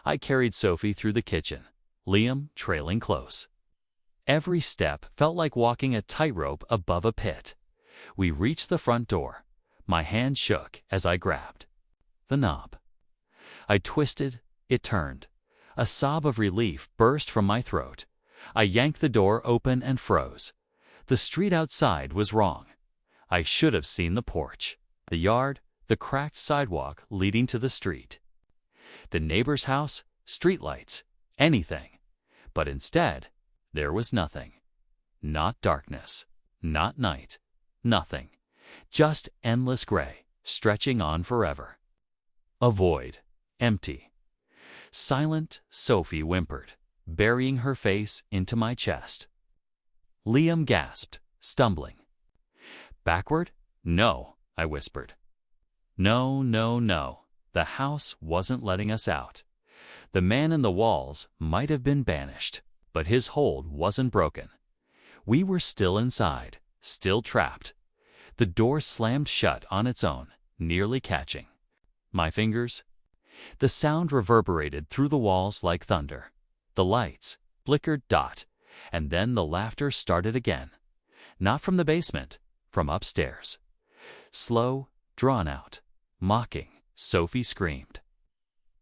A: I carried Sophie through the kitchen, Liam trailing close. Every step felt like walking a tightrope above a pit. We reached the front door. My hand shook as I grabbed the knob. I twisted, it turned. A sob of relief burst from my throat. I yanked the door open and froze. The street outside was wrong. I should have seen the porch, the yard, the cracked sidewalk leading to the street. The neighbor's house, streetlights, anything. But instead, there was nothing. Not darkness, not night, nothing. Just endless gray, stretching on forever. A void, empty. Silent, Sophie whimpered, burying her face into my chest. Liam gasped, stumbling. "Backward? No," I whispered. No, no, no. The house wasn't letting us out. The man in the walls might have been banished, but his hold wasn't broken. We were still inside, still trapped. The door slammed shut on its own, nearly catching my fingers. The sound reverberated through the walls like thunder. The lights flickered dot, and then the laughter started again. Not from the basement, from upstairs. Slow, drawn out, mocking, Sophie screamed.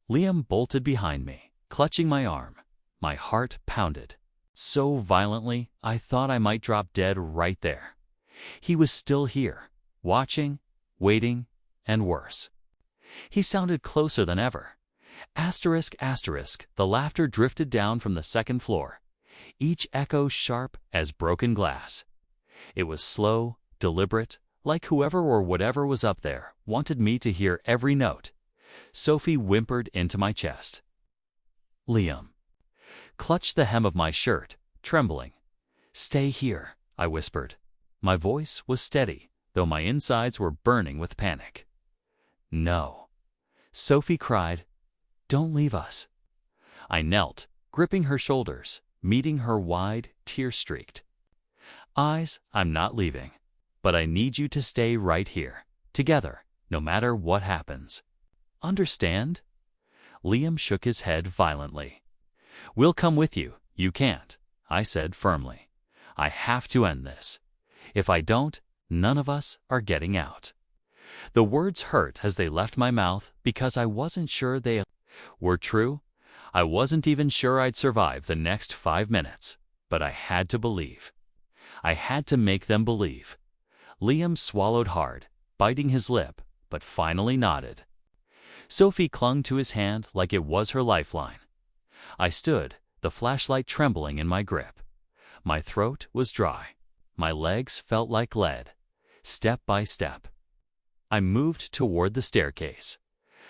A: Liam bolted behind me, clutching my arm. My heart pounded so violently I thought I might drop dead right there. He was still here, watching, waiting, and worse. He sounded closer than ever. Asterisk, asterisk, the laughter drifted down from the second floor, each echo sharp as broken glass. It was slow, deliberate, like whoever or whatever was up there wanted me to hear every note. Sophie whimpered into my chest. Liam clutched the hem of my shirt, trembling. "Stay here," I whispered. My voice was steady, though my insides were burning with panic. "No." Sophie cried, "Don't leave us." I knelt, gripping her shoulders, meeting her wide, tear-streaked eyes. "I'm not leaving, but I need you to stay right here, together, no matter what happens. Understand?" Liam shook his head violently. "We'll come with you. You can't," I said firmly. "I have to end this. If I don't, none of us are getting out." The words hurt as they left my mouth because I wasn't sure they were true. I wasn't even sure I'd survive the next 5 minutes, but I had to believe. I had to make them believe. Liam swallowed hard, biting his lip, but finally nodded. Sophie clung to his hand like it was her lifeline. I stood, the flashlight trembling in my grip. My throat was dry. My legs felt like lead. Step by step, I moved toward the staircase.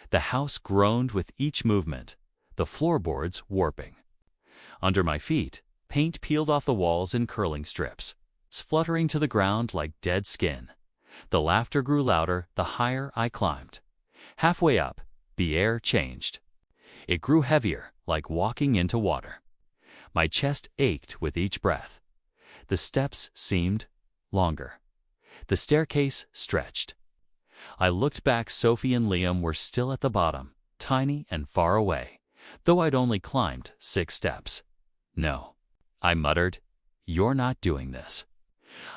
A: The house groaned with each movement, the floorboards warping. Under my feet, paint peeled off the walls in curling strips, fluttering to the ground like dead skin. The laughter grew louder the higher I climbed. Halfway up, the air changed. It grew heavier, like walking into water. My chest ached with each breath. The steps seemed longer. The staircase stretched. I looked back. Sophie and Liam were still at the bottom, tiny and far away, though I'd only climbed 6 steps. "No," I muttered. "You're not doing this."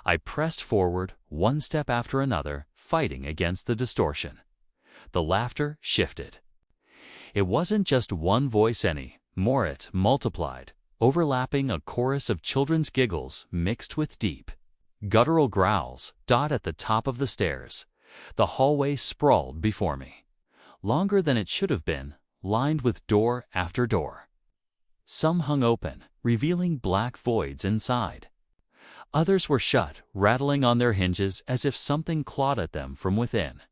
A: I pressed forward, one step after another, fighting against the distortion. The laughter shifted. It wasn't just one voice anymore, it multiplied, overlapping a chorus of children's giggles mixed with deep, guttural growls. At the top of the stairs, the hallway sprawled before me, longer than it should have been, lined with door after door. Some hung open, revealing black voids inside. Others were shut, rattling on their hinges as if something clawed at them from within.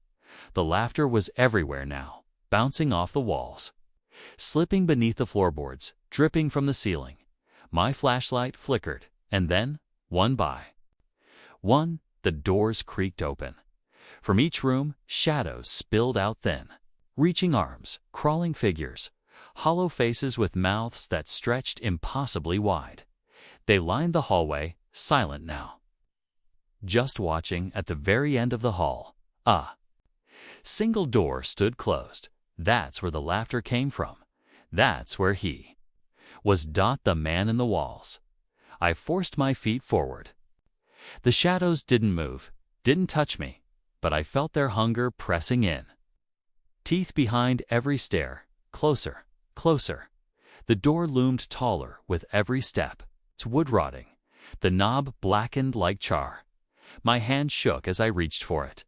A: The laughter was everywhere now, bouncing off the walls, slipping beneath the floorboards, dripping from the ceiling. My flashlight flickered, and then, one by one, the doors creaked open. From each room, shadows spilled out thin, reaching arms, crawling figures, hollow faces with mouths that stretched impossibly wide. They lined the hallway, silent now, just watching. At the very end of the hall, a single door stood closed. That's where the laughter came from. That's where he was. The man in the walls. I forced my feet forward. The shadows didn't move, didn't touch me, but I felt their hunger pressing in. Teeth behind every stair, closer, closer. The door loomed taller with every step. It's wood rotting. The knob blackened like char. My hand shook as I reached for it.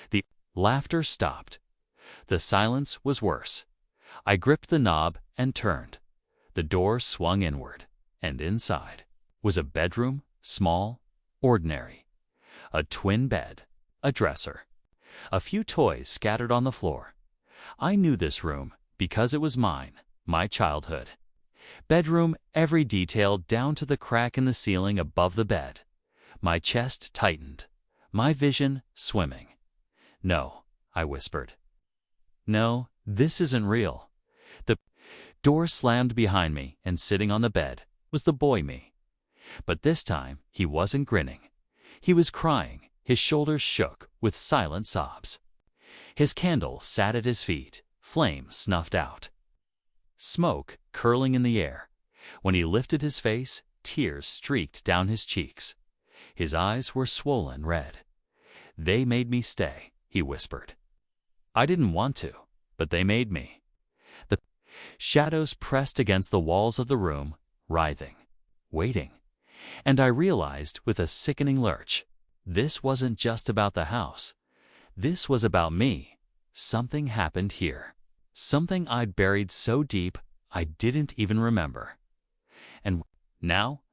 A: The laughter stopped. The silence was worse. I gripped the knob and turned. The door swung inward, and inside was a bedroom, small, ordinary. A twin bed, a dresser, a few toys scattered on the floor. I knew this room because it was mine, my childhood. Bedroom, every detail down to the crack in the ceiling above the bed. My chest tightened, my vision swimming. "No," I whispered. "No, this isn't real." The door slammed behind me, and sitting on the bed was the boy me. But this time, he wasn't grinning. He was crying. His shoulders shook with silent sobs. His candle sat at his feet, flame snuffed out, smoke curling in the air. When he lifted his face, tears streaked down his cheeks. His eyes were swollen red. "They made me stay," he whispered. "I didn't want to, but they made me." The shadows pressed against the walls of the room, writhing, waiting. And I realized with a sickening lurch, this wasn't just about the house. This was about me. Something happened here. Something I'd buried so deep I didn't even remember. And now,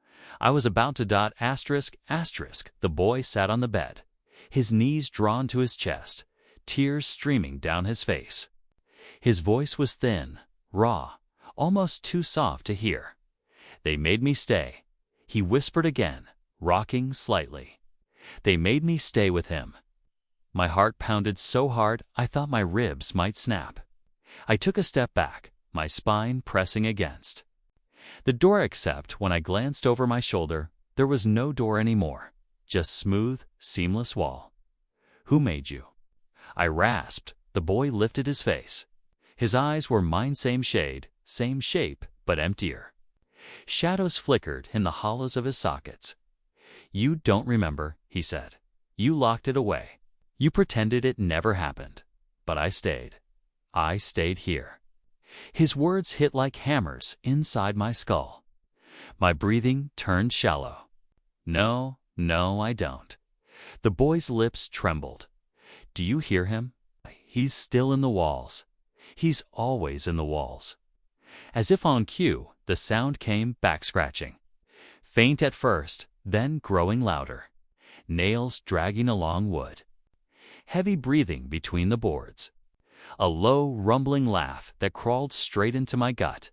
A: I was about to ... The boy sat on the bed, his knees drawn to his chest, tears streaming down his face. His voice was thin, raw, almost too soft to hear. "They made me stay," he whispered again, rocking slightly. "They made me stay with him." My heart pounded so hard I thought my ribs might snap. I took a step back, my spine pressing against the door, except when I glanced over my shoulder, there was no door anymore, just smooth, seamless wall. "Who made you?" I rasped. The boy lifted his face. His eyes were mine, same shade, same shape, but emptier. Shadows flickered in the hollows of his sockets. "You don't remember," he said. "You locked it away. You pretended it never happened. But I stayed. I stayed here." His words hit like hammers inside my skull. My breathing turned shallow. "No, no, I don't." The boy's lips trembled. "Do you hear him? He's still in the walls. He's always in the walls. As if on cue, the sound came back-scratching. Faint at first, then growing louder. Nails dragging along wood. Heavy breathing between the boards. A low, rumbling laugh that crawled straight into my gut.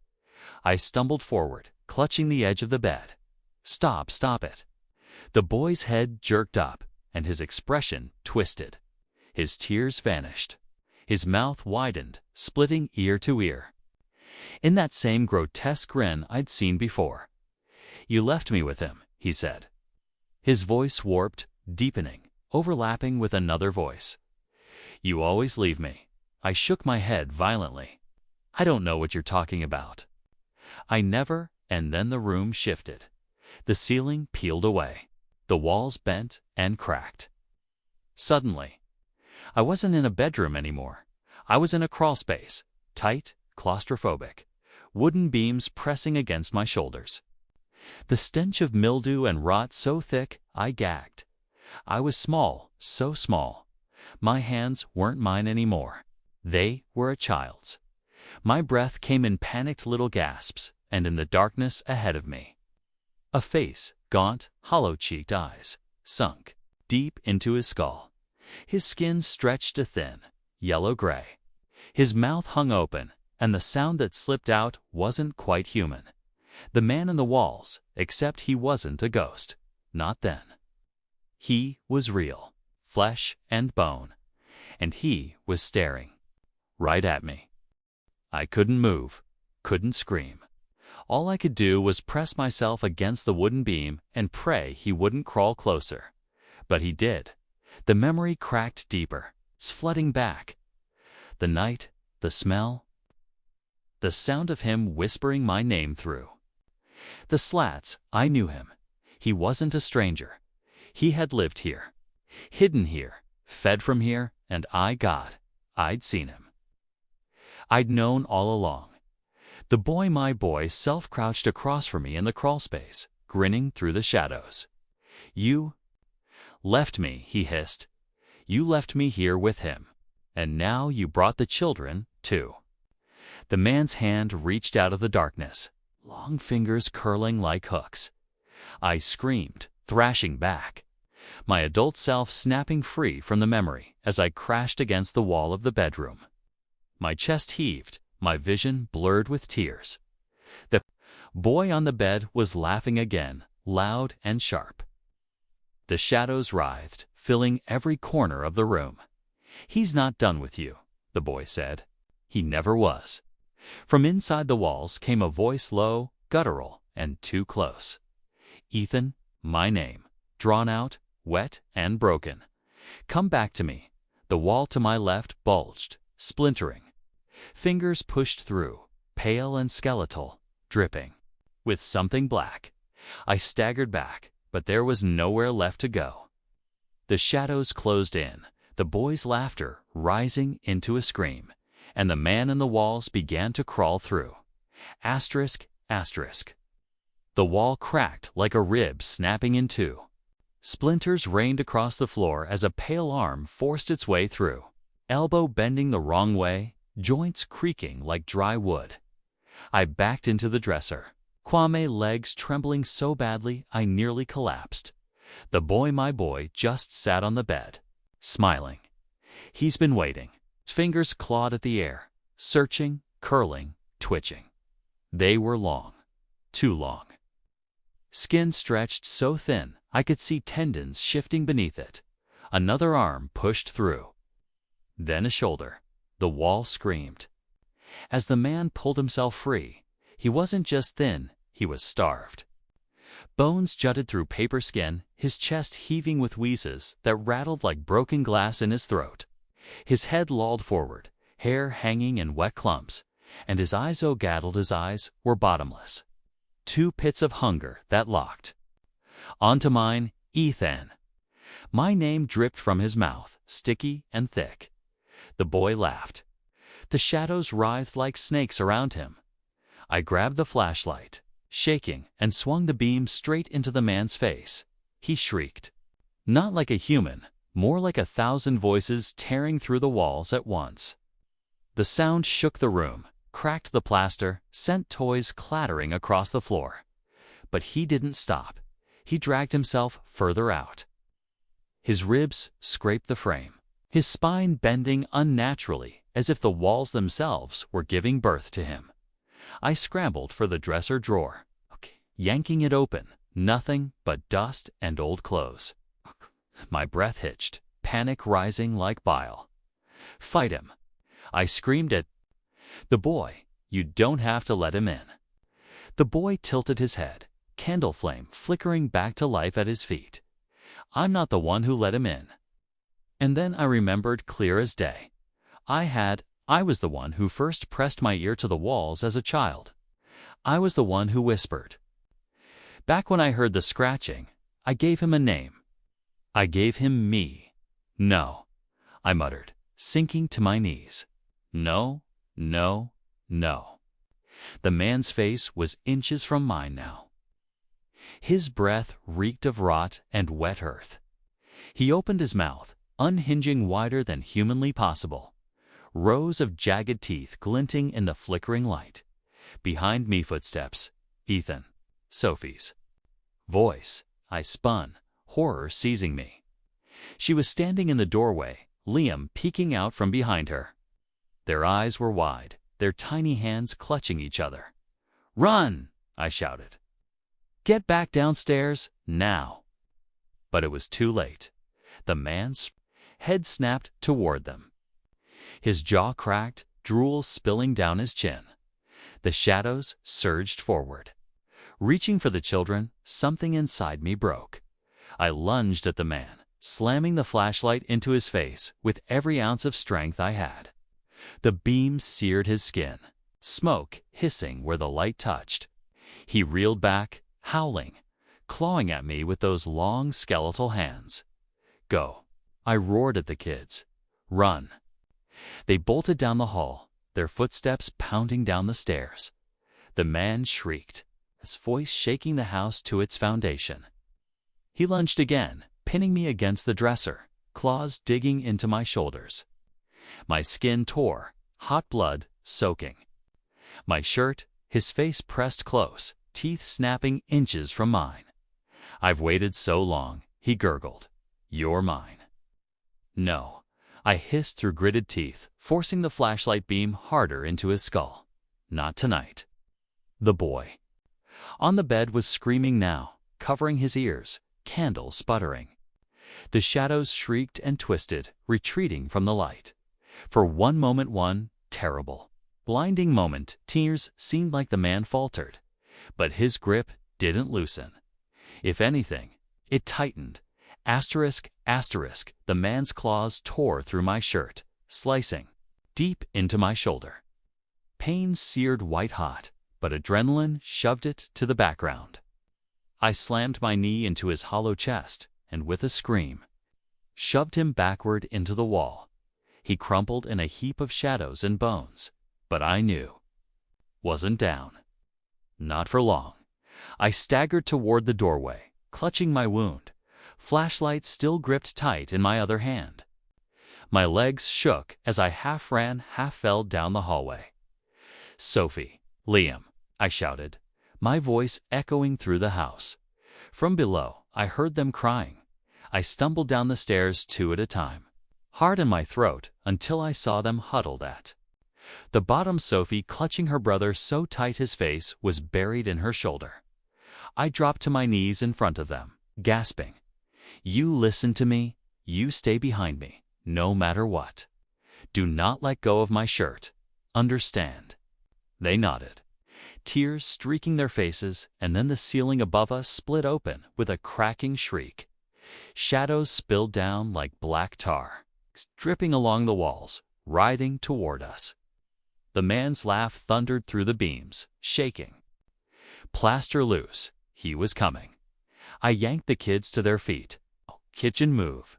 A: I stumbled forward, clutching the edge of the bed. Stop it. The boy's head jerked up, and his expression twisted. His tears vanished. His mouth widened, splitting ear to ear. In that same grotesque grin I'd seen before. "You left me with him," he said. His voice warped, deepening, overlapping with another voice. "You always leave me." I shook my head violently. "I don't know what you're talking about." I never, and then the room shifted. The ceiling peeled away. The walls bent and cracked. Suddenly, I wasn't in a bedroom anymore. I was in a crawlspace, tight, claustrophobic, wooden beams pressing against my shoulders. The stench of mildew and rot so thick, I gagged. I was small, so small. My hands weren't mine anymore. They were a child's. My breath came in panicked little gasps, and in the darkness ahead of me, a face, gaunt, hollow-cheeked eyes, sunk deep into his skull. His skin stretched to thin, yellow-gray. His mouth hung open, and the sound that slipped out wasn't quite human. The man in the walls, except he wasn't a ghost. Not then. He was real, flesh and bone, and he was staring right at me. I couldn't move, couldn't scream. All I could do was press myself against the wooden beam and pray he wouldn't crawl closer. But he did. The memory cracked deeper, flooding back. The night, the smell, the sound of him whispering my name through the slats. I knew him. He wasn't a stranger. He had lived here, hidden here, fed from here, and I'd seen him. I'd known all along. The boy, my boy, self-crouched across from me in the crawlspace, grinning through the shadows. "You left me," he hissed. "You left me here with him. And now you brought the children, too." The man's hand reached out of the darkness, long fingers curling like hooks. I screamed, thrashing back, my adult self snapping free from the memory as I crashed against the wall of the bedroom. My chest heaved, my vision blurred with tears. The boy on the bed was laughing again, loud and sharp. The shadows writhed, filling every corner of the room. "He's not done with you," the boy said. He never was. From inside the walls came a voice, low, guttural, and too close. "Ethan, my name, drawn out, wet and broken. Come back to me." The wall to my left bulged, splintering. Fingers pushed through, pale and skeletal, dripping with something black. I staggered back, but there was nowhere left to go. The shadows closed in, the boy's laughter rising into a scream, and the man in the walls began to crawl through. Asterisk, asterisk. The wall cracked like a rib snapping in two. Splinters rained across the floor as a pale arm forced its way through, elbow bending the wrong way, joints creaking like dry wood. I backed into the dresser, Kwame legs trembling so badly I nearly collapsed. The boy, my boy, just sat on the bed, smiling. He's been waiting. His fingers clawed at the air, searching, curling, twitching. They were long, too long. Skin stretched so thin I could see tendons shifting beneath it. Another arm pushed through. Then a shoulder. The wall screamed. As the man pulled himself free, he wasn't just thin, he was starved. Bones jutted through paper skin, his chest heaving with wheezes that rattled like broken glass in his throat. His head lolled forward, hair hanging in wet clumps, and his eyes, oh gaddled his eyes, were bottomless. Two pits of hunger that locked. Onto mine, Ethan. My name dripped from his mouth, sticky and thick. The boy laughed. The shadows writhed like snakes around him. I grabbed the flashlight, shaking, and swung the beam straight into the man's face. He shrieked. Not like a human, more like 1,000 voices tearing through the walls at once. The sound shook the room, cracked the plaster, sent toys clattering across the floor. But he didn't stop. He dragged himself further out. His ribs scraped the frame, his spine bending unnaturally as if the walls themselves were giving birth to him. I scrambled for the dresser drawer, yanking it open, nothing but dust and old clothes. My breath hitched, panic rising like bile. "Fight him!" I screamed at the boy. "You don't have to let him in." The boy tilted his head, candle flame flickering back to life at his feet. "I'm not the one who let him in." And then I remembered clear as day. I was the one who first pressed my ear to the walls as a child. I was the one who whispered. Back when I heard the scratching, I gave him a name. I gave him me. "No," I muttered, sinking to my knees. "No, no, no." The man's face was inches from mine now. His breath reeked of rot and wet earth. He opened his mouth, unhinging wider than humanly possible. Rows of jagged teeth glinting in the flickering light. Behind me footsteps. Ethan. Sophie's voice. I spun, horror seizing me. She was standing in the doorway, Liam peeking out from behind her. Their eyes were wide, their tiny hands clutching each other. "Run!" I shouted. "Get back downstairs, now!" But it was too late. The man's head snapped toward them. His jaw cracked, drool spilling down his chin. The shadows surged forward. Reaching for the children, something inside me broke. I lunged at the man, slamming the flashlight into his face with every ounce of strength I had. The beam seared his skin, smoke hissing where the light touched. He reeled back, howling, clawing at me with those long skeletal hands. "Go!" I roared at the kids. "Run!" They bolted down the hall, their footsteps pounding down the stairs. The man shrieked, his voice shaking the house to its foundation. He lunged again, pinning me against the dresser, claws digging into my shoulders. My skin tore, hot blood soaking. My shirt, his face pressed close, teeth snapping inches from mine. "I've waited so long," he gurgled. "You're mine." "No," I hissed through gritted teeth, forcing the flashlight beam harder into his skull. "Not tonight." The boy on the bed was screaming now, covering his ears, candle sputtering. The shadows shrieked and twisted, retreating from the light. For one moment, one terrible, blinding moment, tears seemed like the man faltered. But his grip didn't loosen. If anything, it tightened. Asterisk, asterisk, the man's claws tore through my shirt, slicing deep into my shoulder. Pain seared white hot, but adrenaline shoved it to the background. I slammed my knee into his hollow chest, and with a scream, shoved him backward into the wall. He crumpled in a heap of shadows and bones, but I knew. Wasn't down. Not for long. I staggered toward the doorway, clutching my wound, flashlight still gripped tight in my other hand. My legs shook as I half ran, half fell down the hallway. "Sophie, Liam," I shouted, my voice echoing through the house. From below, I heard them crying. I stumbled down the stairs 2 at a time, hard in my throat, until I saw them huddled at the bottom, Sophie clutching her brother so tight his face was buried in her shoulder. I dropped to my knees in front of them, gasping. "You listen to me. You stay behind me, no matter what. Do not let go of my shirt. Understand?" They nodded, tears streaking their faces, and then the ceiling above us split open with a cracking shriek. Shadows spilled down like black tar, dripping along the walls, writhing toward us. The man's laugh thundered through the beams, shaking. Plaster loose. He was coming. I yanked the kids to their feet. "Kitchen, move."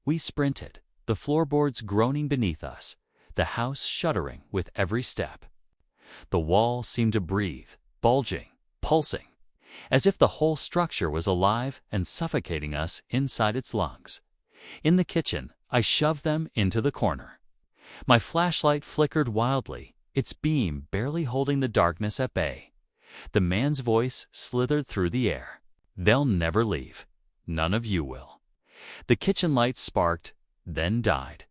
A: We sprinted, the floorboards groaning beneath us, the house shuddering with every step. The wall seemed to breathe, bulging, pulsing, as if the whole structure was alive and suffocating us inside its lungs. In the kitchen, I shoved them into the corner. My flashlight flickered wildly, its beam barely holding the darkness at bay. The man's voice slithered through the air. "They'll never leave. None of you will." The kitchen light sparked, then died.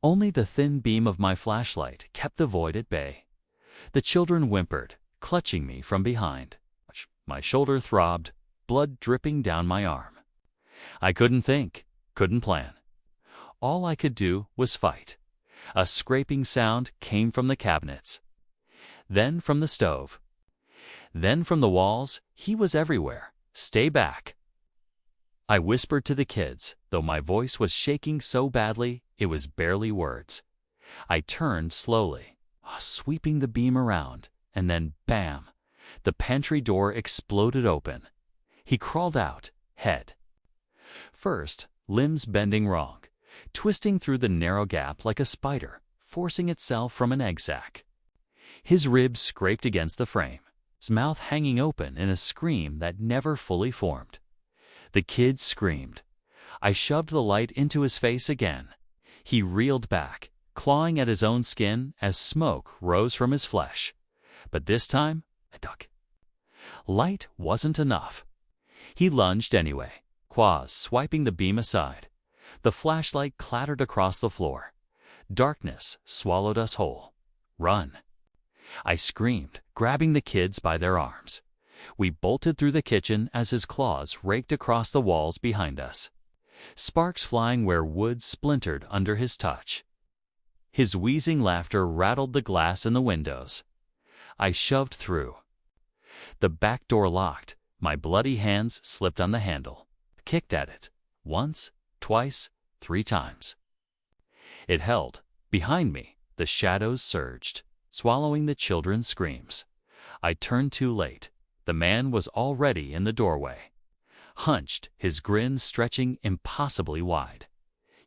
A: Only the thin beam of my flashlight kept the void at bay. The children whimpered, clutching me from behind. My shoulder throbbed, blood dripping down my arm. I couldn't think, couldn't plan. All I could do was fight. A scraping sound came from the cabinets, then from the stove, then from the walls. He was everywhere. "Stay back." I whispered to the kids, though my voice was shaking so badly it was barely words. I turned slowly, sweeping the beam around, and then bam! The pantry door exploded open. He crawled out, head first, limbs bending wrong, twisting through the narrow gap like a spider, forcing itself from an egg sac. His ribs scraped against the frame, his mouth hanging open in a scream that never fully formed. The kids screamed. I shoved the light into his face again. He reeled back, clawing at his own skin as smoke rose from his flesh. But this time, I ducked. Light wasn't enough. He lunged anyway, claws swiping the beam aside. The flashlight clattered across the floor. Darkness swallowed us whole. "Run!" I screamed, grabbing the kids by their arms. We bolted through the kitchen as his claws raked across the walls behind us, sparks flying where wood splintered under his touch. His wheezing laughter rattled the glass in the windows. I shoved through. The back door locked. My bloody hands slipped on the handle, kicked at it, once, twice, 3 times. It held. Behind me, the shadows surged, swallowing the children's screams. I turned too late. The man was already in the doorway, hunched, his grin stretching impossibly wide.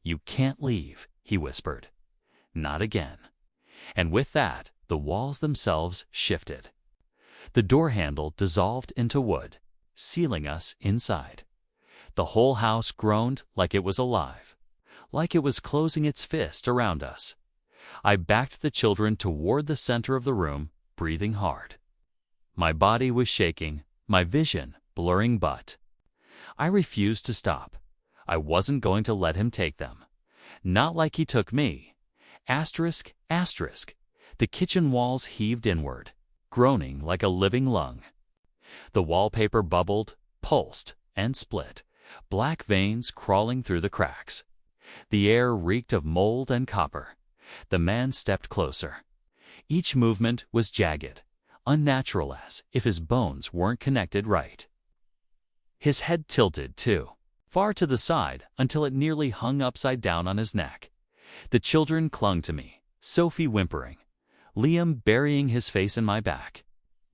A: "You can't leave," he whispered. "Not again." And with that, the walls themselves shifted. The door handle dissolved into wood, sealing us inside. The whole house groaned like it was alive, like it was closing its fist around us. I backed the children toward the center of the room, breathing hard. My body was shaking, my vision blurring, but I refused to stop. I wasn't going to let him take them. Not like he took me. Asterisk, asterisk. The kitchen walls heaved inward, groaning like a living lung. The wallpaper bubbled, pulsed, and split, black veins crawling through the cracks. The air reeked of mold and copper. The man stepped closer. Each movement was jagged, unnatural, as if his bones weren't connected right. His head tilted, too, far to the side until it nearly hung upside down on his neck. The children clung to me, Sophie whimpering, Liam burying his face in my back.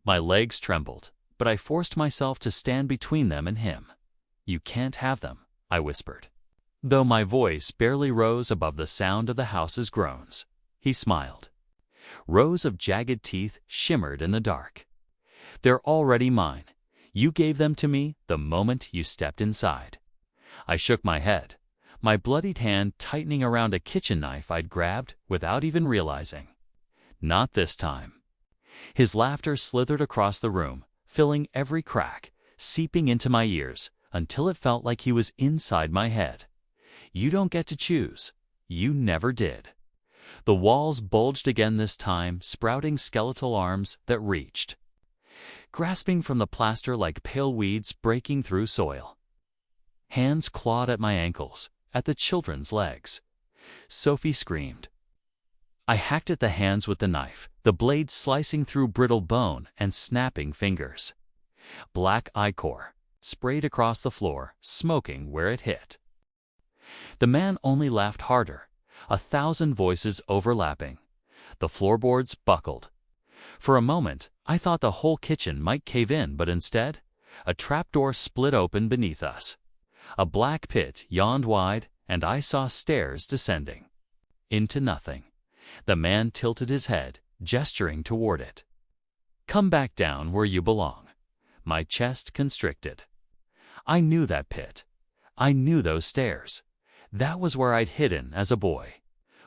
A: My legs trembled, but I forced myself to stand between them and him. "You can't have them," I whispered, though my voice barely rose above the sound of the house's groans. He smiled. Rows of jagged teeth shimmered in the dark. "They're already mine. You gave them to me the moment you stepped inside." I shook my head, my bloodied hand tightening around a kitchen knife I'd grabbed without even realizing. "Not this time." His laughter slithered across the room, filling every crack, seeping into my ears until it felt like he was inside my head. "You don't get to choose. You never did." The walls bulged again, this time sprouting skeletal arms that reached, grasping from the plaster like pale weeds breaking through soil. Hands clawed at my ankles, at the children's legs. Sophie screamed. I hacked at the hands with the knife, the blade slicing through brittle bone and snapping fingers. Black ichor sprayed across the floor, smoking where it hit. The man only laughed harder, 1,000 voices overlapping. The floorboards buckled. For a moment, I thought the whole kitchen might cave in, but instead, a trapdoor split open beneath us. A black pit yawned wide, and I saw stairs descending. Into nothing. The man tilted his head, gesturing toward it. "Come back down where you belong." My chest constricted. I knew that pit. I knew those stairs. That was where I'd hidden as a boy.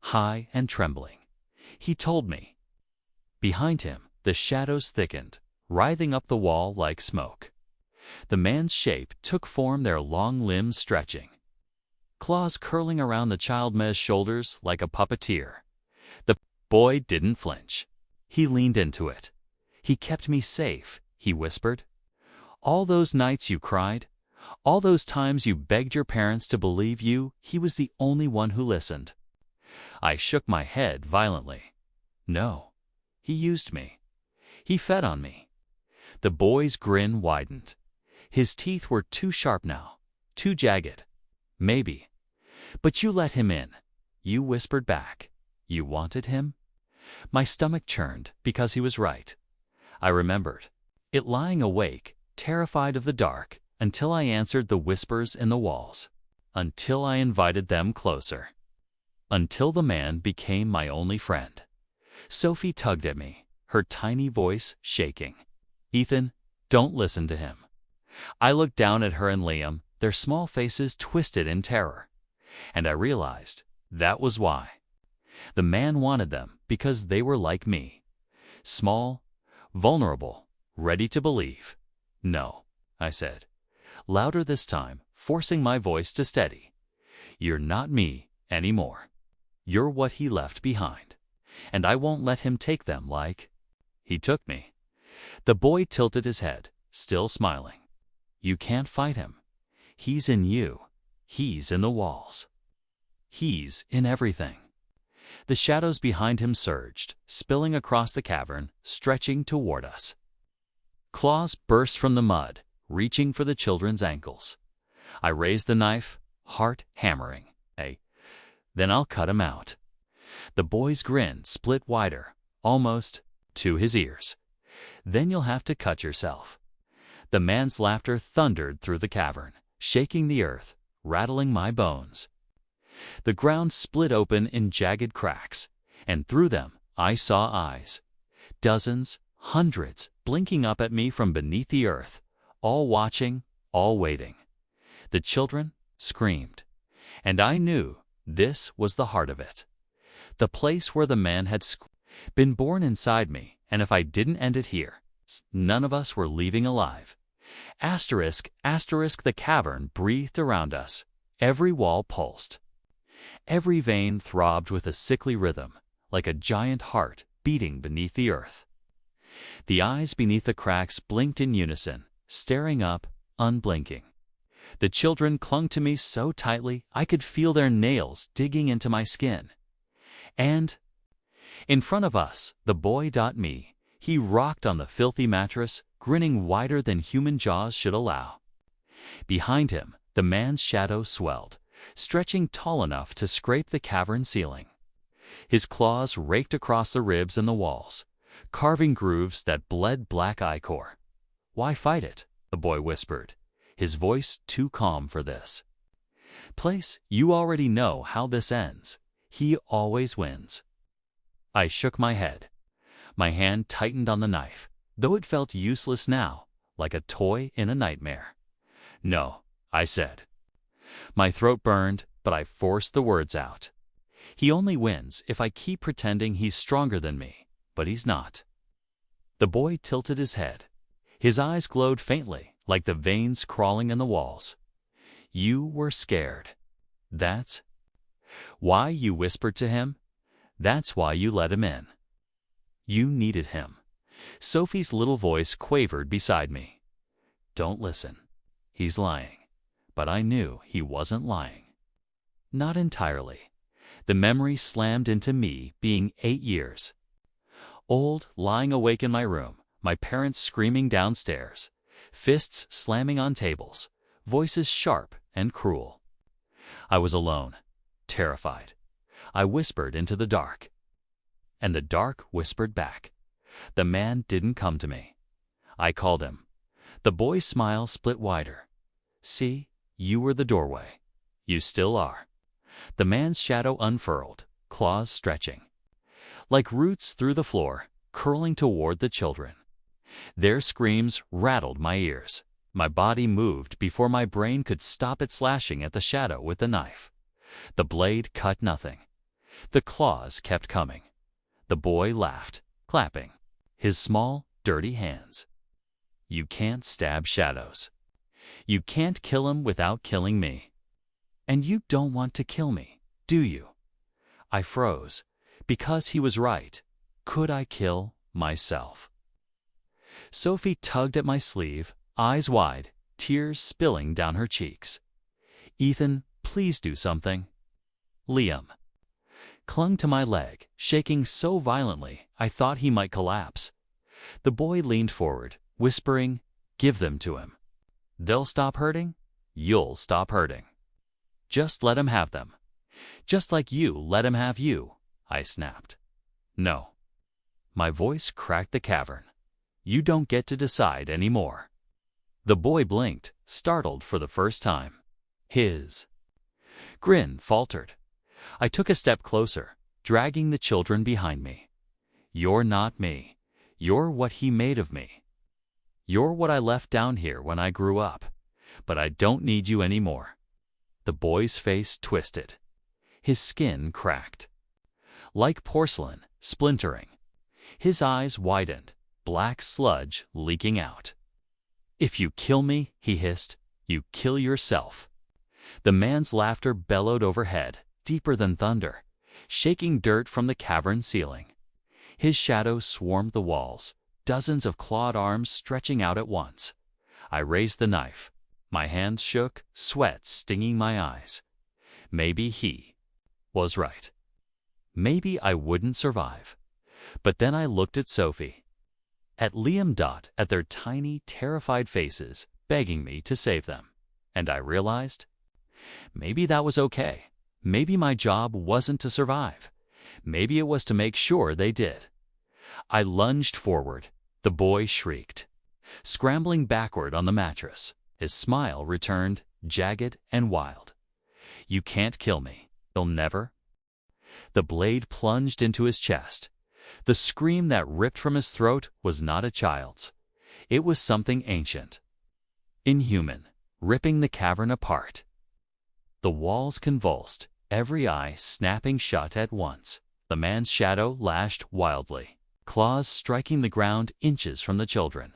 A: high and trembling. He told me. Behind him, the shadows thickened, writhing up the wall like smoke. The man's shape took form, their long limbs stretching, claws curling around the child's shoulders like a puppeteer. The boy didn't flinch. He leaned into it. He kept me safe, he whispered. All those nights you cried, all those times you begged your parents to believe you, he was the only one who listened. I shook my head violently. No, he used me. He fed on me. The boy's grin widened. His teeth were too sharp now, too jagged. Maybe. But you let him in. You whispered back. You wanted him? My stomach churned because he was right. I remembered it lying awake, terrified of the dark, until I answered the whispers in the walls, until I invited them closer, until the man became my only friend. Sophie tugged at me, her tiny voice shaking. Ethan, don't listen to him. I looked down at her and Liam, their small faces twisted in terror. And I realized that was why. The man wanted them because they were like me. Small, vulnerable, ready to believe. No, I said, louder this time, forcing my voice to steady. You're not me anymore. You're what he left behind. And I won't let him take them like he took me. The boy tilted his head, still smiling. You can't fight him. He's in you. He's in the walls. He's in everything. The shadows behind him surged, spilling across the cavern, stretching toward us. Claws burst from the mud, reaching for the children's ankles. I raised the knife, heart hammering. Then I'll cut him out. The boy's grin split wider, almost to his ears. Then you'll have to cut yourself. The man's laughter thundered through the cavern, shaking the earth, rattling my bones. The ground split open in jagged cracks, and through them I saw eyes. Dozens, hundreds, blinking up at me from beneath the earth, all watching, all waiting. The children screamed, and I knew this was the heart of it. The place where the man had been born inside me, and if I didn't end it here, none of us were leaving alive. Asterisk, asterisk, the cavern breathed around us. Every wall pulsed. Every vein throbbed with a sickly rhythm, like a giant heart beating beneath the earth. The eyes beneath the cracks blinked in unison, staring up, unblinking. The children clung to me so tightly I could feel their nails digging into my skin. And in front of us, the boy .me, he rocked on the filthy mattress, grinning wider than human jaws should allow. Behind him, the man's shadow swelled, stretching tall enough to scrape the cavern ceiling. His claws raked across the ribs and the walls, carving grooves that bled black ichor. Why fight it? The boy whispered, his voice too calm for this. Place, you already know how this ends. He always wins. I shook my head. My hand tightened on the knife, though it felt useless now, like a toy in a nightmare. No, I said. My throat burned, but I forced the words out. He only wins if I keep pretending he's stronger than me, but he's not. The boy tilted his head. His eyes glowed faintly, like the veins crawling in the walls. You were scared. That's why you whispered to him. That's why you let him in. You needed him. Sophie's little voice quavered beside me. Don't listen. He's lying. But I knew he wasn't lying. Not entirely. The memory slammed into me, being 8 years old, lying awake in my room, my parents screaming downstairs, fists slamming on tables, voices sharp and cruel. I was alone, terrified. I whispered into the dark. And the dark whispered back. The man didn't come to me. I called him. The boy's smile split wider. See, you were the doorway. You still are. The man's shadow unfurled, claws stretching, like roots through the floor, curling toward the children. Their screams rattled my ears. My body moved before my brain could stop it slashing at the shadow with the knife. The blade cut nothing. The claws kept coming. The boy laughed, clapping his small, dirty hands. You can't stab shadows. You can't kill him without killing me. And you don't want to kill me, do you? I froze, because he was right. Could I kill myself? Sophie tugged at my sleeve, eyes wide, tears spilling down her cheeks. Ethan, please do something. Liam clung to my leg, shaking so violently I thought he might collapse. The boy leaned forward, whispering, "Give them to him. They'll stop hurting. You'll stop hurting. Just let him have them. Just like you let him have you," I snapped. "No." My voice cracked the cavern. "You don't get to decide anymore." The boy blinked, startled for the first time. His grin faltered. I took a step closer, dragging the children behind me. "You're not me. You're what he made of me. You're what I left down here when I grew up. But I don't need you anymore." The boy's face twisted. His skin cracked. Like porcelain, splintering. His eyes widened, black sludge leaking out. "If you kill me," he hissed, "you kill yourself." The man's laughter bellowed overhead, deeper than thunder, shaking dirt from the cavern ceiling. His shadow swarmed the walls, dozens of clawed arms stretching out at once. I raised the knife. My hands shook, sweat stinging my eyes. Maybe he was right. Maybe I wouldn't survive. But then I looked at Sophie, at Liam, at their tiny, terrified faces, begging me to save them. And I realized, maybe that was okay. Maybe my job wasn't to survive. Maybe it was to make sure they did. I lunged forward. The boy shrieked, scrambling backward on the mattress. His smile returned, jagged and wild. "You can't kill me. You'll never." The blade plunged into his chest. The scream that ripped from his throat was not a child's. It was something ancient, inhuman, ripping the cavern apart. The walls convulsed, every eye snapping shut at once. The man's shadow lashed wildly, claws striking the ground inches from the children.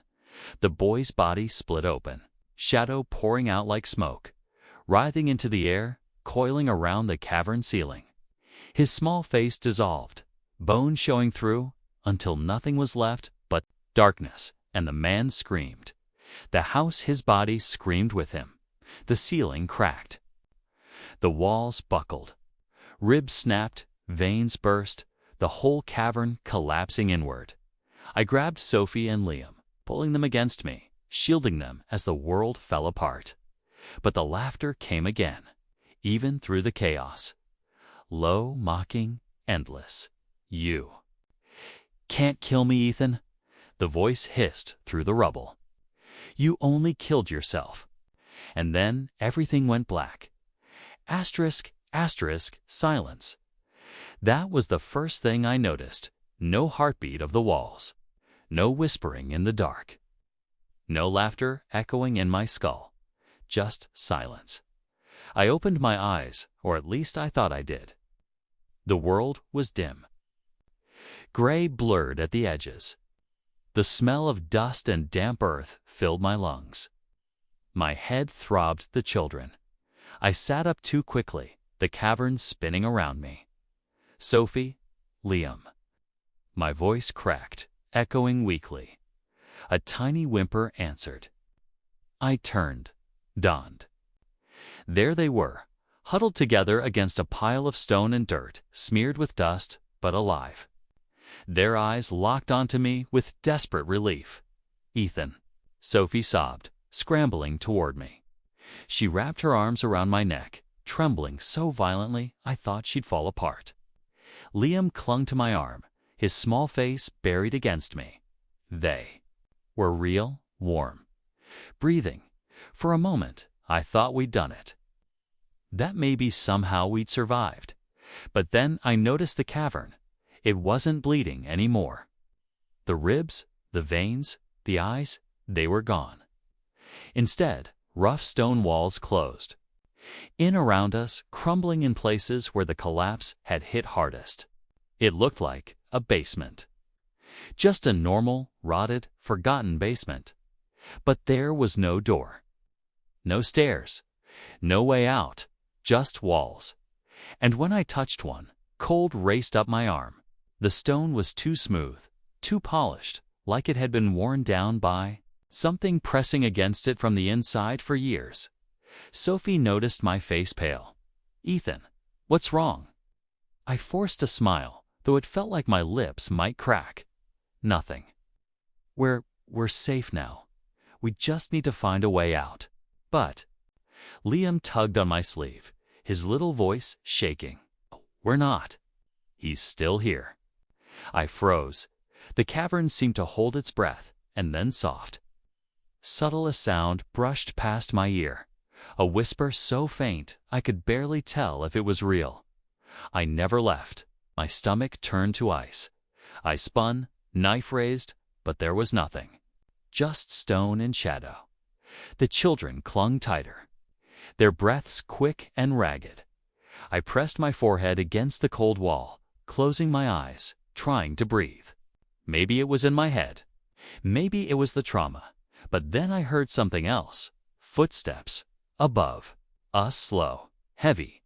A: The boy's body split open, shadow pouring out like smoke, writhing into the air, coiling around the cavern ceiling. His small face dissolved, bone showing through, until nothing was left but darkness, and the man screamed. The house his body screamed with him. The ceiling cracked. The walls buckled. Ribs snapped, veins burst, the whole cavern collapsing inward. I grabbed Sophie and Liam, pulling them against me, shielding them as the world fell apart. But the laughter came again, even through the chaos. Low, mocking, endless. "You can't kill me, Ethan," the voice hissed through the rubble. "You only killed yourself." And then everything went black. Asterisk, asterisk, silence. That was the first thing I noticed. No heartbeat of the walls. No whispering in the dark. No laughter echoing in my skull. Just silence. I opened my eyes, or at least I thought I did. The world was dim. Gray blurred at the edges. The smell of dust and damp earth filled my lungs. My head throbbed the children. I sat up too quickly, the cavern spinning around me. "Sophie, Liam." My voice cracked, echoing weakly. A tiny whimper answered. I turned, dawned. There they were, huddled together against a pile of stone and dirt, smeared with dust, but alive. Their eyes locked onto me with desperate relief. "Ethan," Sophie sobbed, scrambling toward me. She wrapped her arms around my neck, trembling so violently I thought she'd fall apart. Liam clung to my arm, his small face buried against me. They were real, warm, breathing. For a moment, I thought we'd done it. That maybe somehow we'd survived. But then I noticed the cavern. It wasn't bleeding anymore. The ribs, the veins, the eyes, they were gone. Instead, rough stone walls closed. In around us, crumbling in places where the collapse had hit hardest. It looked like a basement. Just a normal, rotted, forgotten basement. But there was no door. No stairs. No way out. Just walls. And when I touched one, cold raced up my arm. The stone was too smooth, too polished, like it had been worn down by something pressing against it from the inside for years. Sophie noticed my face pale. "Ethan, what's wrong?" I forced a smile, though it felt like my lips might crack. "Nothing. We're safe now. We just need to find a way out." But Liam tugged on my sleeve, his little voice shaking. "We're not. He's still here." I froze. The cavern seemed to hold its breath, and then soft. Subtle a sound brushed past my ear, a whisper so faint I could barely tell if it was real. I never left. My stomach turned to ice. I spun, knife raised, but there was nothing. Just stone and shadow. The children clung tighter, their breaths quick and ragged. I pressed my forehead against the cold wall, closing my eyes, trying to breathe. Maybe it was in my head. Maybe it was the trauma. But then I heard something else. Footsteps. Above. Us, slow. Heavy.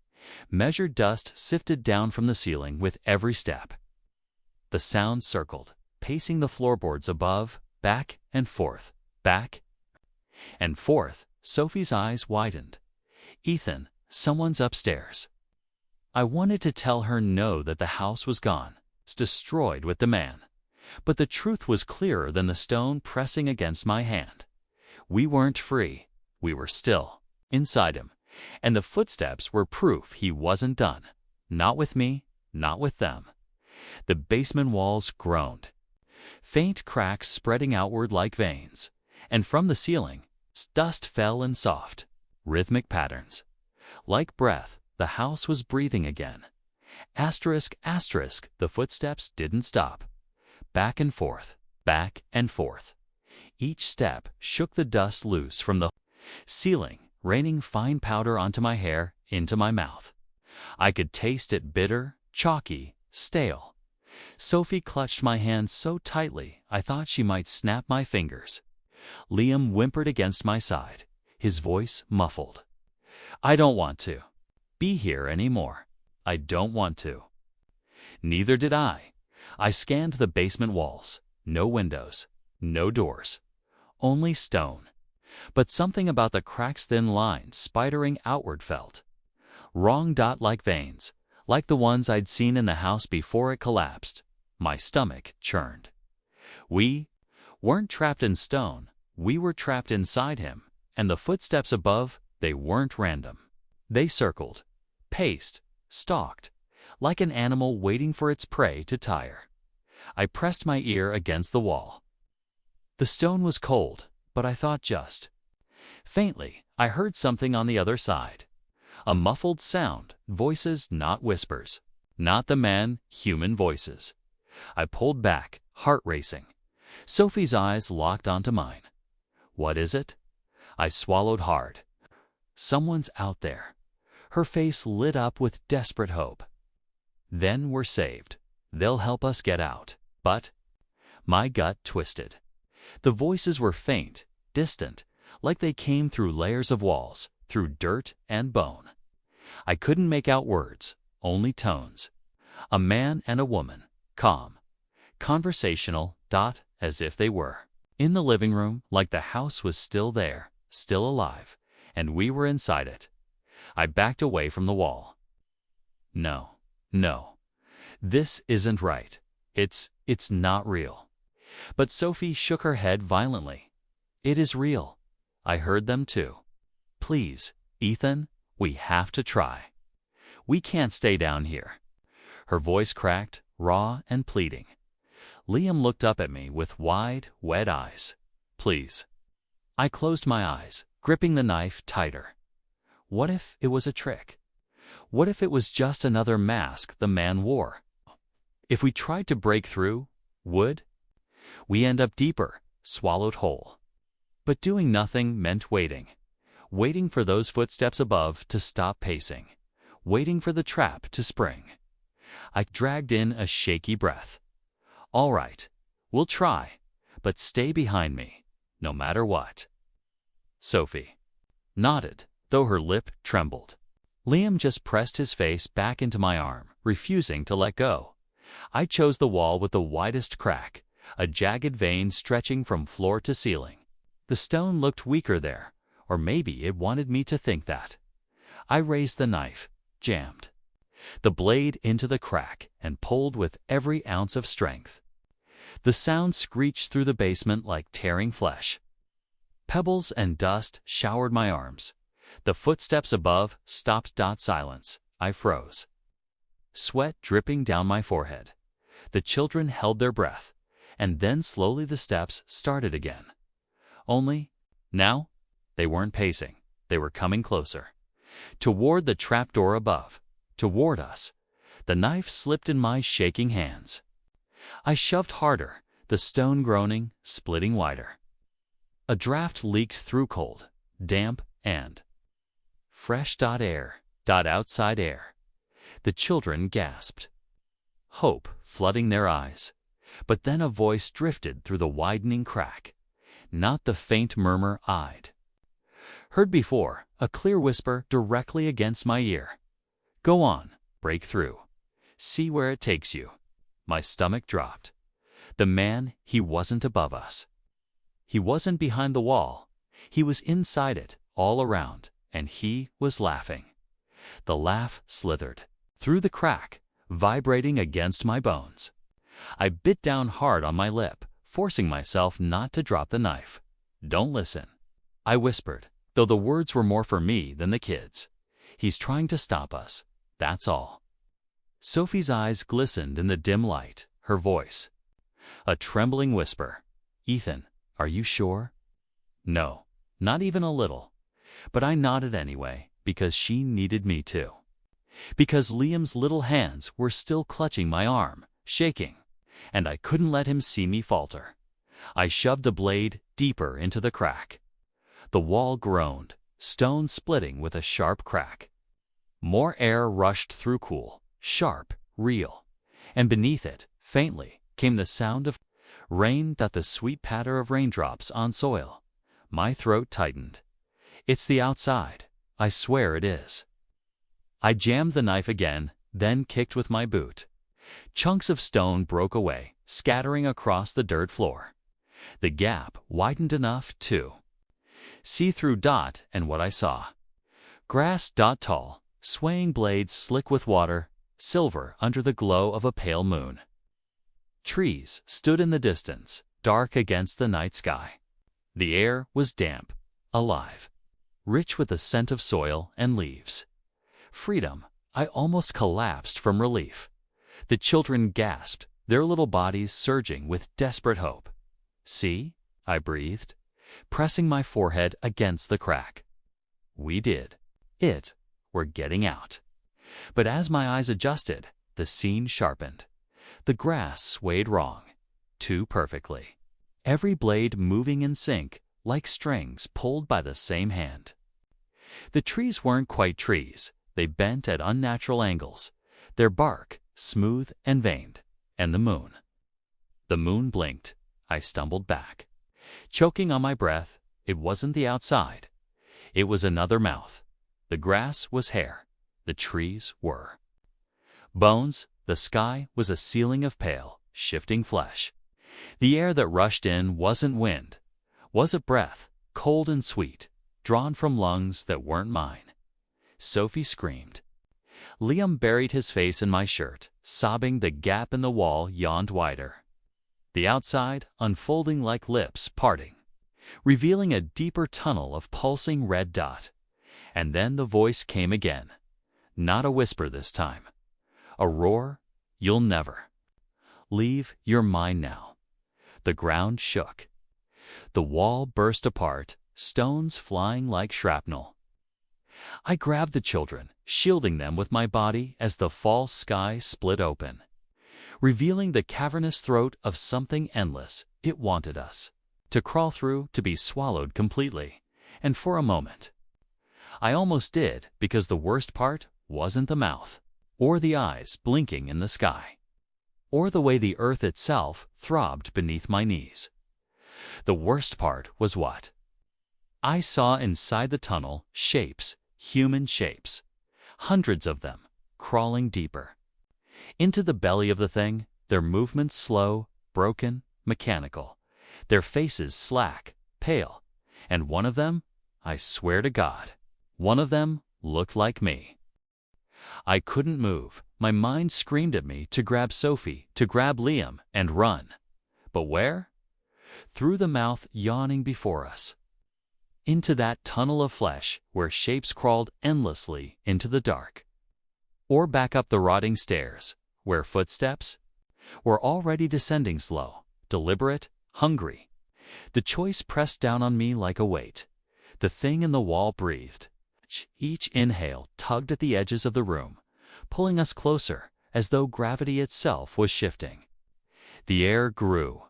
A: Measured dust sifted down from the ceiling with every step. The sound circled, pacing the floorboards above, back and forth, back and forth. Sophie's eyes widened. "Ethan, someone's upstairs." I wanted to tell her no, that the house was gone, destroyed with the man. But the truth was clearer than the stone pressing against my hand. We weren't free. We were still inside him, and the footsteps were proof he wasn't done. Not with me, not with them. The basement walls groaned, faint cracks spreading outward like veins, and from the ceiling, dust fell in soft, rhythmic patterns. Like breath, the house was breathing again. Asterisk, asterisk, the footsteps didn't stop. Back and forth, back and forth. Each step shook the dust loose from the ceiling, raining fine powder onto my hair, into my mouth. I could taste it bitter, chalky, stale. Sophie clutched my hand so tightly I thought she might snap my fingers. Liam whimpered against my side, his voice muffled. "I don't want to be here anymore. I don't want to." Neither did I. I scanned the basement walls. No windows, no doors, only stone. But something about the crack's thin lines spidering outward felt wrong, like veins, like the ones I'd seen in the house before it collapsed. My stomach churned. We weren't trapped in stone. We were trapped inside him, and the footsteps above, they weren't random. They circled, paced, stalked, like an animal waiting for its prey to tire. I pressed my ear against the wall. The stone was cold, but I thought just. Faintly, I heard something on the other side. A muffled sound, voices, not whispers. Not the man, human voices. I pulled back, heart racing. Sophie's eyes locked onto mine. "What is it?" I swallowed hard. "Someone's out there." Her face lit up with desperate hope. "Then we're saved. They'll help us get out." But my gut twisted. The voices were faint, distant, like they came through layers of walls, through dirt and bone. I couldn't make out words, only tones. A man and a woman, calm, conversational, as if they were in the living room, like the house was still there, still alive, and we were inside it. I backed away from the wall. No, this isn't right. It's not real." But Sophie shook her head violently. "It is real. I heard them too. Please, Ethan, we have to try. We can't stay down here." Her voice cracked, raw and pleading. Liam looked up at me with wide, wet eyes. "Please." I closed my eyes, gripping the knife tighter. What if it was a trick? What if it was just another mask the man wore? If we tried to break through, would we end up deeper, swallowed whole? But doing nothing meant waiting. waiting for those footsteps above to stop pacing, waiting for the trap to spring. I dragged in a shaky breath. All right, we'll try, but stay behind me, no matter what. Sophie nodded, though her lip trembled. Liam just pressed his face back into my arm, refusing to let go. I chose the wall with the widest crack, a jagged vein stretching from floor to ceiling. The stone looked weaker there, or maybe it wanted me to think that. I raised the knife, jammed the blade into the crack, and pulled with every ounce of strength. The sound screeched through the basement like tearing flesh. Pebbles and dust showered my arms. The footsteps above stopped. Silence. I froze. Sweat dripping down my forehead. The children held their breath, and then slowly the steps started again. Only, now, they weren't pacing. They were coming closer. Toward the trapdoor above. Toward us. The knife slipped in my shaking hands. I shoved harder, the stone groaning, splitting wider. A draft leaked through, cold, damp, and fresh. Air. Outside air. The children gasped, hope flooding their eyes. But then a voice drifted through the widening crack. Not the faint murmur I'd heard before, a clear whisper directly against my ear. Go on, break through. See where it takes you. My stomach dropped. The man, he wasn't above us. He wasn't behind the wall. He was inside it, all around, and he was laughing. The laugh slithered through the crack, vibrating against my bones. I bit down hard on my lip, forcing myself not to drop the knife. Don't listen, I whispered, though the words were more for me than the kids. He's trying to stop us, that's all. Sophie's eyes glistened in the dim light, her voice a trembling whisper. Ethan, are you sure? No, not even a little. But I nodded anyway, because she needed me to. Because Liam's little hands were still clutching my arm, shaking, and I couldn't let him see me falter. I shoved a blade deeper into the crack. The wall groaned, stone splitting with a sharp crack. More air rushed through, cool, sharp, real, and beneath it, faintly, came the sound of rain, the sweet patter of raindrops on soil. My throat tightened. It's the outside. I swear it is. I jammed the knife again, then kicked with my boot. Chunks of stone broke away, scattering across the dirt floor. The gap widened enough to see through. And what I saw. Grass. Tall, swaying blades slick with water, silver under the glow of a pale moon. Trees stood in the distance, dark against the night sky. The air was damp, alive, rich with the scent of soil and leaves. Freedom. I almost collapsed from relief. The children gasped, their little bodies surging with desperate hope. See? I breathed, pressing my forehead against the crack. We did. We're getting out. But as my eyes adjusted, the scene sharpened. The grass swayed wrong, too perfectly. Every blade moving in sync, like strings pulled by the same hand. The trees weren't quite trees. They bent at unnatural angles, their bark smooth and veined. And the moon. The moon blinked. I stumbled back, choking on my breath. It wasn't the outside. It was another mouth. The grass was hair. The trees were bones. The sky was a ceiling of pale, shifting flesh. The air that rushed in wasn't wind. Was it breath, cold and sweet, drawn from lungs that weren't mine? Sophie screamed. Liam buried his face in my shirt, sobbing. The gap in the wall yawned wider. The outside unfolding like lips parting, revealing a deeper tunnel of pulsing red. And then the voice came again. Not a whisper this time. A roar. You'll never leave. You're mine now. The ground shook. The wall burst apart, stones flying like shrapnel. I grabbed the children, shielding them with my body as the false sky split open, revealing the cavernous throat of something endless. It wanted us to crawl through, to be swallowed completely. And for a moment, I almost did, because the worst part wasn't the mouth, or the eyes blinking in the sky, or the way the earth itself throbbed beneath my knees. The worst part was what? I saw inside the tunnel shapes, human shapes, hundreds of them, crawling deeper into the belly of the thing, their movements slow, broken, mechanical, their faces slack, pale, and one of them, I swear to God, one of them looked like me. I couldn't move. My mind screamed at me to grab Sophie, to grab Liam, and run. But where? Through the mouth yawning before us, into that tunnel of flesh where shapes crawled endlessly into the dark. Or back up the rotting stairs, where footsteps were already descending slow, deliberate, hungry. The choice pressed down on me like a weight. The thing in the wall breathed. Each inhale tugged at the edges of the room, pulling us closer, as though gravity itself was shifting. The air grew.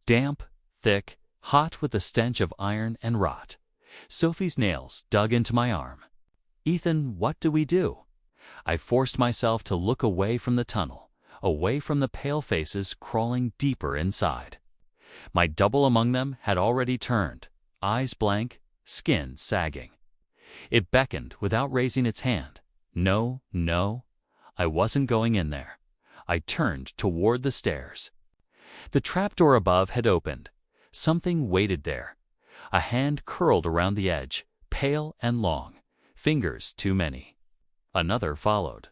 A: Damp, thick, hot with the stench of iron and rot. Sophie's nails dug into my arm. Ethan, what do we do? I forced myself to look away from the tunnel, away from the pale faces crawling deeper inside. My double among them had already turned, eyes blank, skin sagging. It beckoned without raising its hand. No, no, I wasn't going in there. I turned toward the stairs. The trapdoor above had opened. Something waited there. A hand curled around the edge, pale and long, fingers too many. Another followed.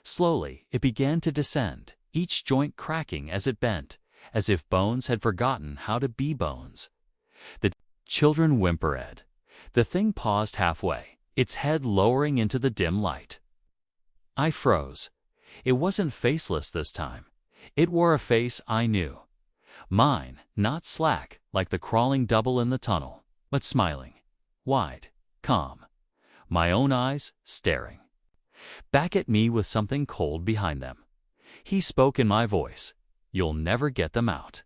A: Slowly, it began to descend, each joint cracking as it bent, as if bones had forgotten how to be bones. The children whimpered. The thing paused halfway, its head lowering into the dim light. I froze. It wasn't faceless this time. It wore a face I knew. Mine, not slack like the crawling double in the tunnel, but smiling, wide, calm. My own eyes staring back at me with something cold behind them. He spoke in my voice. You'll never get them out.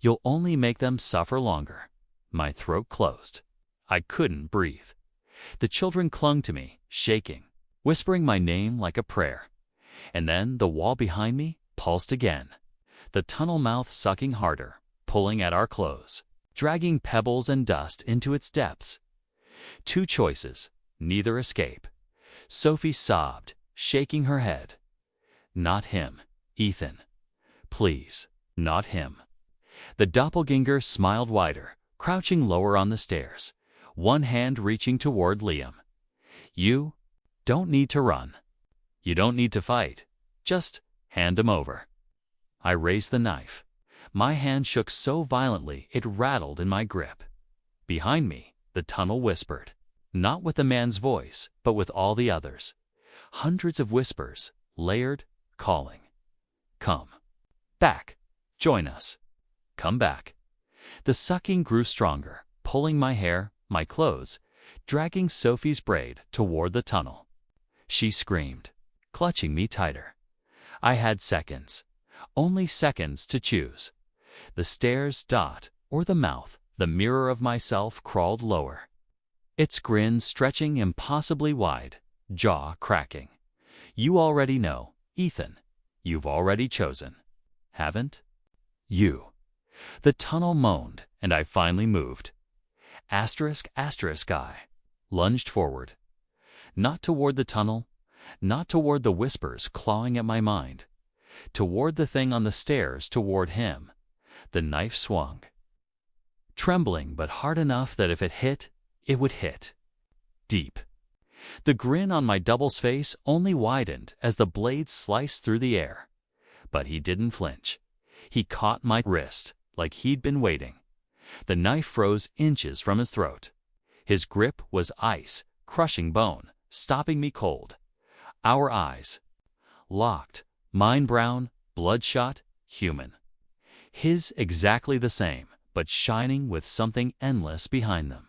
A: You'll only make them suffer longer. My throat closed. I couldn't breathe. The children clung to me, shaking, whispering my name like a prayer. And then the wall behind me pulsed again, the tunnel mouth sucking harder, pulling at our clothes, dragging pebbles and dust into its depths. Two choices, neither escape. Sophie sobbed, shaking her head. Not him, Ethan. Please, not him. The doppelganger smiled wider, crouching lower on the stairs, one hand reaching toward Liam. You don't need to run. You don't need to fight. Just hand him over. I raised the knife. My hand shook so violently it rattled in my grip. Behind me, the tunnel whispered, not with the man's voice, but with all the others. Hundreds of whispers, layered, calling. Come back. Join us. Come back. The sucking grew stronger, pulling my hair, my clothes, dragging Sophie's braid toward the tunnel. She screamed, clutching me tighter. I had seconds, only seconds to choose. The stairs dot, or the mouth, the mirror of myself crawled lower. Its grin stretching impossibly wide, jaw cracking. You already know, Ethan. You've already chosen. Haven't you? The tunnel moaned, and I finally moved. Asterisk, asterisk, I lunged forward. Not toward the tunnel, not toward the whispers clawing at my mind. Toward the thing on the stairs, toward him. The knife swung. Trembling, but hard enough that if it hit, it would hit. Deep. The grin on my double's face only widened as the blade sliced through the air. But he didn't flinch. He caught my wrist, like he'd been waiting. The knife froze inches from his throat. His grip was ice, crushing bone, stopping me cold. Our eyes locked, mine brown, bloodshot, human. His exactly the same, but shining with something endless behind them.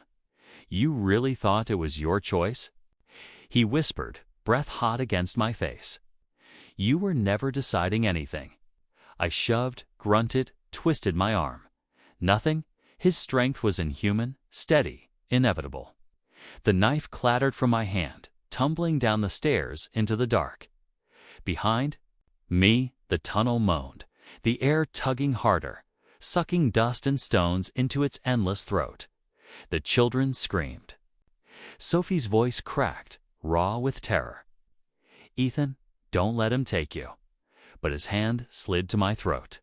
A: You really thought it was your choice? He whispered, breath hot against my face. You were never deciding anything. I shoved, grunted, twisted my arm. Nothing. His strength was inhuman, steady, inevitable. The knife clattered from my hand, tumbling down the stairs into the dark. Behind me, the tunnel moaned, the air tugging harder, sucking dust and stones into its endless throat. The children screamed. Sophie's voice cracked, raw with terror. "Ethan, don't let him take you." But his hand slid to my throat.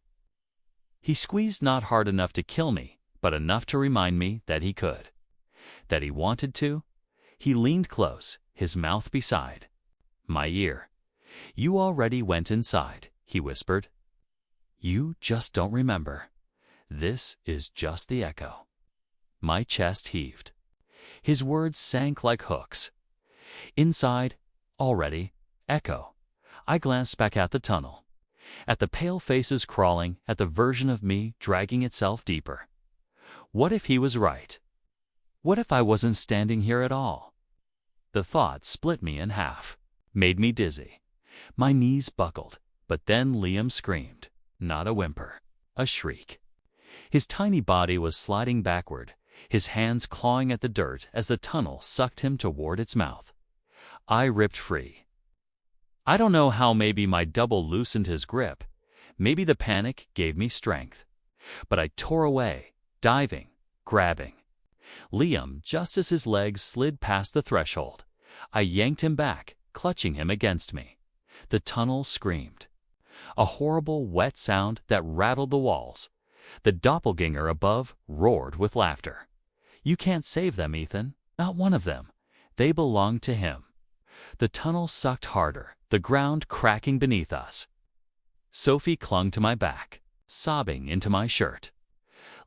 A: He squeezed not hard enough to kill me, but enough to remind me that he could. That he wanted to. He leaned close, his mouth beside my ear. "You already went inside," he whispered. "You just don't remember. This is just the echo." My chest heaved. His words sank like hooks. Inside, already, echo. I glanced back at the tunnel, at the pale faces crawling, at the version of me dragging itself deeper. What if he was right? What if I wasn't standing here at all? The thought split me in half, made me dizzy. My knees buckled, but then Liam screamed, not a whimper, a shriek. His tiny body was sliding backward, his hands clawing at the dirt as the tunnel sucked him toward its mouth. I ripped free. I don't know how, maybe my double loosened his grip, maybe the panic gave me strength. But I tore away, diving, grabbing. Liam, just as his legs slid past the threshold, I yanked him back, clutching him against me. The tunnel screamed. A horrible, wet sound that rattled the walls. The doppelganger above roared with laughter. "You can't save them, Ethan. Not one of them. They belong to him." The tunnel sucked harder, the ground cracking beneath us. Sophie clung to my back, sobbing into my shirt.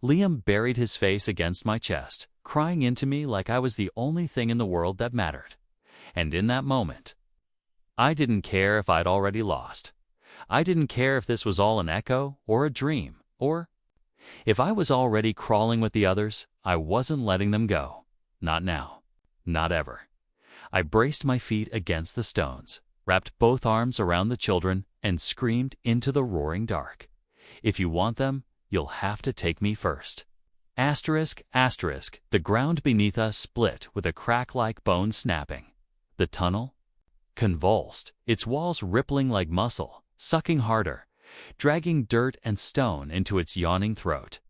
A: Liam buried his face against my chest, crying into me like I was the only thing in the world that mattered. And in that moment, I didn't care if I'd already lost. I didn't care if this was all an echo or a dream, or if I was already crawling with the others. I wasn't letting them go. Not now. Not ever. I braced my feet against the stones, wrapped both arms around the children, and screamed into the roaring dark. "If you want them, you'll have to take me first." Asterisk, asterisk, the ground beneath us split with a crack like bone snapping. The tunnel convulsed, its walls rippling like muscle, sucking harder, dragging dirt and stone into its yawning throat.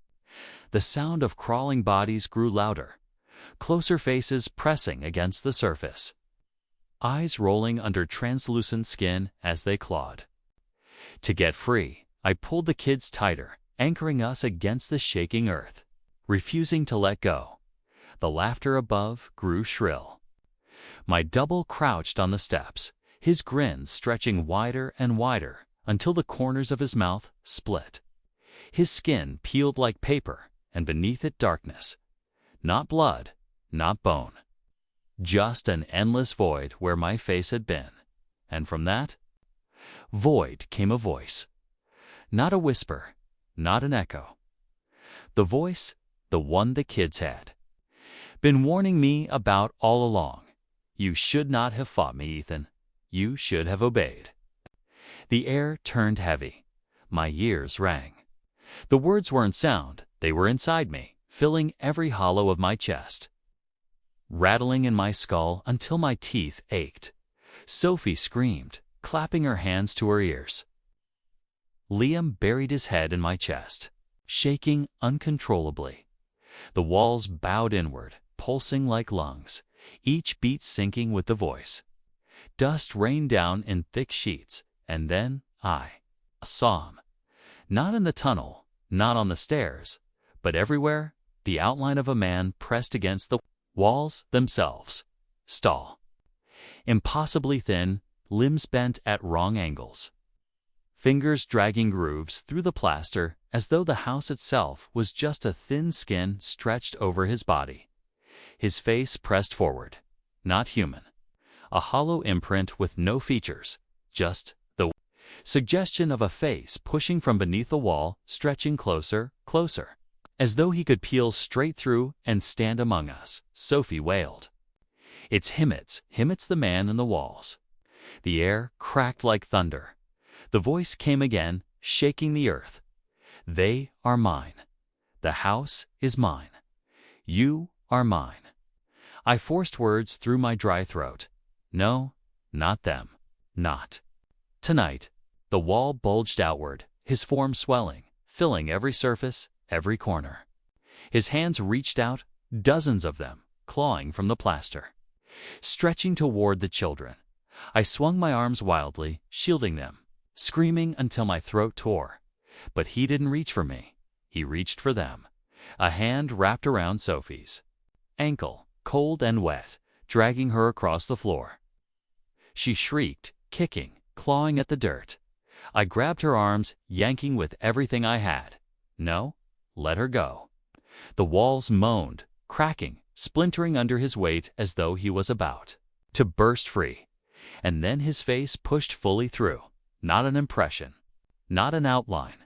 A: The sound of crawling bodies grew louder, closer faces pressing against the surface, eyes rolling under translucent skin as they clawed. To get free, I pulled the kids tighter, anchoring us against the shaking earth, refusing to let go. The laughter above grew shrill. My double crouched on the steps, his grin stretching wider and wider until the corners of his mouth split. His skin peeled like paper, and beneath it darkness. Not blood, not bone. Just an endless void where my face had been. And from that void came a voice. Not a whisper, not an echo. The voice, the one the kids had been warning me about all along. "You should not have fought me, Ethan. You should have obeyed." The air turned heavy. My ears rang. The words weren't sound, they were inside me, filling every hollow of my chest, rattling in my skull until my teeth ached. Sophie screamed, clapping her hands to her ears. Liam buried his head in my chest, shaking uncontrollably. The walls bowed inward, pulsing like lungs, each beat syncing with the voice. Dust rained down in thick sheets, and then I saw him. Not in the tunnel, not on the stairs, but everywhere, the outline of a man pressed against the walls themselves. Tall, impossibly thin, limbs bent at wrong angles, fingers dragging grooves through the plaster as though the house itself was just a thin skin stretched over his body. His face pressed forward, not human, a hollow imprint with no features, just the suggestion of a face pushing from beneath the wall, stretching closer, closer, as though he could peel straight through and stand among us. Sophie wailed. "It's Himmets the man in the walls." The air cracked like thunder. The voice came again, shaking the earth. "They are mine. The house is mine. You are mine. I forced words through my dry throat. No, not them. Not tonight. The wall bulged outward, his form swelling, filling every surface, every corner. His hands reached out, dozens of them, clawing from the plaster, stretching toward the children. I swung my arms wildly, shielding them, screaming until my throat tore. But he didn't reach for me. He reached for them. A hand wrapped around Sophie's ankle, cold and wet, dragging her across the floor. She shrieked, kicking, clawing at the dirt. I grabbed her arms, yanking with everything I had. No, let her go. The walls moaned, cracking, splintering under his weight as though he was about to burst free. And then his face pushed fully through. Not an impression, not an outline.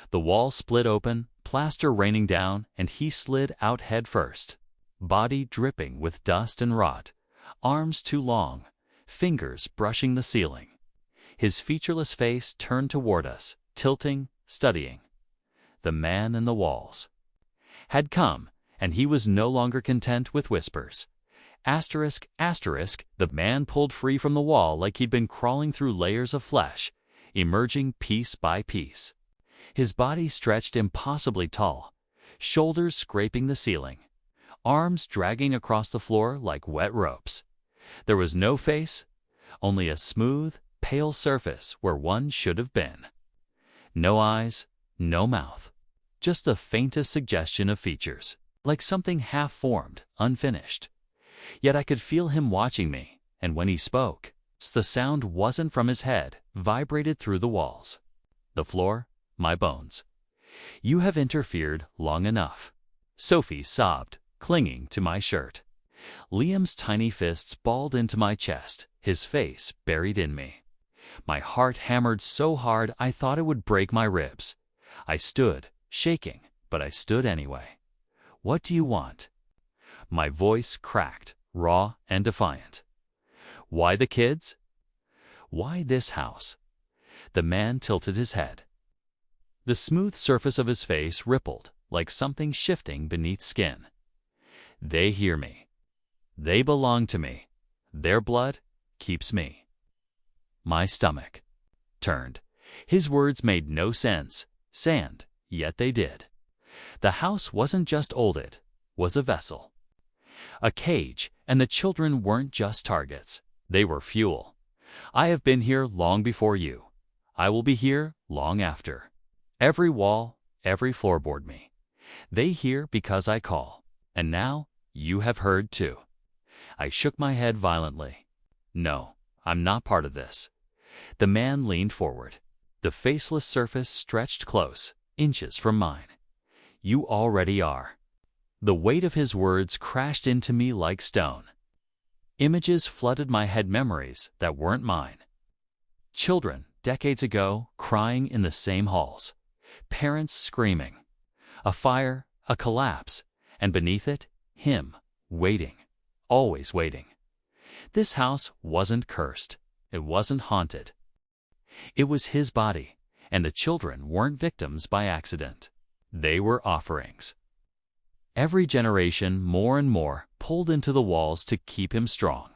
A: The wall split open, plaster raining down, and he slid out head first. Body dripping with dust and rot, arms too long, fingers brushing the ceiling. His featureless face turned toward us, tilting, studying. The man in the walls had come, and he was no longer content with whispers. Asterisk, asterisk, the man pulled free from the wall like he'd been crawling through layers of flesh, emerging piece by piece. His body stretched impossibly tall, shoulders scraping the ceiling, arms dragging across the floor like wet ropes. There was no face, only a smooth, pale surface where one should have been. No eyes, no mouth, just the faintest suggestion of features, like something half-formed, unfinished. Yet I could feel him watching me, and when he spoke, the sound wasn't from his head, vibrated through the walls. The floor, my bones. You have interfered long enough. Sophie sobbed, clinging to my shirt. Liam's tiny fists balled into my chest, his face buried in me. My heart hammered so hard I thought it would break my ribs. I stood, shaking, but I stood anyway. What do you want? My voice cracked, raw and defiant. Why the kids? Why this house? The man tilted his head. The smooth surface of his face rippled, like something shifting beneath skin. They hear me. They belong to me. Their blood keeps me. My stomach turned. His words made no sense, sand, yet they did. The house wasn't just old, it was a vessel. A cage, and the children weren't just targets. They were fuel. I have been here long before you. I will be here long after. Every wall, every floorboard me. They hear because I call. And now you have heard too. I shook my head violently. No, I'm not part of this. The man leaned forward. The faceless surface stretched close, inches from mine. You already are. The weight of his words crashed into me like stone. Images flooded my head, memories that weren't mine. Children, decades ago, crying in the same halls. Parents screaming. A fire, a collapse, and beneath it, him, waiting, always waiting. This house wasn't cursed. It wasn't haunted. It was his body, and the children weren't victims by accident. They were offerings. Every generation, more and more, pulled into the walls to keep him strong.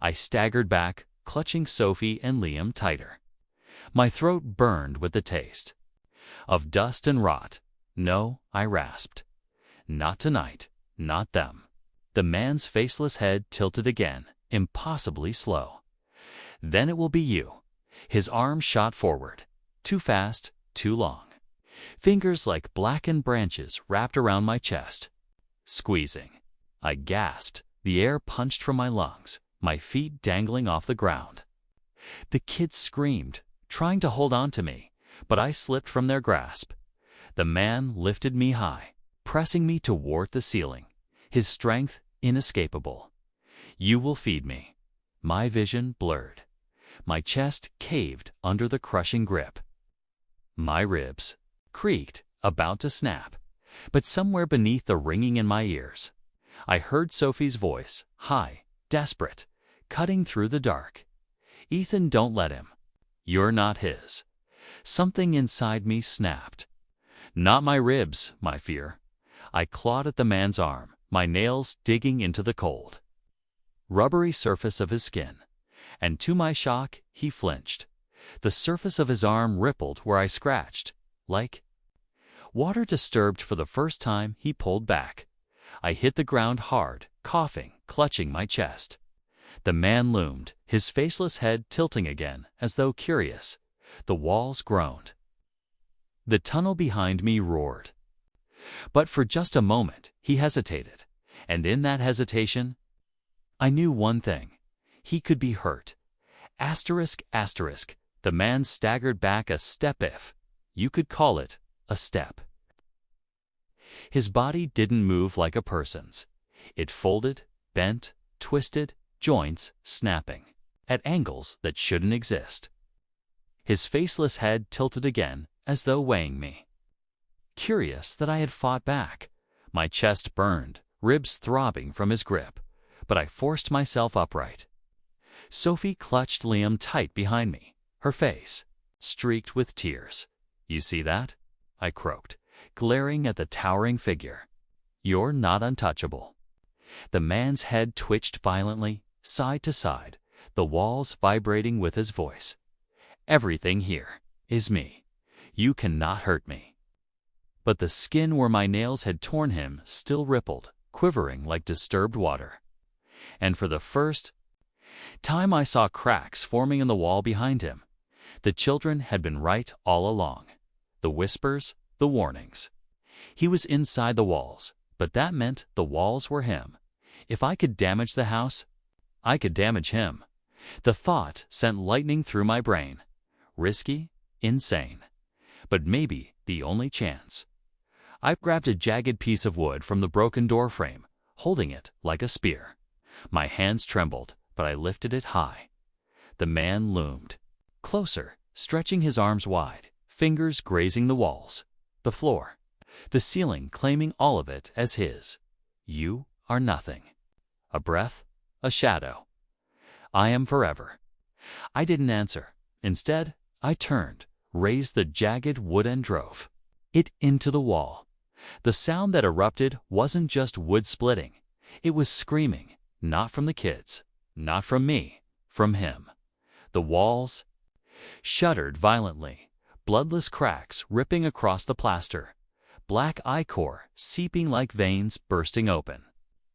A: I staggered back, clutching Sophie and Liam tighter. My throat burned with the taste of dust and rot. No, I rasped. Not tonight, not them. The man's faceless head tilted again, impossibly slow. Then it will be you. His arm shot forward. Too fast, too long. Fingers like blackened branches wrapped around my chest. Squeezing. I gasped. The air punched from my lungs, my feet dangling off the ground. The kids screamed, trying to hold on to me, but I slipped from their grasp. The man lifted me high, pressing me toward the ceiling, his strength inescapable. You will feed me. My vision blurred. My chest caved under the crushing grip. My ribs creaked, about to snap, but somewhere beneath the ringing in my ears, I heard Sophie's voice, high, desperate, cutting through the dark. Ethan, don't let him. You're not his. Something inside me snapped. Not my ribs, my fear. I clawed at the man's arm, my nails digging into the cold, rubbery surface of his skin. And to my shock, he flinched. The surface of his arm rippled where I scratched, like water disturbed for the first time. He pulled back. I hit the ground hard, coughing, clutching my chest. The man loomed, his faceless head tilting again, as though curious. The walls groaned. The tunnel behind me roared. But for just a moment, he hesitated. And in that hesitation, I knew one thing. He could be hurt. Asterisk, asterisk. The man staggered back a step, if you could call it a step. His body didn't move like a person's. It folded, bent, twisted, joints snapping, at angles that shouldn't exist. His faceless head tilted again, as though weighing me. Curious that I had fought back. My chest burned, ribs throbbing from his grip, but I forced myself upright. Sophie clutched Liam tight behind me, her face streaked with tears. "You see that?" I croaked, glaring at the towering figure. "You're not untouchable." The man's head twitched violently, side to side, the walls vibrating with his voice. "Everything here is me. You cannot hurt me." But the skin where my nails had torn him still rippled, quivering like disturbed water. And for the first time I saw cracks forming in the wall behind him. The children had been right all along. The whispers, the warnings. He was inside the walls, but that meant the walls were him. If I could damage the house, I could damage him. The thought sent lightning through my brain. Risky, insane, but maybe the only chance. I grabbed a jagged piece of wood from the broken door frame, holding it like a spear. My hands trembled, but I lifted it high. The man loomed. Closer, stretching his arms wide, fingers grazing the walls, the floor, the ceiling claiming all of it as his. "You are nothing. A breath, a shadow. I am forever." I didn't answer. Instead, I turned, raised the jagged wood and drove it into the wall. The sound that erupted wasn't just wood splitting. It was screaming, not from the kids, not from me, from him. The walls shuddered violently, bloodless cracks ripping across the plaster, black ichor seeping like veins bursting open.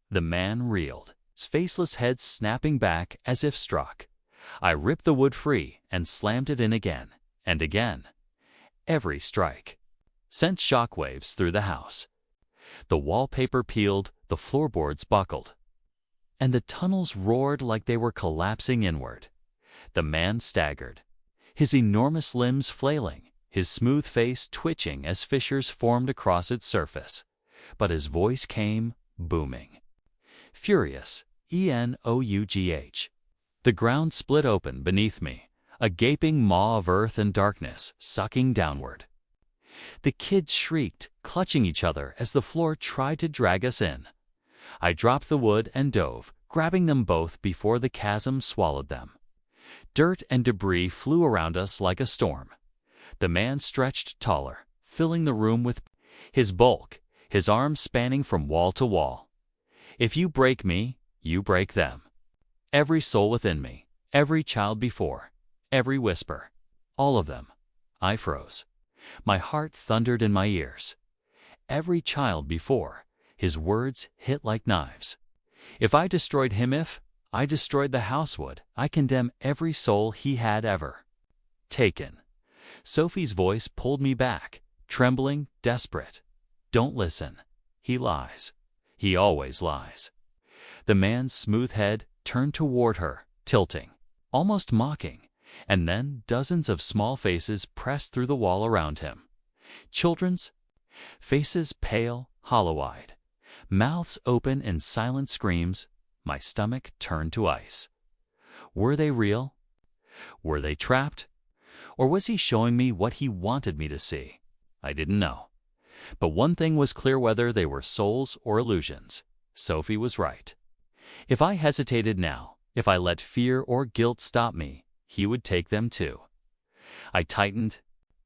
A: The man reeled, his faceless head snapping back as if struck. I ripped the wood free and slammed it in again and again. Every strike sent shockwaves through the house. The wallpaper peeled, the floorboards buckled, and the tunnels roared like they were collapsing inward. The man staggered, his enormous limbs flailing, his smooth face twitching as fissures formed across its surface. But his voice came booming. Furious, ENOUGH. The ground split open beneath me, a gaping maw of earth and darkness sucking downward. The kids shrieked, clutching each other as the floor tried to drag us in. I dropped the wood and dove, grabbing them both before the chasm swallowed them. Dirt and debris flew around us like a storm. The man stretched taller, filling the room with his bulk, his arms spanning from wall to wall. "If you break me, you break them." Every soul within me, every child before, every whisper, all of them. I froze. My heart thundered in my ears. Every child before, his words hit like knives. If I destroyed him, if I destroyed the house would, I condemn every soul he had ever taken. Sophie's voice pulled me back, trembling, desperate. "Don't listen. He lies. He always lies." The man's smooth head turned toward her, tilting, almost mocking, and then dozens of small faces pressed through the wall around him. Children's faces, pale, hollow-eyed, mouths open in silent screams. My stomach turned to ice. Were they real? Were they trapped? Or was he showing me what he wanted me to see? I didn't know. But one thing was clear: whether they were souls or illusions, Sophie was right. If I hesitated now, if I let fear or guilt stop me, he would take them too. I tightened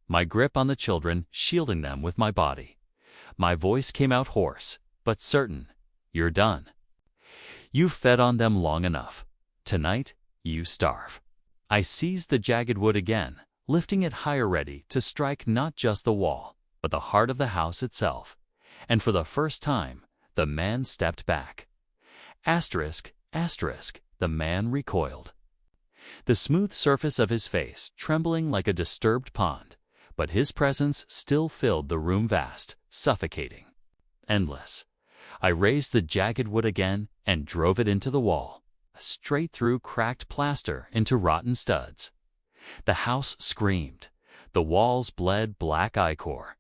A: my grip on the children, shielding them with my body. My voice came out hoarse, but certain. You're done. You've fed on them long enough. Tonight, you starve. I seized the jagged wood again, lifting it higher, ready to strike not just the wall, but the heart of the house itself. And for the first time, the man stepped back. Asterisk, asterisk, the man recoiled. The smooth surface of his face trembling like a disturbed pond, but his presence still filled the room, vast, suffocating, endless. I raised the jagged wood again and drove it into the wall, straight through cracked plaster into rotten studs. The house screamed. The walls bled black ichor,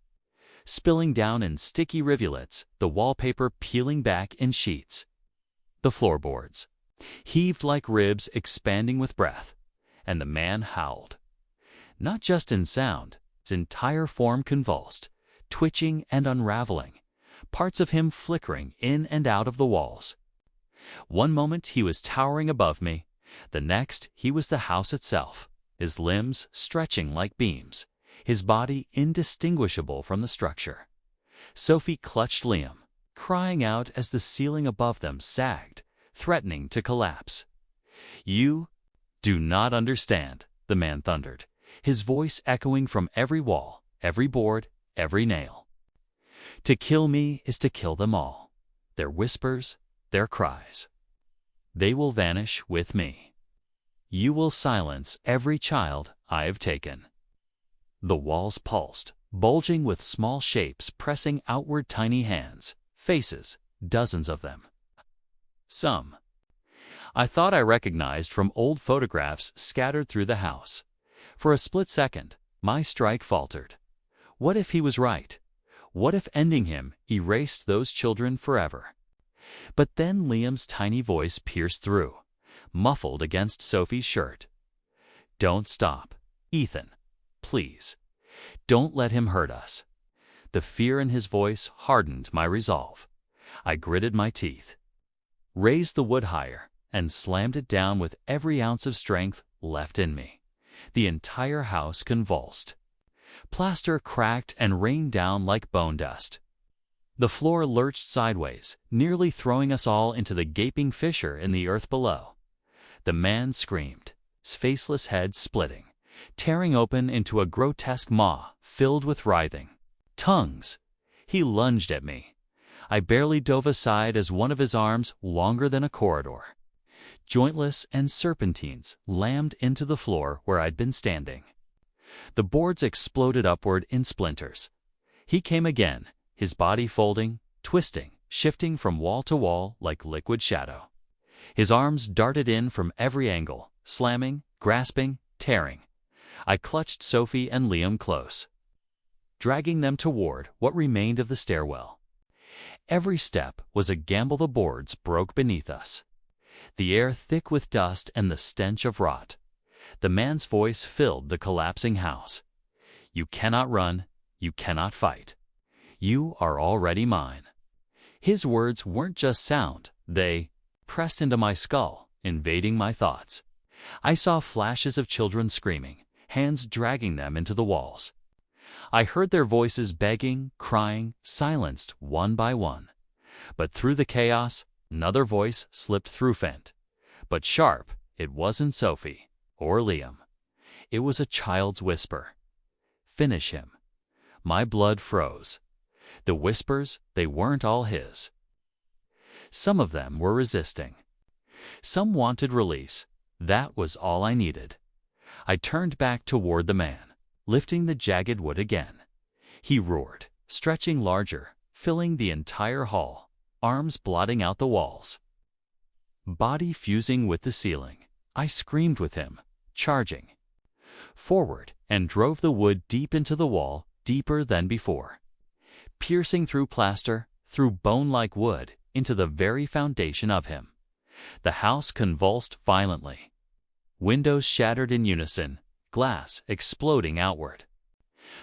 A: spilling down in sticky rivulets, the wallpaper peeling back in sheets. The floorboards heaved like ribs expanding with breath, and the man howled. Not just in sound, his entire form convulsed, twitching and unraveling, parts of him flickering in and out of the walls. One moment he was towering above me, the next he was the house itself, his limbs stretching like beams, his body indistinguishable from the structure. Sophie clutched Liam, crying out as the ceiling above them sagged, threatening to collapse. "You do not understand," the man thundered, his voice echoing from every wall, every board, every nail. "To kill me is to kill them all. Their whispers, their cries. They will vanish with me. You will silence every child I have taken." The walls pulsed, bulging with small shapes pressing outward, tiny hands, faces, dozens of them. Some I thought I recognized from old photographs scattered through the house. For a split second, my strike faltered. What if he was right? What if ending him erased those children forever? But then Liam's tiny voice pierced through, muffled against Sophie's shirt. "Don't stop, Ethan. Please. Don't let him hurt us." The fear in his voice hardened my resolve. I gritted my teeth, raised the wood higher, and slammed it down with every ounce of strength left in me. The entire house convulsed. Plaster cracked and rained down like bone dust. The floor lurched sideways, nearly throwing us all into the gaping fissure in the earth below. The man screamed, his faceless head splitting, tearing open into a grotesque maw filled with writhing tongues. He lunged at me. I barely dove aside as one of his arms, longer than a corridor, jointless and serpentines, lammed into the floor where I'd been standing. The boards exploded upward in splinters. He came again, his body folding, twisting, shifting from wall to wall like liquid shadow. His arms darted in from every angle, slamming, grasping, tearing. I clutched Sophie and Liam close, dragging them toward what remained of the stairwell. Every step was a gamble. The boards broke beneath us, the air thick with dust and the stench of rot. The man's voice filled the collapsing house. "You cannot run, you cannot fight. You are already mine." His words weren't just sound, they pressed into my skull, invading my thoughts. I saw flashes of children screaming, hands dragging them into the walls. I heard their voices begging, crying, silenced one by one. But through the chaos, another voice slipped through, faint, but sharp. It wasn't Sophie or Liam. It was a child's whisper. "Finish him." My blood froze. The whispers, they weren't all his. Some of them were resisting. Some wanted release. That was all I needed. I turned back toward the man, lifting the jagged wood again. He roared, stretching larger, filling the entire hall, arms blotting out the walls, body fusing with the ceiling. I screamed with him, charging forward, and drove the wood deep into the wall, deeper than before, piercing through plaster, through bone-like wood, into the very foundation of him. The house convulsed violently. Windows shattered in unison, glass exploding outward.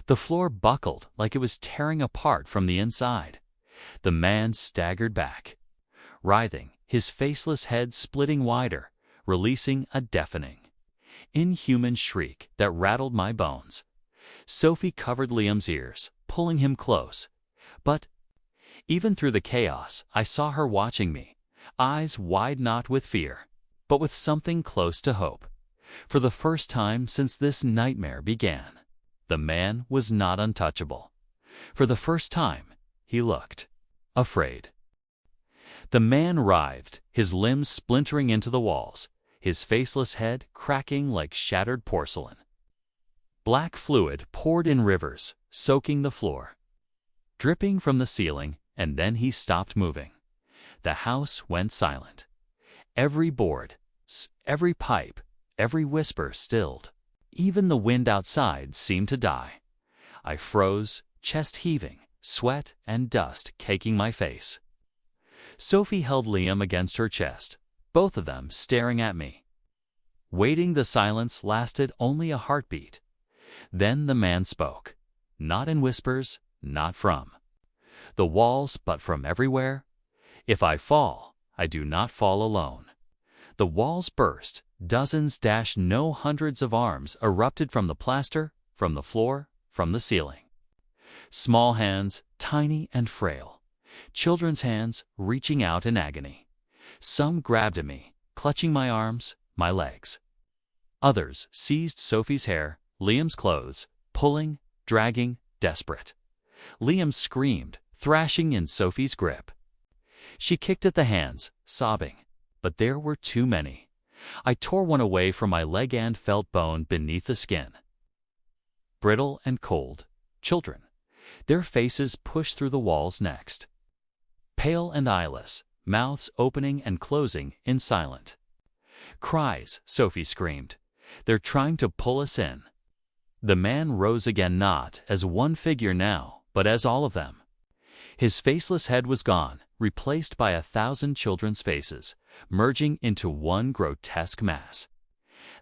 A: The floor buckled like it was tearing apart from the inside. The man staggered back, writhing, his faceless head splitting wider, releasing a deafening, inhuman shriek that rattled my bones. Sophie covered Liam's ears, pulling him close. But Even through the chaos, I saw her watching me, eyes wide not with fear, but with something close to hope. For the first time since this nightmare began, the man was not untouchable. For the first time, he looked afraid. The man writhed, his limbs splintering into the walls, his faceless head cracking like shattered porcelain. Black fluid poured in rivers, soaking the floor, dripping from the ceiling, and then he stopped moving. The house went silent. Every board, every pipe, every whisper stilled. Even the wind outside seemed to die. I froze, chest heaving, sweat and dust caking my face. Sophie held Liam against her chest, both of them staring at me. Waiting, the silence lasted only a heartbeat. Then the man spoke, not in whispers, not from the walls, but from everywhere. If I fall, I do not fall alone. The walls burst, dozens no hundreds of arms erupted from the plaster, from the floor, from the ceiling. Small hands, tiny and frail. Children's hands reaching out in agony. Some grabbed at me, clutching my arms, my legs. Others seized Sophie's hair, Liam's clothes, pulling, dragging, desperate. Liam screamed, thrashing in Sophie's grip. She kicked at the hands, sobbing, but there were too many. I tore one away from my leg and felt bone beneath the skin. Brittle and cold, children. Their faces pushed through the walls next. Pale and eyeless, mouths opening and closing in silent cries, Sophie screamed. They're trying to pull us in. The man rose again, not as one figure now, but as all of them. His faceless head was gone, replaced by 1,000 children's faces, merging into one grotesque mass.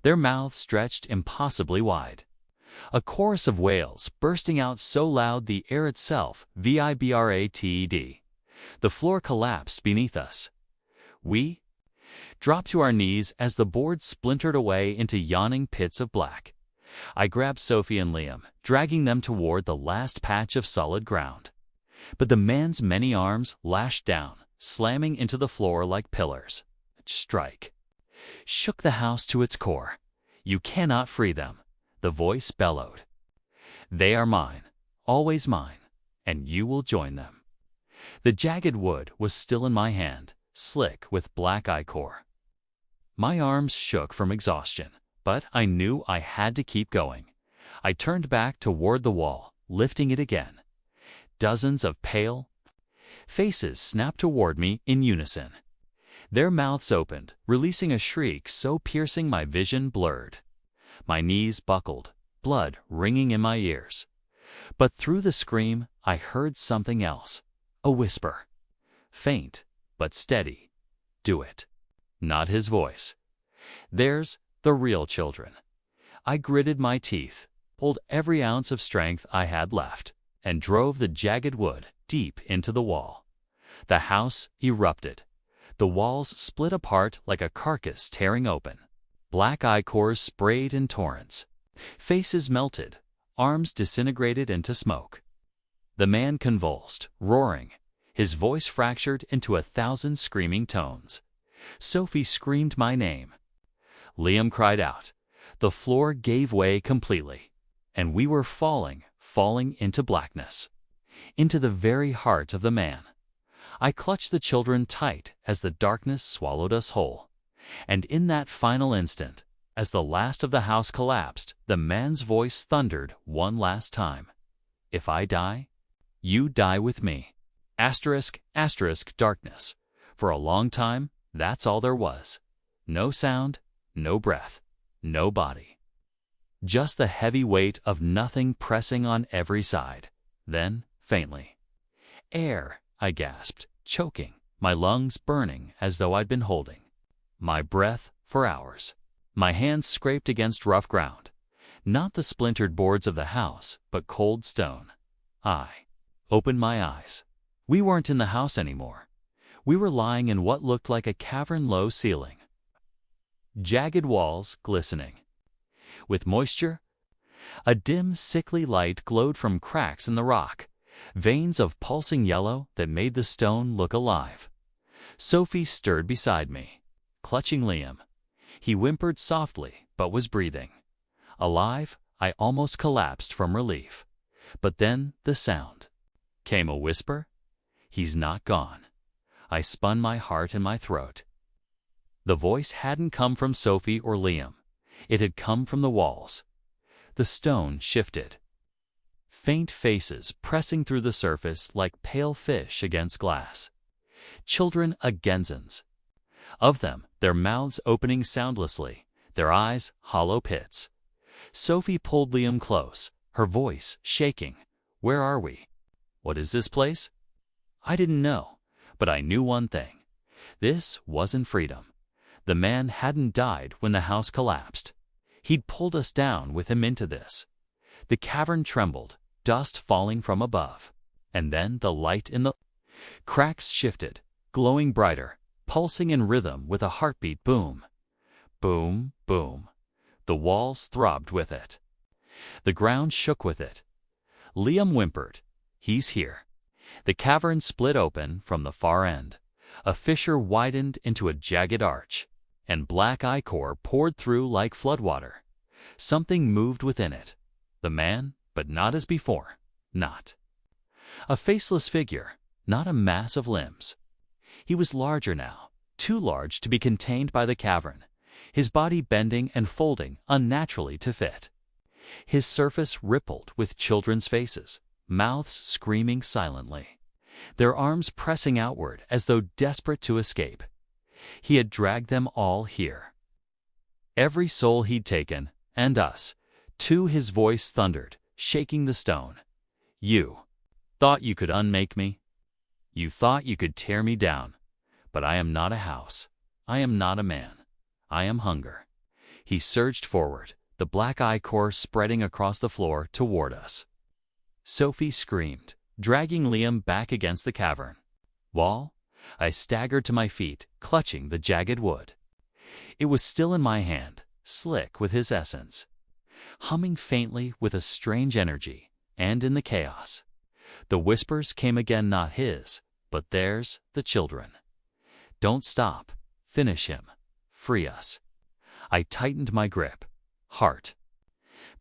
A: Their mouths stretched impossibly wide. A chorus of wails bursting out so loud the air itself vibrated. The floor collapsed beneath us. We dropped to our knees as the boards splintered away into yawning pits of black. I grabbed Sophie and Liam, dragging them toward the last patch of solid ground. But the man's many arms lashed down, slamming into the floor like pillars. Strike. Shook the house to its core. You cannot free them, the voice bellowed. They are mine, always mine, and you will join them. The jagged wood was still in my hand, slick with black ichor. My arms shook from exhaustion, but I knew I had to keep going. I turned back toward the wall, lifting it again. Dozens of pale faces snapped toward me in unison. Their mouths opened, releasing a shriek so piercing my vision blurred. My knees buckled, blood ringing in my ears. But through the scream, I heard something else. A whisper. Faint, but steady. Do it. Not his voice. There's the real children. I gritted my teeth, pulled every ounce of strength I had left, and drove the jagged wood deep into the wall. The house erupted. The walls split apart like a carcass tearing open. Black ichors sprayed in torrents. Faces melted, arms disintegrated into smoke. The man convulsed, roaring, his voice fractured into 1,000 screaming tones. Sophie screamed my name. Liam cried out. The floor gave way completely, and we were falling into blackness, into the very heart of the man. I clutched the children tight as the darkness swallowed us whole. And in that final instant, as the last of the house collapsed, the man's voice thundered one last time. If I die, you die with me. Asterisk, asterisk, darkness. For a long time, that's all there was. No sound, no breath, no body. Just the heavy weight of nothing pressing on every side. Then, faintly, air, I gasped, choking, my lungs burning as though I'd been holding my breath for hours. My hands scraped against rough ground. Not the splintered boards of the house, but cold stone. I opened my eyes. We weren't in the house anymore. We were lying in what looked like a cavern, low ceiling. Jagged walls glistening with moisture. A dim, sickly light glowed from cracks in the rock. veins of pulsing yellow that made the stone look alive. Sophie stirred beside me, clutching Liam. He whimpered softly, but was breathing. Alive, I almost collapsed from relief. But then the sound. Came a whisper. He's not gone. I spun my heart in my throat. The voice hadn't come from Sophie or Liam. It had come from the walls. The stone shifted. Faint faces pressing through the surface like pale fish against glass. Children agenzans. Of them, their mouths opening soundlessly, their eyes hollow pits. Sophie pulled Liam close, her voice shaking. Where are we? What is this place? I didn't know, but I knew one thing. This wasn't freedom. The man hadn't died when the house collapsed. He'd pulled us down with him into this. The cavern trembled, dust falling from above. And then the light in the cracks shifted, glowing brighter, pulsing in rhythm with a heartbeat boom. Boom, boom. The walls throbbed with it. The ground shook with it. Liam whimpered. He's here. The cavern split open from the far end. A fissure widened into a jagged arch, and black ichor poured through like floodwater. Something moved within it. The man, but not as before. Not. A faceless figure, not a mass of limbs. He was larger now, too large to be contained by the cavern, his body bending and folding unnaturally to fit. His surface rippled with children's faces, mouths screaming silently, their arms pressing outward as though desperate to escape. He had dragged them all here. Every soul he'd taken, and us, too. His voice thundered, shaking the stone. You thought you could unmake me? You thought you could tear me down. But I am not a house. I am not a man. I am hunger. He surged forward, the black ichor spreading across the floor toward us. Sophie screamed, dragging Liam back against the cavern wall. I staggered to my feet, clutching the jagged wood. It was still in my hand, slick with his essence, humming faintly with a strange energy, and in the chaos. The whispers came again, not his, but theirs, the children. Don't stop. Finish him. Free us. I tightened my grip. Heart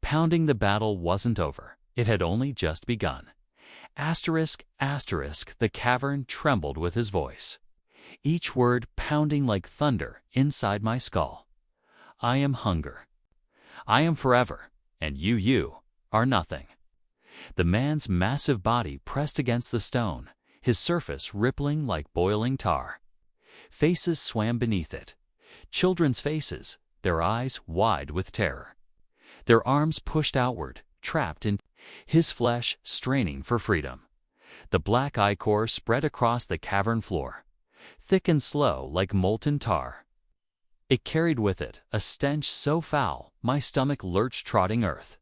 A: pounding. The battle wasn't over. It had only just begun. Asterisk, asterisk, the cavern trembled with his voice, each word pounding like thunder inside my skull. I am hunger. I am forever, and you are nothing. The man's massive body pressed against the stone, his surface rippling like boiling tar. Faces swam beneath it. Children's faces, their eyes wide with terror. Their arms pushed outward, trapped in his flesh, straining for freedom. The black ichor spread across the cavern floor, thick and slow like molten tar. It carried with it a stench so foul my stomach lurched, trotting earth.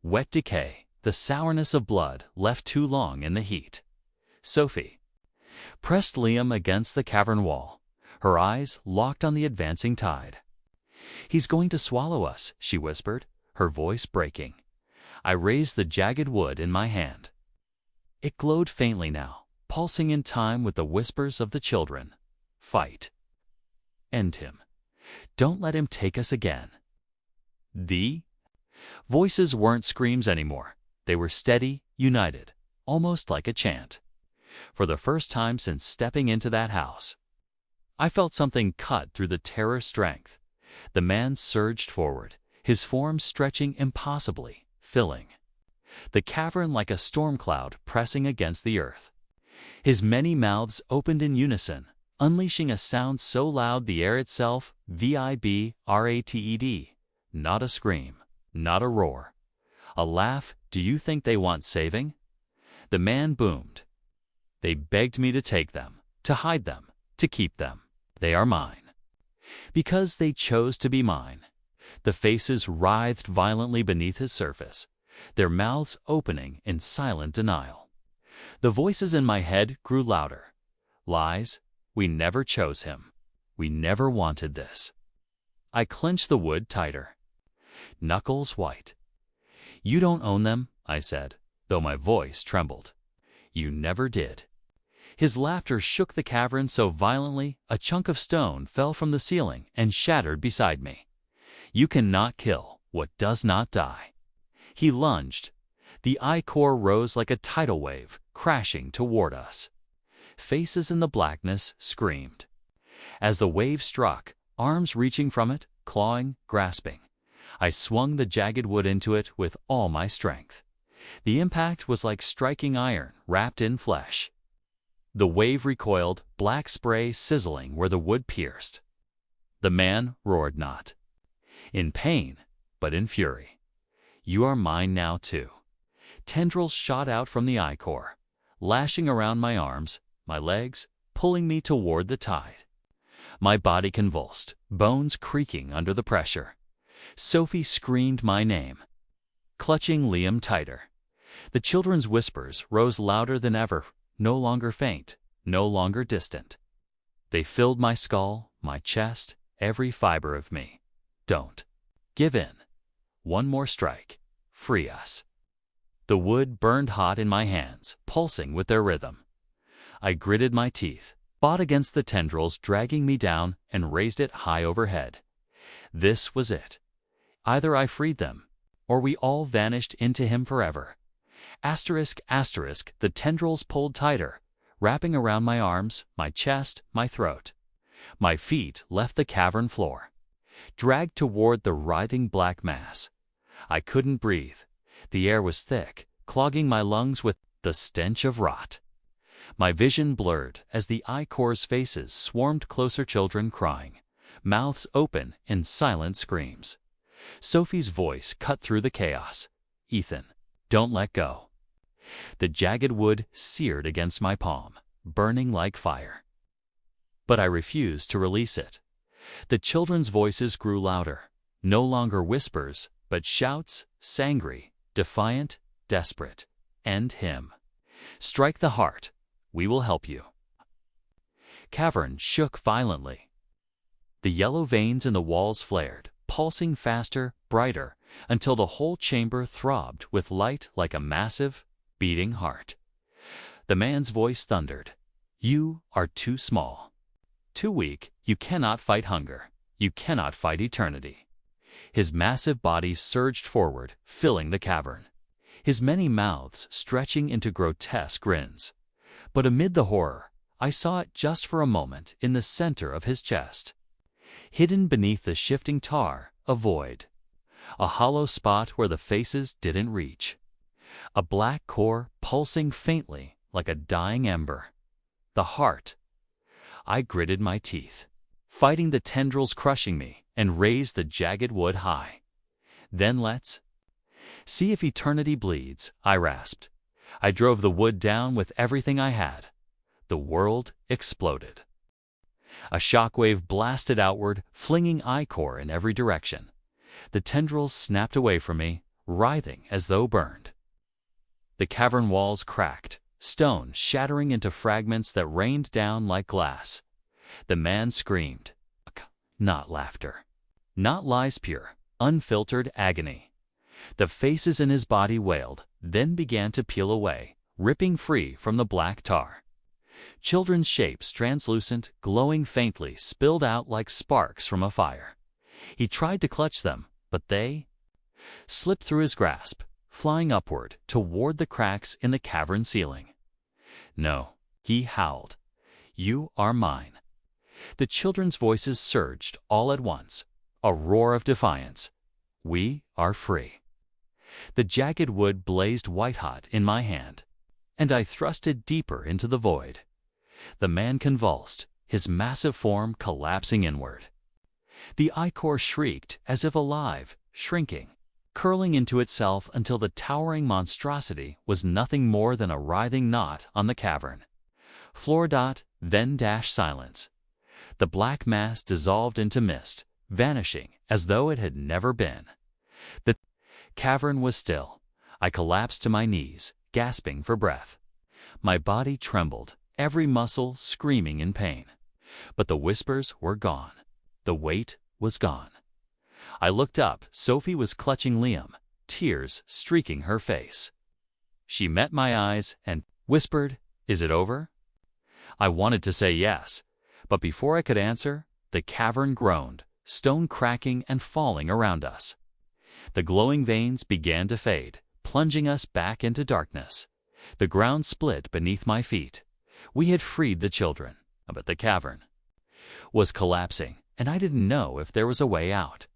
A: Wet decay, the sourness of blood left too long in the heat. Sophie pressed Liam against the cavern wall, her eyes locked on the advancing tide. He's going to swallow us, she whispered, her voice breaking. I raised the jagged wood in my hand. It glowed faintly now, pulsing in time with the whispers of the children. Fight. End him. Don't let him take us again. The voices weren't screams anymore. They were steady, united, almost like a chant. For the first time since stepping into that house, I felt something cut through the terror strength. The man surged forward, his form stretching impossibly, filling the cavern like a storm cloud pressing against the earth. His many mouths opened in unison, unleashing a sound so loud the air itself vibrated. Not a scream, not a roar. A laugh. Do you think they want saving? The man boomed. They begged me to take them, to hide them, to keep them. They are mine. Because they chose to be mine. The faces writhed violently beneath his surface, their mouths opening in silent denial. The voices in my head grew louder. Lies. We never chose him. We never wanted this. I clenched the wood tighter, knuckles white. You don't own them, I said, though my voice trembled. You never did. His laughter shook the cavern so violently a chunk of stone fell from the ceiling and shattered beside me. You cannot kill what does not die. He lunged. The ichor rose like a tidal wave, crashing toward us. Faces in the blackness screamed. As the wave struck, arms reaching from it, clawing, grasping, I swung the jagged wood into it with all my strength. The impact was like striking iron wrapped in flesh. The wave recoiled, black spray sizzling where the wood pierced. The man roared not in pain, but in fury. You are mine now too. Tendrils shot out from the ichor, lashing around my arms, my legs, pulling me toward the tide. My body convulsed, bones creaking under the pressure. Sophie screamed my name, clutching Liam tighter. The children's whispers rose louder than ever, no longer faint, no longer distant. They filled my skull, my chest, every fiber of me. Don't give in. One more strike. Free us. The wood burned hot in my hands, pulsing with their rhythm. I gritted my teeth, fought against the tendrils dragging me down, and raised it high overhead. This was it. Either I freed them, or we all vanished into him forever. Asterisk, asterisk, the tendrils pulled tighter, wrapping around my arms, my chest, my throat. My feet left the cavern floor, dragged toward the writhing black mass. I couldn't breathe. The air was thick, clogging my lungs with the stench of rot. My vision blurred as the ichor's faces swarmed closer, children crying, mouths open in silent screams. Sophie's voice cut through the chaos. Ethan, don't let go. The jagged wood seared against my palm, burning like fire. But I refused to release it. The children's voices grew louder, no longer whispers, but shouts, angry, defiant, desperate. End him. Strike the heart. We will help you. Cavern shook violently. The yellow veins in the walls flared, pulsing faster, brighter, until the whole chamber throbbed with light like a massive, beating heart. The man's voice thundered. You are too small. Too weak. You cannot fight hunger. You cannot fight eternity. His massive body surged forward, filling the cavern, his many mouths stretching into grotesque grins. But amid the horror, I saw it just for a moment in the center of his chest. Hidden beneath the shifting tar, a void. A hollow spot where the faces didn't reach. A black core pulsing faintly like a dying ember. The heart. I gritted my teeth, fighting the tendrils crushing me, and raised the jagged wood high. Then let's see if eternity bleeds, I rasped. I drove the wood down with everything I had. The world exploded. A shockwave blasted outward, flinging ichor in every direction. The tendrils snapped away from me, writhing as though burned. The cavern walls cracked, stone shattering into fragments that rained down like glass. The man screamed. Not laughter. Not lies, pure, unfiltered agony. The faces in his body wailed, then began to peel away, ripping free from the black tar. Children's shapes, translucent, glowing faintly, spilled out like sparks from a fire. He tried to clutch them, but they slipped through his grasp, flying upward toward the cracks in the cavern ceiling. No, he howled. You are mine. The children's voices surged all at once, a roar of defiance. We are free. The jagged wood blazed white-hot in my hand, and I thrust it deeper into the void. The man convulsed, his massive form collapsing inward. The ichor shrieked as if alive, shrinking, curling into itself until the towering monstrosity was nothing more than a writhing knot on the cavern. Floor dot, then dash silence. The black mass dissolved into mist, vanishing as though it had never been. The cavern was still. I collapsed to my knees, gasping for breath. My body trembled, every muscle screaming in pain. But the whispers were gone. The weight was gone. I looked up. Sophie was clutching Liam, tears streaking her face. She met my eyes, and Whispered, "Is it over?" I wanted to say yes, but before I could answer, the cavern groaned, stone cracking and falling around us. The glowing veins began to fade, plunging us back into darkness. The ground split beneath my feet. We had freed the children, but the cavern was collapsing, and I didn't know if there was a way out.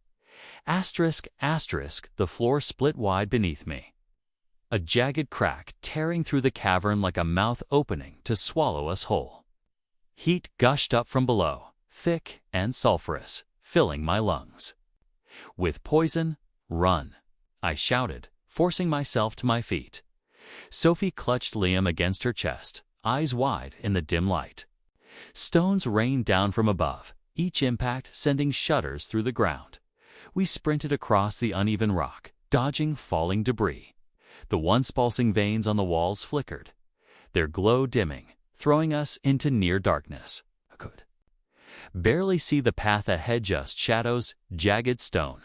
A: Asterisk, asterisk, the floor split wide beneath me. A jagged crack tearing through the cavern like a mouth opening to swallow us whole. Heat gushed up from below, thick and sulphurous, filling my lungs. "With poison, run!" I shouted, forcing myself to my feet. Sophie clutched Liam against her chest, eyes wide in the dim light. Stones rained down from above, each impact sending shudders through the ground. We sprinted across the uneven rock, dodging falling debris. The once pulsing veins on the walls flickered, their glow dimming, throwing us into near darkness. I could barely see the path ahead, just shadows, jagged stone,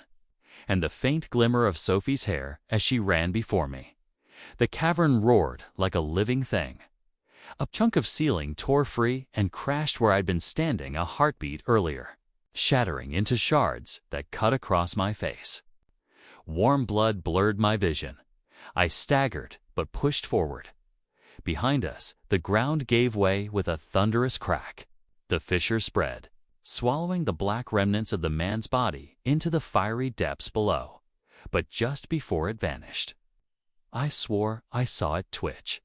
A: and the faint glimmer of Sophie's hair as she ran before me. The cavern roared like a living thing. A chunk of ceiling tore free and crashed where I'd been standing a heartbeat earlier, shattering into shards that cut across my face. Warm blood blurred my vision. I staggered but pushed forward. Behind us, the ground gave way with a thunderous crack. The fissure spread, swallowing the black remnants of the man's body into the fiery depths below. But just before it vanished, I swore I saw it twitch.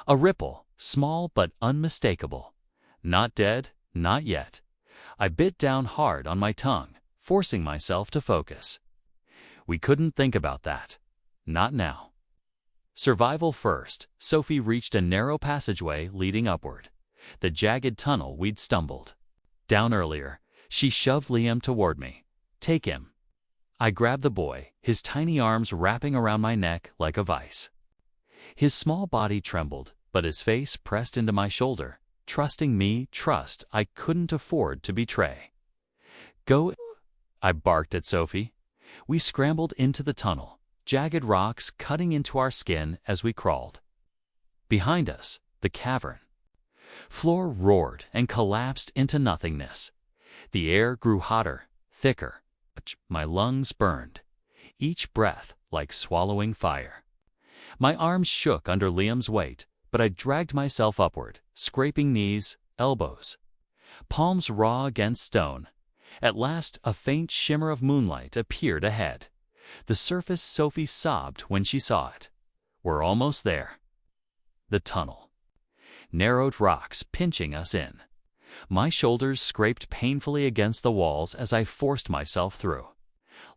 A: A ripple, small but unmistakable. Not dead, not yet. I bit down hard on my tongue, forcing myself to focus. We couldn't think about that. Not now. Survival first, Sophie reached a narrow passageway leading upward, the jagged tunnel we'd stumbled down earlier. She shoved Liam toward me. "Take him." I grabbed the boy, his tiny arms wrapping around my neck like a vice. His small body trembled, but his face pressed into my shoulder, trusting me, trust I couldn't afford to betray. "Go," I barked at Sophie. We scrambled into the tunnel, jagged rocks cutting into our skin as we crawled. Behind us, the cavern floor roared and collapsed into nothingness. The air grew hotter, thicker. My lungs burned, each breath like swallowing fire. My arms shook under Liam's weight, but I dragged myself upward, scraping knees, elbows, palms raw against stone. At last, a faint shimmer of moonlight appeared ahead. The surface. Sophie sobbed when she saw it. "We're almost there." The tunnel. Narrowed rocks pinching us in. My shoulders scraped painfully against the walls as I forced myself through.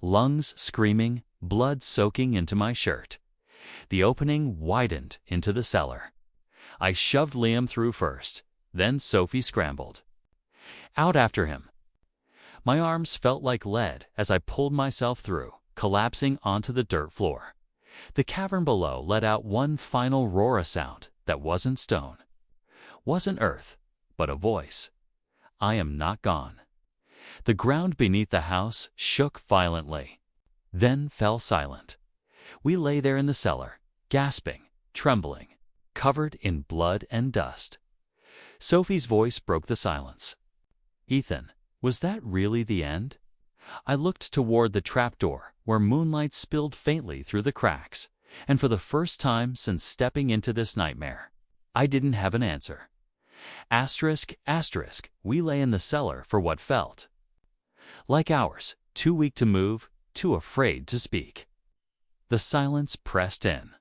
A: Lungs screaming, blood soaking into my shirt. The opening widened into the cellar. I shoved Liam through first, then Sophie scrambled out after him. My arms felt like lead as I pulled myself through, collapsing onto the dirt floor. The cavern below let out one final roar, a sound that wasn't stone, wasn't earth, but a voice. "I am not gone." The ground beneath the house shook violently, then fell silent. We lay there in the cellar, gasping, trembling, covered in blood and dust. Sophie's voice broke the silence. "Ethan, was that really the end?" I looked toward the trapdoor, where moonlight spilled faintly through the cracks, and for the first time since stepping into this nightmare, I didn't have an answer. Asterisk, asterisk, we lay in the cellar for what felt like hours, too weak to move, too afraid to speak. The silence pressed in,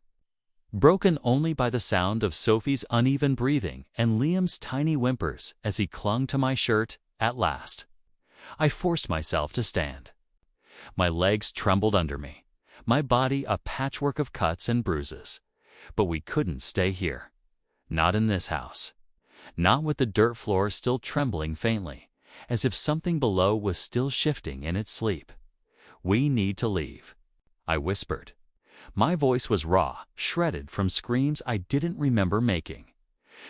A: broken only by the sound of Sophie's uneven breathing and Liam's tiny whimpers as he clung to my shirt. At last, I forced myself to stand. My legs trembled under me, my body a patchwork of cuts and bruises. But we couldn't stay here. Not in this house. Not with the dirt floor still trembling faintly, as if something below was still shifting in its sleep. "We need to leave," I whispered. My voice was raw, shredded from screams I didn't remember making.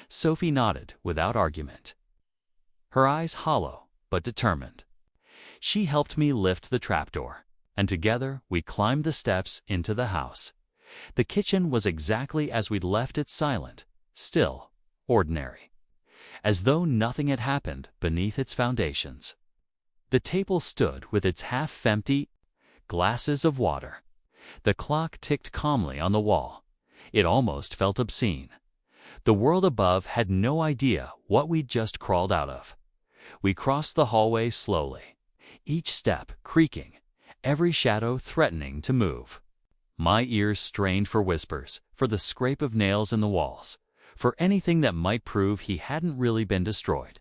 A: Sophie nodded without argument, her eyes hollow but determined. She helped me lift the trapdoor, and together we climbed the steps into the house. The kitchen was exactly as we'd left it, silent, still, ordinary, as though nothing had happened beneath its foundations. The table stood with its half-empty glasses of water. The clock ticked calmly on the wall. It almost felt obscene. The world above had no idea what we'd just crawled out of. We crossed the hallway slowly, each step creaking, every shadow threatening to move. My ears strained for whispers, for the scrape of nails in the walls, for anything that might prove he hadn't really been destroyed.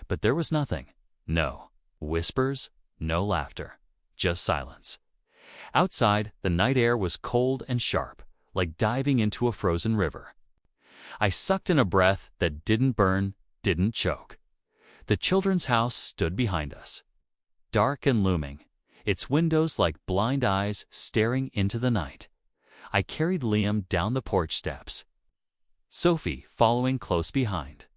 A: But there was nothing. No whispers, no laughter, just silence. Outside, the night air was cold and sharp, like diving into a frozen river. I sucked in a breath that didn't burn, didn't choke. The children's house stood behind us, dark and looming, its windows like blind eyes staring into the night. I carried Liam down the porch steps, Sophie following close behind.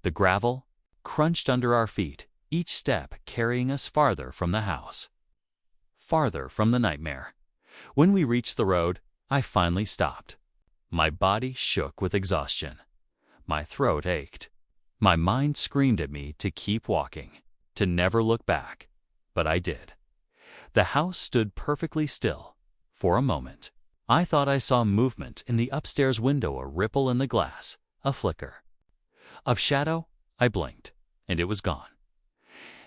A: The gravel crunched under our feet, each step carrying us farther from the house, farther from the nightmare. When we reached the road, I finally stopped. My body shook with exhaustion. My throat ached. My mind screamed at me to keep walking, to never look back. But I did. The house stood perfectly still. For a moment, I thought I saw movement in the upstairs window, a ripple in the glass, a flicker of shadow. I blinked, and it was gone.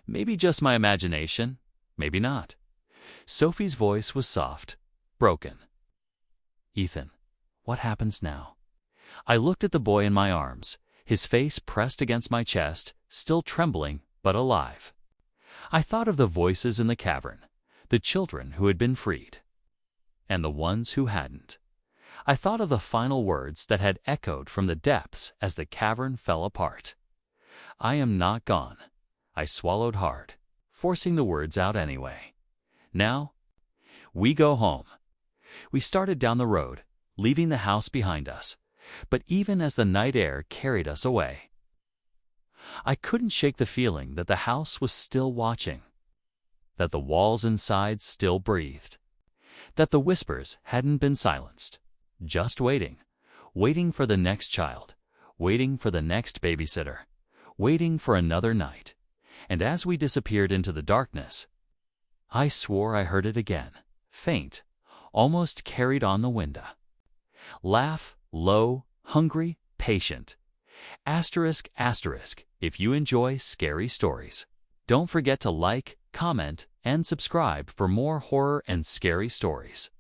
A: Maybe just my imagination, maybe not. Sophie's voice was soft, broken. "Ethan, what happens now?" I looked at the boy in my arms, his face pressed against my chest, still trembling but alive. I thought of the voices in the cavern, the children who had been freed, and the ones who hadn't. I thought of the final words that had echoed from the depths as the cavern fell apart. "I am not gone." I swallowed hard, forcing the words out anyway. "Now, we go home." We started down the road, leaving the house behind us. But even as the night air carried us away, I couldn't shake the feeling that the house was still watching, that the walls inside still breathed, that the whispers hadn't been silenced, just waiting, waiting for the next child, waiting for the next babysitter, waiting for another night. And as we disappeared into the darkness, I swore I heard it again, faint, almost carried on the window. Laugh, low, hungry, patient. Asterisk, asterisk, if you enjoy scary stories. Don't forget to like, comment, and subscribe for more horror and scary stories.